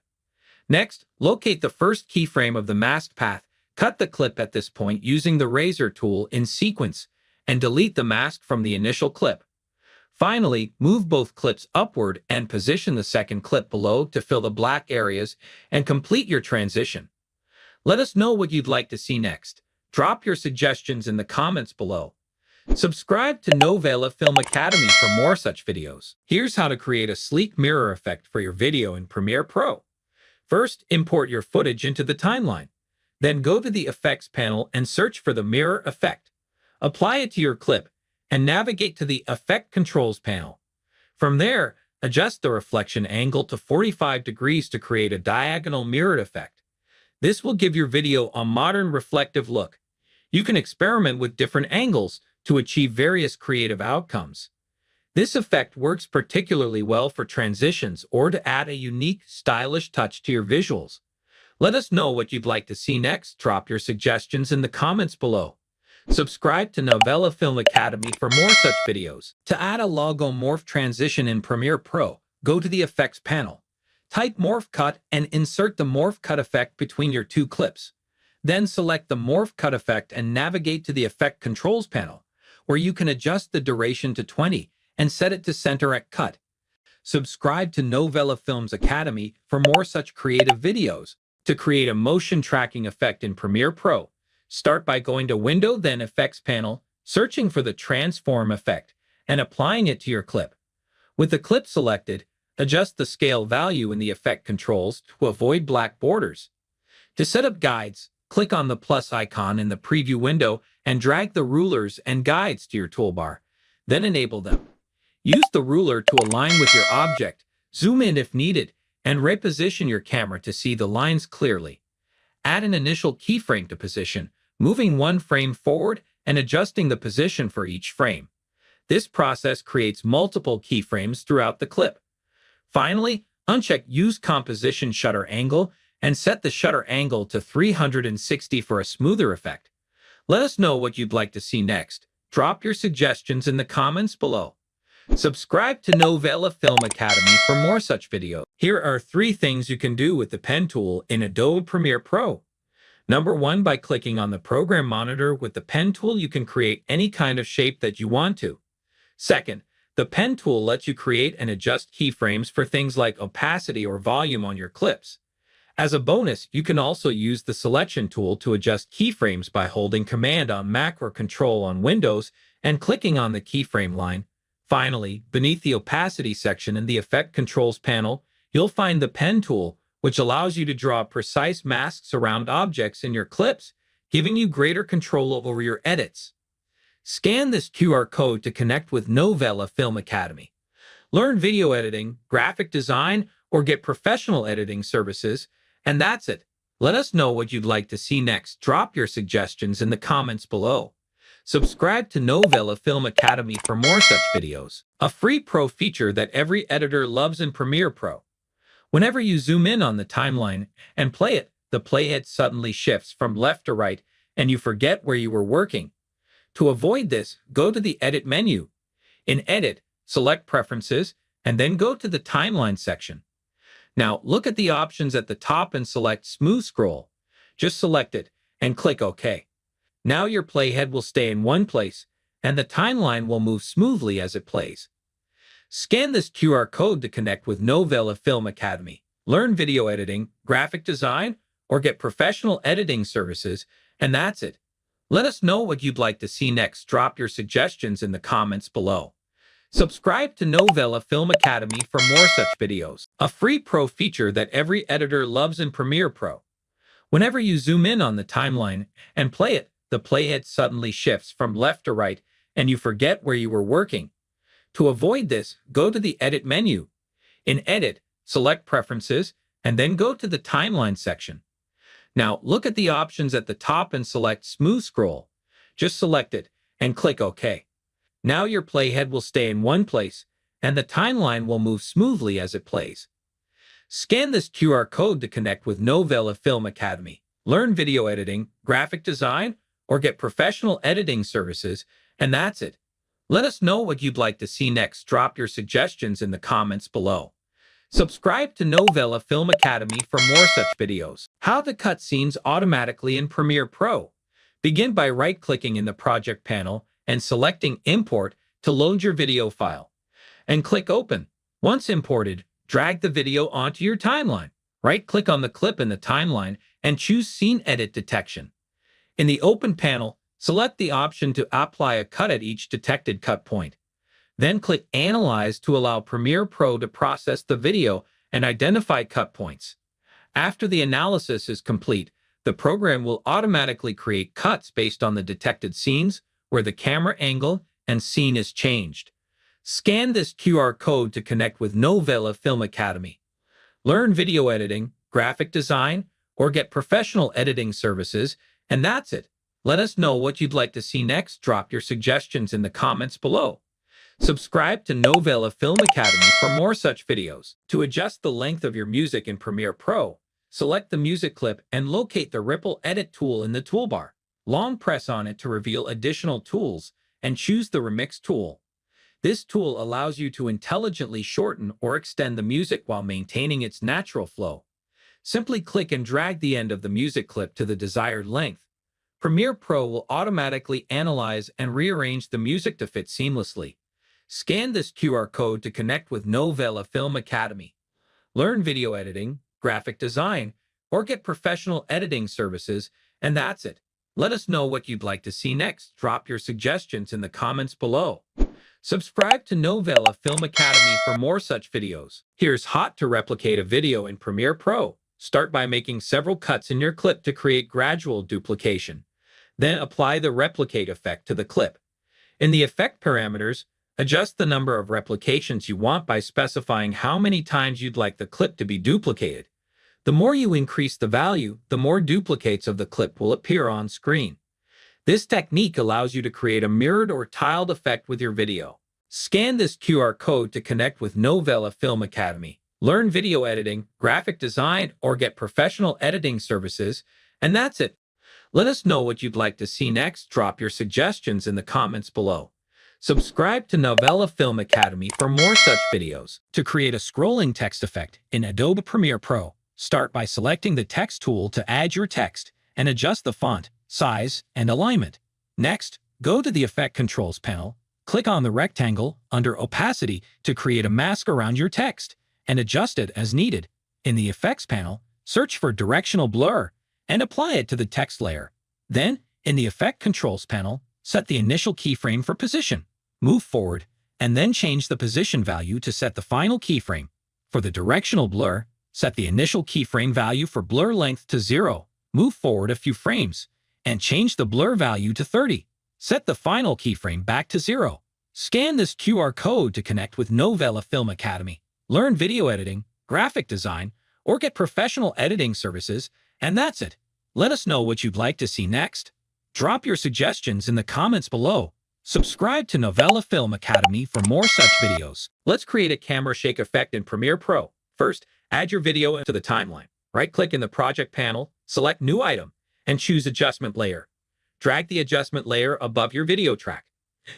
Next, locate the first keyframe of the mask path, cut the clip at this point using the razor tool in sequence, and delete the mask from the initial clip. Finally, move both clips upward and position the second clip below to fill the black areas and complete your transition. Let us know what you'd like to see next. Drop your suggestions in the comments below. Subscribe to Novela Film Academy for more such videos. Here's how to create a sleek mirror effect for your video in Premiere Pro. First, import your footage into the timeline. Then go to the Effects panel and search for the mirror effect. Apply it to your clip and navigate to the Effect Controls panel. From there, adjust the reflection angle to 45 degrees to create a diagonal mirrored effect. This will give your video a modern reflective look. You can experiment with different angles to achieve various creative outcomes. This effect works particularly well for transitions or to add a unique, stylish touch to your visuals. Let us know what you'd like to see next. Drop your suggestions in the comments below. Subscribe to Novela Film Academy for more such videos. To add a logo morph transition in Premiere Pro, go to the Effects panel. Type Morph Cut and insert the Morph Cut effect between your two clips. Then select the Morph Cut effect and navigate to the Effect Controls panel, where you can adjust the duration to 20 and set it to center at cut. Subscribe to Novela Films Academy for more such creative videos. To create a motion tracking effect in Premiere Pro, start by going to Window, then Effects panel, searching for the Transform effect, and applying it to your clip. With the clip selected, adjust the scale value in the Effect Controls to avoid black borders. To set up guides, click on the plus icon in the preview window and drag the rulers and guides to your toolbar. Then enable them. Use the ruler to align with your object, zoom in if needed, and reposition your camera to see the lines clearly. Add an initial keyframe to position, moving one frame forward and adjusting the position for each frame. This process creates multiple keyframes throughout the clip. Finally, uncheck Use Composition Shutter Angle and set the shutter angle to 360 for a smoother effect. Let us know what you'd like to see next. Drop your suggestions in the comments below. Subscribe to Novela Film Academy for more such videos. Here are 3 things you can do with the pen tool in Adobe Premiere Pro. Number 1, by clicking on the program monitor with the pen tool, you can create any kind of shape that you want to. Second, the pen tool lets you create and adjust keyframes for things like opacity or volume on your clips. As a bonus, you can also use the selection tool to adjust keyframes by holding Command on Mac or Control on Windows and clicking on the keyframe line. Finally, beneath the opacity section in the Effect Controls panel, you'll find the pen tool, which allows you to draw precise masks around objects in your clips, giving you greater control over your edits. Scan this QR code to connect with Novela Film Academy. Learn video editing, graphic design, or get professional editing services, and that's it. Let us know what you'd like to see next. Drop your suggestions in the comments below. Subscribe to Novela Film Academy for more such videos. A free pro feature that every editor loves in Premiere Pro. Whenever you zoom in on the timeline and play it, the playhead suddenly shifts from left to right and you forget where you were working. To avoid this, go to the Edit menu. In Edit, select Preferences and then go to the Timeline section. Now, look at the options at the top and select Smooth Scroll. Just select it and click OK. Now your playhead will stay in one place, and the timeline will move smoothly as it plays. Scan this QR code to connect with Novela Film Academy. Learn video editing, graphic design, or get professional editing services, and that's it. Let us know what you'd like to see next. Drop your suggestions in the comments below. Subscribe to Novela Film Academy for more such videos. A free pro feature that every editor loves in Premiere Pro. Whenever you zoom in on the timeline and play it, the playhead suddenly shifts from left to right and you forget where you were working. To avoid this, go to the Edit menu. In Edit, select Preferences and then go to the Timeline section. Now, look at the options at the top and select Smooth Scroll. Just select it and click OK. Now your playhead will stay in one place and the timeline will move smoothly as it plays. Scan this QR code to connect with Novela Film Academy. Learn video editing, graphic design, or get professional editing services, and that's it. Let us know what you'd like to see next. Drop your suggestions in the comments below. Subscribe to Novela Film Academy for more such videos. How to cut scenes automatically in Premiere Pro. Begin by right-clicking in the Project panel and selecting Import to load your video file. And click Open. Once imported, drag the video onto your timeline. Right-click on the clip in the timeline and choose Scene Edit Detection. In the Open panel, select the option to apply a cut at each detected cut point. Then click Analyze to allow Premiere Pro to process the video and identify cut points. After the analysis is complete, the program will automatically create cuts based on the detected scenes where the camera angle and scene is changed. Scan this QR code to connect with Novela Film Academy. Learn video editing, graphic design, or get professional editing services, and that's it. Let us know what you'd like to see next. Drop your suggestions in the comments below. Subscribe to Novela Film Academy for more such videos. To adjust the length of your music in Premiere Pro, select the music clip and locate the Ripple Edit tool in the toolbar. Long press on it to reveal additional tools and choose the Remix tool. This tool allows you to intelligently shorten or extend the music while maintaining its natural flow. Simply click and drag the end of the music clip to the desired length. Premiere Pro will automatically analyze and rearrange the music to fit seamlessly. Scan this QR code to connect with Novela Film Academy. Learn video editing, graphic design, or get professional editing services, and that's it. Let us know what you'd like to see next. Drop your suggestions in the comments below. Subscribe to Novela Film Academy for more such videos. Here's how to replicate a video in Premiere Pro. Start by making several cuts in your clip to create gradual duplication. Then apply the replicate effect to the clip. In the effect parameters, adjust the number of replications you want by specifying how many times you'd like the clip to be duplicated. The more you increase the value, the more duplicates of the clip will appear on screen. This technique allows you to create a mirrored or tiled effect with your video. Scan this QR code to connect with Novela Film Academy. Learn video editing, graphic design, or get professional editing services, and that's it. Let us know what you'd like to see next. Drop your suggestions in the comments below. Subscribe to Novela Film Academy for more such videos. To create a scrolling text effect in Adobe Premiere Pro, start by selecting the Text tool to add your text and adjust the font, size, and alignment. Next, go to the Effect Controls panel, click on the rectangle under Opacity to create a mask around your text, and adjust it as needed. In the Effects panel, search for Directional Blur and apply it to the text layer. Then, in the Effect Controls panel, set the initial keyframe for position. Move forward, and then change the position value to set the final keyframe. For the Directional Blur, set the initial keyframe value for blur length to 0. Move forward a few frames, and change the blur value to 30. Set the final keyframe back to 0. Scan this QR code to connect with Novela Film Academy. Learn video editing, graphic design, or get professional editing services, and that's it. Let us know what you'd like to see next. Drop your suggestions in the comments below. Subscribe to Novela Film Academy for more such videos. Let's create a camera shake effect in Premiere Pro. First, add your video into the timeline. Right-click in the Project panel, select New Item, and choose Adjustment Layer. Drag the adjustment layer above your video track.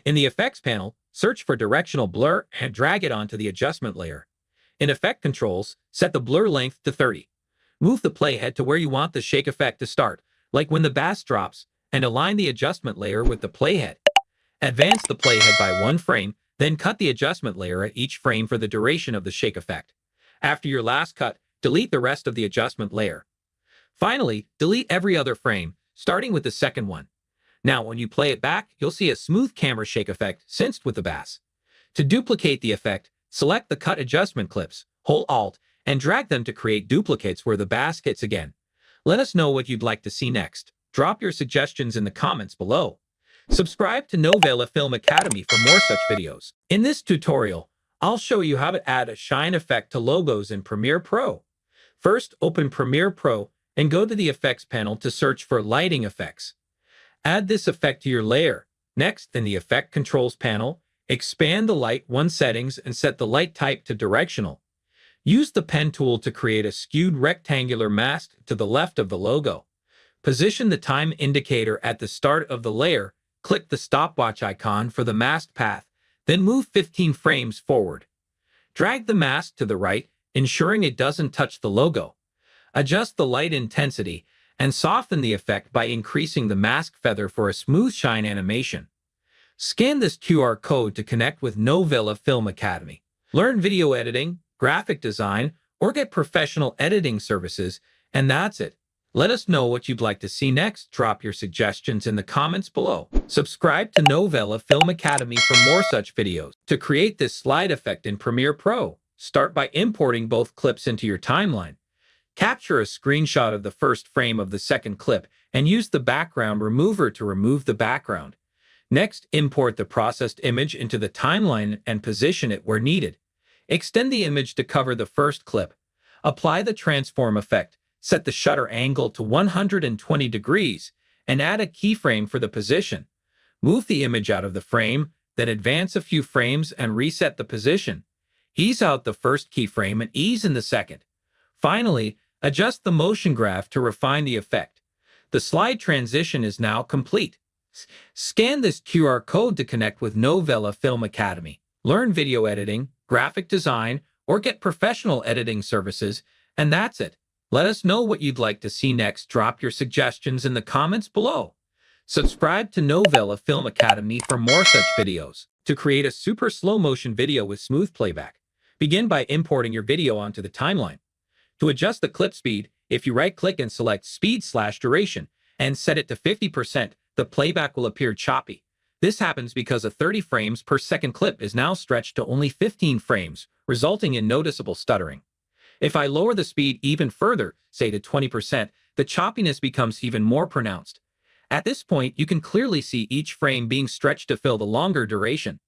In the Effects panel, search for Directional Blur and drag it onto the adjustment layer. In Effect Controls, set the blur length to 30. Move the playhead to where you want the shake effect to start, like when the bass drops, and align the adjustment layer with the playhead. Advance the playhead by 1 frame, then cut the adjustment layer at each frame for the duration of the shake effect. After your last cut, delete the rest of the adjustment layer. Finally, delete every other frame, starting with the second one. Now, when you play it back, you'll see a smooth camera shake effect synced with the bass. To duplicate the effect, select the cut adjustment clips, hold Alt, and drag them to create duplicates where the bass hits again. Let us know what you'd like to see next. Drop your suggestions in the comments below. Subscribe to Novela Film Academy for more such videos. In this tutorial, I'll show you how to add a shine effect to logos in Premiere Pro. First, open Premiere Pro and go to the Effects panel to search for Lighting Effects. Add this effect to your layer. Next, in the Effect Controls panel, expand the Light 1 settings and set the light type to Directional. Use the Pen tool to create a skewed rectangular mask to the left of the logo. Position the time indicator at the start of the layer. Click the stopwatch icon for the mask path, then move 15 frames forward. Drag the mask to the right, ensuring it doesn't touch the logo. Adjust the light intensity and soften the effect by increasing the mask feather for a smooth shine animation. Scan this QR code to connect with Novela Film Academy. Learn video editing, graphic design, or get professional editing services, and that's it. Let us know what you'd like to see next. Drop your suggestions in the comments below. Subscribe to Novela Film Academy for more such videos. To create this slide effect in Premiere Pro, start by importing both clips into your timeline. Capture a screenshot of the first frame of the second clip and use the background remover to remove the background. Next, import the processed image into the timeline and position it where needed. Extend the image to cover the first clip. Apply the transform effect. Set the shutter angle to 120 degrees and add a keyframe for the position. Move the image out of the frame, then advance a few frames and reset the position. Ease out the first keyframe and ease in the second. Finally, adjust the motion graph to refine the effect. The slide transition is now complete. Scan this QR code to connect with Novela Film Academy. Learn video editing, graphic design, or get professional editing services, and that's it. Let us know what you'd like to see next. Drop your suggestions in the comments below. Subscribe to Novela Film Academy for more such videos. To create a super slow motion video with smooth playback, begin by importing your video onto the timeline. To adjust the clip speed, if you right-click and select Speed/Duration and set it to 50%, the playback will appear choppy. This happens because a 30 frames per second clip is now stretched to only 15 frames, resulting in noticeable stuttering. If I lower the speed even further, say to 20%, the choppiness becomes even more pronounced. At this point, you can clearly see each frame being stretched to fill the longer duration.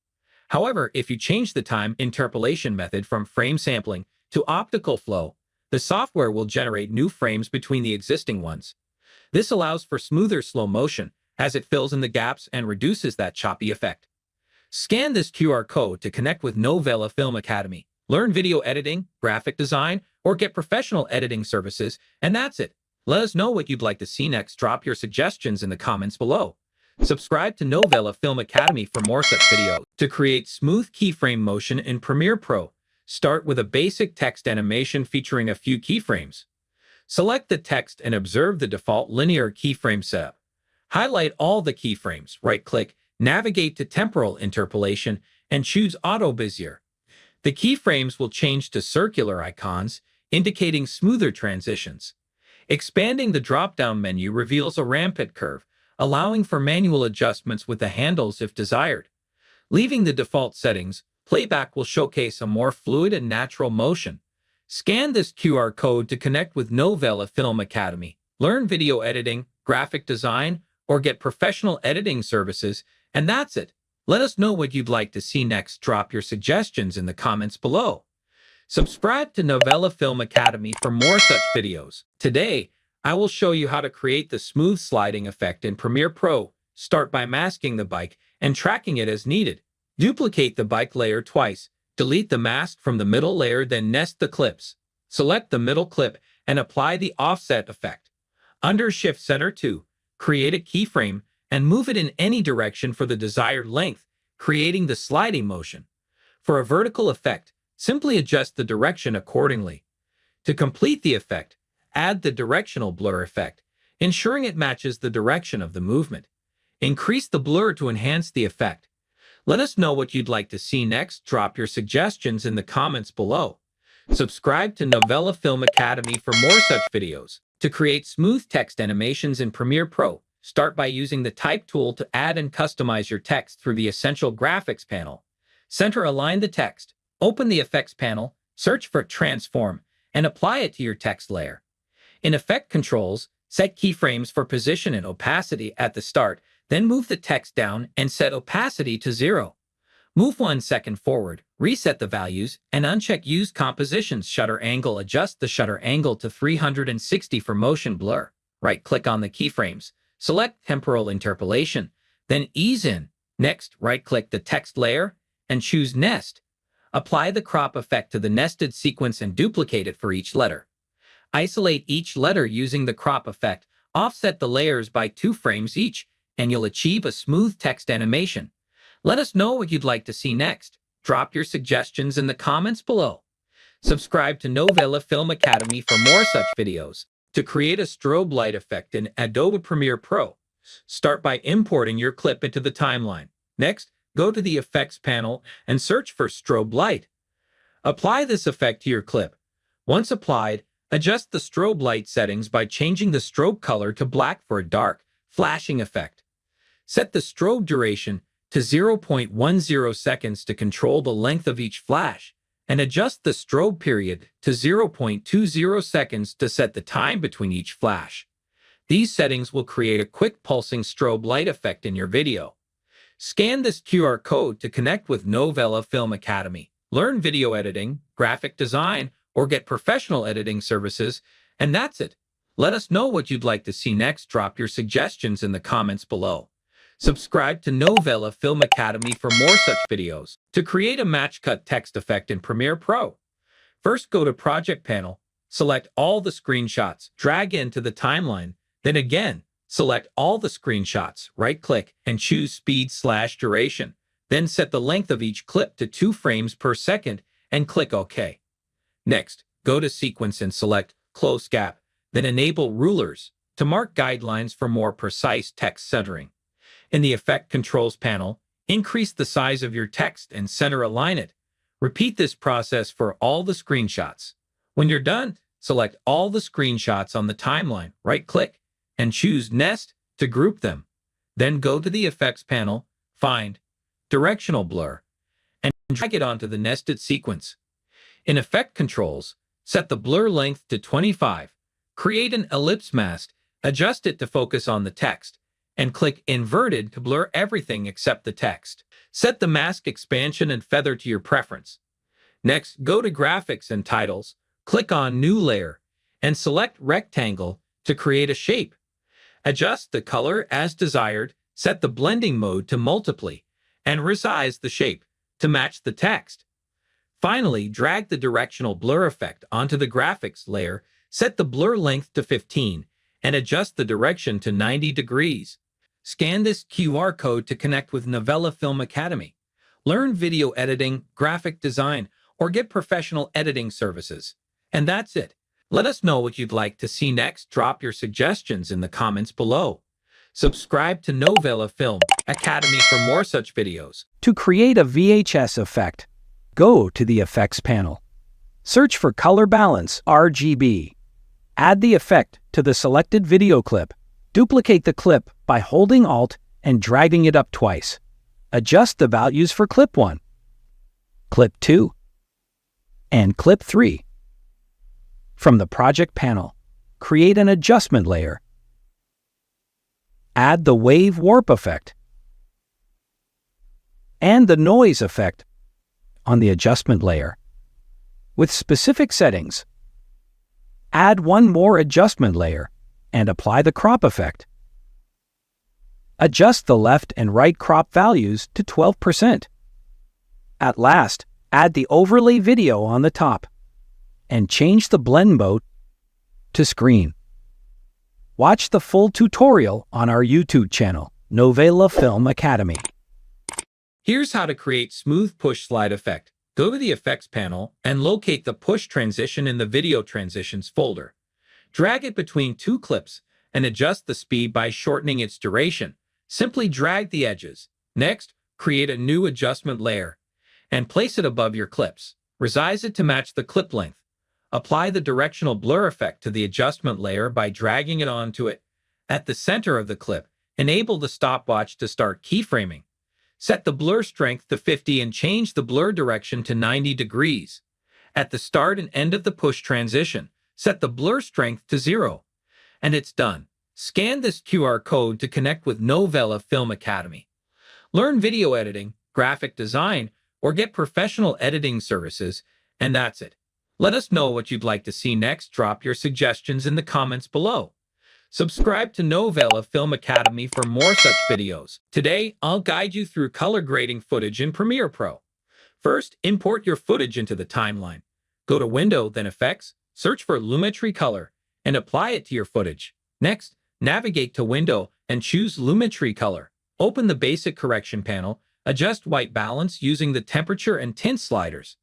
However, if you change the time interpolation method from frame sampling to optical flow, the software will generate new frames between the existing ones. This allows for smoother slow motion, as it fills in the gaps and reduces that choppy effect. Scan this QR code to connect with Novela Film Academy. Learn video editing, graphic design, or get professional editing services, and that's it. Let us know what you'd like to see next. Drop your suggestions in the comments below. Subscribe to Novela Film Academy for more such videos. To create smooth keyframe motion in Premiere Pro, start with a basic text animation featuring a few keyframes. Select the text and observe the default linear keyframe setup. Highlight all the keyframes, right-click, navigate to temporal interpolation, and choose Auto Bezier. The keyframes will change to circular icons, indicating smoother transitions. Expanding the drop-down menu reveals a rampant curve, allowing for manual adjustments with the handles if desired. Leaving the default settings, playback will showcase a more fluid and natural motion. Scan this QR code to connect with Novela Film Academy. Learn video editing, graphic design, or get professional editing services, and that's it. Let us know what you'd like to see next. Drop your suggestions in the comments below. Subscribe to Novela Film Academy for more such videos. Today, I will show you how to create the smooth sliding effect in Premiere Pro. Start by masking the bike and tracking it as needed. Duplicate the bike layer twice. Delete the mask from the middle layer, then nest the clips. Select the middle clip and apply the offset effect. Under Shift Center 2, create a keyframe and move it in any direction for the desired length, creating the sliding motion. For a vertical effect, simply adjust the direction accordingly. To complete the effect, add the directional blur effect, ensuring it matches the direction of the movement. Increase the blur to enhance the effect. Let us know what you'd like to see next. Drop your suggestions in the comments below. Subscribe to Novela Film Academy for more such videos. To create smooth text animations in Premiere Pro, start by using the Type tool to add and customize your text through the Essential Graphics panel. Center align the text. Open the Effects panel, search for Transform, and apply it to your text layer. In Effect Controls, set keyframes for position and opacity at the start, then move the text down and set opacity to 0. Move 1 second forward, reset the values, and uncheck Use Compositions Shutter Angle. Adjust the shutter angle to 360 for motion blur. Right-click on the keyframes. Select Temporal Interpolation, then Ease In. Next, right-click the text layer and choose Nest. Apply the crop effect to the nested sequence and duplicate it for each letter. Isolate each letter using the crop effect. Offset the layers by 2 frames each, and you'll achieve a smooth text animation. Let us know what you'd like to see next. Drop your suggestions in the comments below. Subscribe to Novela Film Academy for more such videos. To create a strobe light effect in Adobe Premiere Pro, start by importing your clip into the timeline. Next, go to the Effects panel and search for Strobe Light. Apply this effect to your clip. Once applied, adjust the strobe light settings by changing the strobe color to black for a dark, flashing effect. Set the strobe duration to 0.10 seconds to control the length of each flash, and adjust the strobe period to 0.20 seconds to set the time between each flash. These settings will create a quick pulsing strobe light effect in your video. Scan this QR code to connect with Novela Film Academy. Learn video editing, graphic design, or get professional editing services, and that's it. Let us know what you'd like to see next. Drop your suggestions in the comments below. Subscribe to Novela Film Academy for more such videos. To create a match cut text effect in Premiere Pro, first go to Project Panel, select all the screenshots, drag into the timeline, then again, select all the screenshots, right-click, and choose Speed/Duration. Then set the length of each clip to 2 frames per second and click OK. Next, go to Sequence and select Close Gap, then enable Rulers to mark guidelines for more precise text centering. In the Effect Controls panel, increase the size of your text and center align it. Repeat this process for all the screenshots. When you're done, select all the screenshots on the timeline, right-click, and choose Nest to group them. Then go to the Effects panel, find Directional Blur, and drag it onto the nested sequence. In Effect Controls, set the blur length to 25, create an ellipse mask, adjust it to focus on the text, and click Inverted to blur everything except the text. Set the mask expansion and feather to your preference. Next, go to Graphics and Titles, click on New Layer, and select Rectangle to create a shape. Adjust the color as desired, set the blending mode to Multiply, and resize the shape to match the text. Finally, drag the directional blur effect onto the graphics layer, set the blur length to 15, and adjust the direction to 90 degrees. Scan this QR code to connect with Novela Film Academy. Learn video editing, graphic design, or get professional editing services. And that's it. Let us know what you'd like to see next. Drop your suggestions in the comments below. Subscribe to Novela Film Academy for more such videos. To create a VHS effect, go to the Effects panel. Search for Color Balance RGB. Add the effect to the selected video clip. Duplicate the clip by holding Alt and dragging it up twice. Adjust the values for Clip 1, Clip 2, and Clip 3. From the Project panel, create an adjustment layer. Add the Wave Warp effect and the Noise effect on the adjustment layer. With specific settings, add one more adjustment layer and apply the crop effect. Adjust the left and right crop values to 12%. At last, add the overlay video on the top and change the blend mode to screen. Watch the full tutorial on our YouTube channel, Novela Film Academy. Here's how to create smooth push slide effect. Go to the Effects panel and locate the push transition in the Video Transitions folder. Drag it between 2 clips and adjust the speed by shortening its duration. Simply drag the edges. Next, create a new adjustment layer and place it above your clips. Resize it to match the clip length. Apply the directional blur effect to the adjustment layer by dragging it onto it. At the center of the clip, enable the stopwatch to start keyframing. Set the blur strength to 50 and change the blur direction to 90 degrees. At the start and end of the push transition, set the blur strength to 0. And it's done. Scan this QR code to connect with Novela Film Academy. Learn video editing, graphic design, or get professional editing services, and that's it. Let us know what you'd like to see next. Drop your suggestions in the comments below. Subscribe to Novela Film Academy for more such videos. Today, I'll guide you through color grading footage in Premiere Pro. First, import your footage into the timeline. Go to Window, then Effects, search for Lumetri Color, and apply it to your footage. Next, navigate to Window and choose Lumetri Color. Open the Basic Correction panel, adjust white balance using the temperature and tint sliders.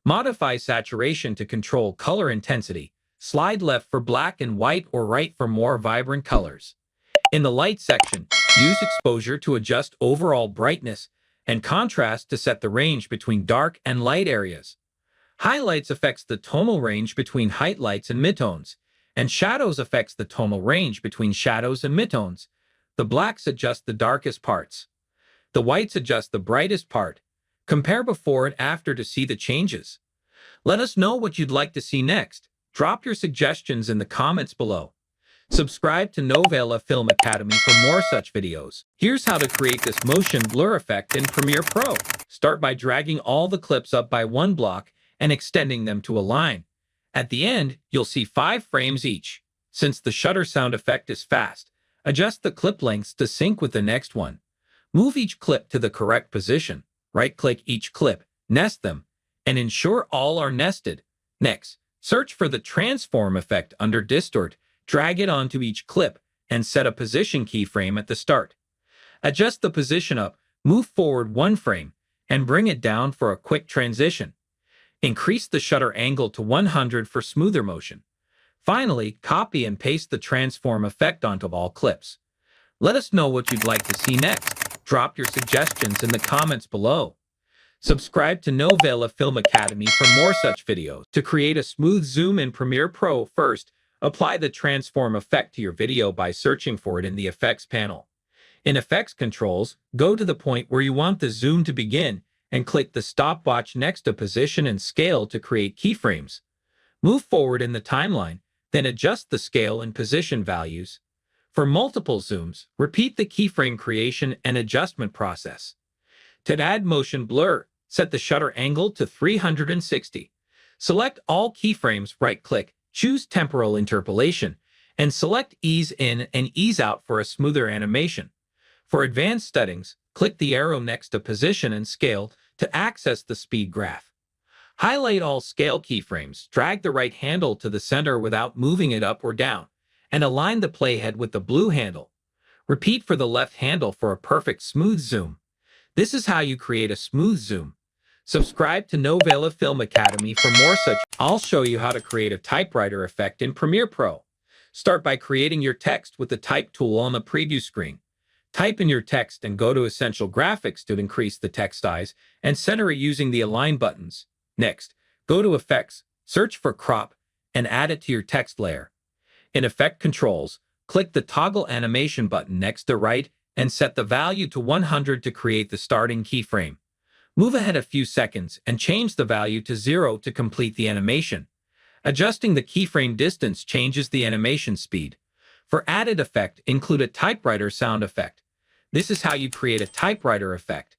Modify saturation to control color intensity. Slide left for black and white or right for more vibrant colors. In the light section, use exposure to adjust overall brightness and contrast to set the range between dark and light areas. Highlights affects the tonal range between highlights and midtones, and shadows affects the tonal range between shadows and midtones. The blacks adjust the darkest parts. The whites adjust the brightest part. Compare before and after to see the changes. Let us know what you'd like to see next. Drop your suggestions in the comments below. Subscribe to Novela Film Academy for more such videos. Here's how to create this motion blur effect in Premiere Pro. Start by dragging all the clips up by one block and extending them to a line. At the end, you'll see 5 frames each. Since the shutter sound effect is fast, adjust the clip lengths to sync with the next one. Move each clip to the correct position. Right-click each clip, nest them, and ensure all are nested. Next, search for the transform effect under Distort, drag it onto each clip, and set a position keyframe at the start. Adjust the position up, move forward 1 frame, and bring it down for a quick transition. Increase the shutter angle to 100 for smoother motion. Finally, copy and paste the transform effect onto all clips. Let us know what you'd like to see next. Drop your suggestions in the comments below. Subscribe to Novela Film Academy for more such videos. To create a smooth zoom in Premiere Pro, first, apply the transform effect to your video by searching for it in the Effects panel. In Effects Controls, go to the point where you want the zoom to begin and click the stopwatch next to Position and Scale to create keyframes. Move forward in the timeline, then adjust the scale and position values. For multiple zooms, repeat the keyframe creation and adjustment process. To add motion blur, set the shutter angle to 360. Select all keyframes, right-click, choose Temporal Interpolation, and select Ease In and Ease Out for a smoother animation. For advanced settings, click the arrow next to Position and Scale to access the speed graph. Highlight all scale keyframes, drag the right handle to the center without moving it up or down, and align the playhead with the blue handle. Repeat for the left handle for a perfect smooth zoom. This is how you create a smooth zoom. Subscribe to Novela Film Academy for more such. I'll show you how to create a typewriter effect in Premiere Pro. Start by creating your text with the Type tool on the preview screen. Type in your text and go to Essential Graphics to increase the text size and center it using the Align buttons. Next, go to Effects, search for Crop, and add it to your text layer. In Effect Controls, click the Toggle Animation button next to Right and set the value to 100 to create the starting keyframe. Move ahead a few seconds and change the value to 0 to complete the animation. Adjusting the keyframe distance changes the animation speed. For added effect, include a typewriter sound effect. This is how you create a typewriter effect.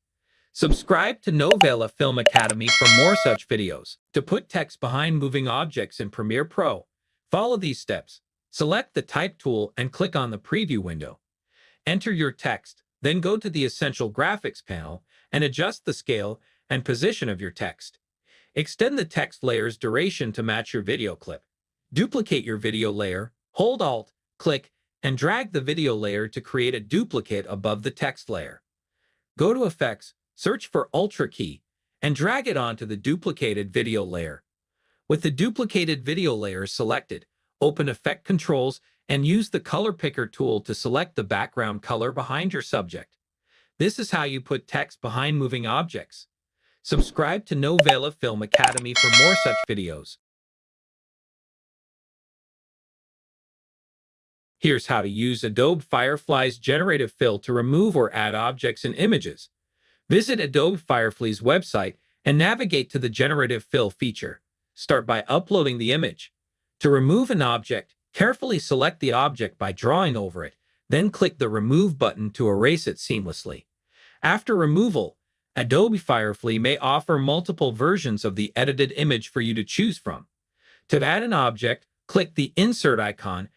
Subscribe to Novela Film Academy for more such videos. To put text behind moving objects in Premiere Pro, follow these steps. Select the Type tool and click on the preview window. Enter your text, then go to the Essential Graphics panel and adjust the scale and position of your text. Extend the text layer's duration to match your video clip. Duplicate your video layer, hold Alt, click, and drag the video layer to create a duplicate above the text layer. Go to Effects, search for Ultra key, and drag it onto the duplicated video layer. With the duplicated video layer selected, open Effect Controls and use the Color Picker tool to select the background color behind your subject. This is how you put text behind moving objects. Subscribe to Novela Film Academy for more such videos. Here's how to use Adobe Firefly's generative fill to remove or add objects and images. Visit Adobe Firefly's website and navigate to the generative fill feature. Start by uploading the image. To remove an object, carefully select the object by drawing over it, then click the Remove button to erase it seamlessly. After removal, Adobe Firefly may offer multiple versions of the edited image for you to choose from. To add an object, click the Insert icon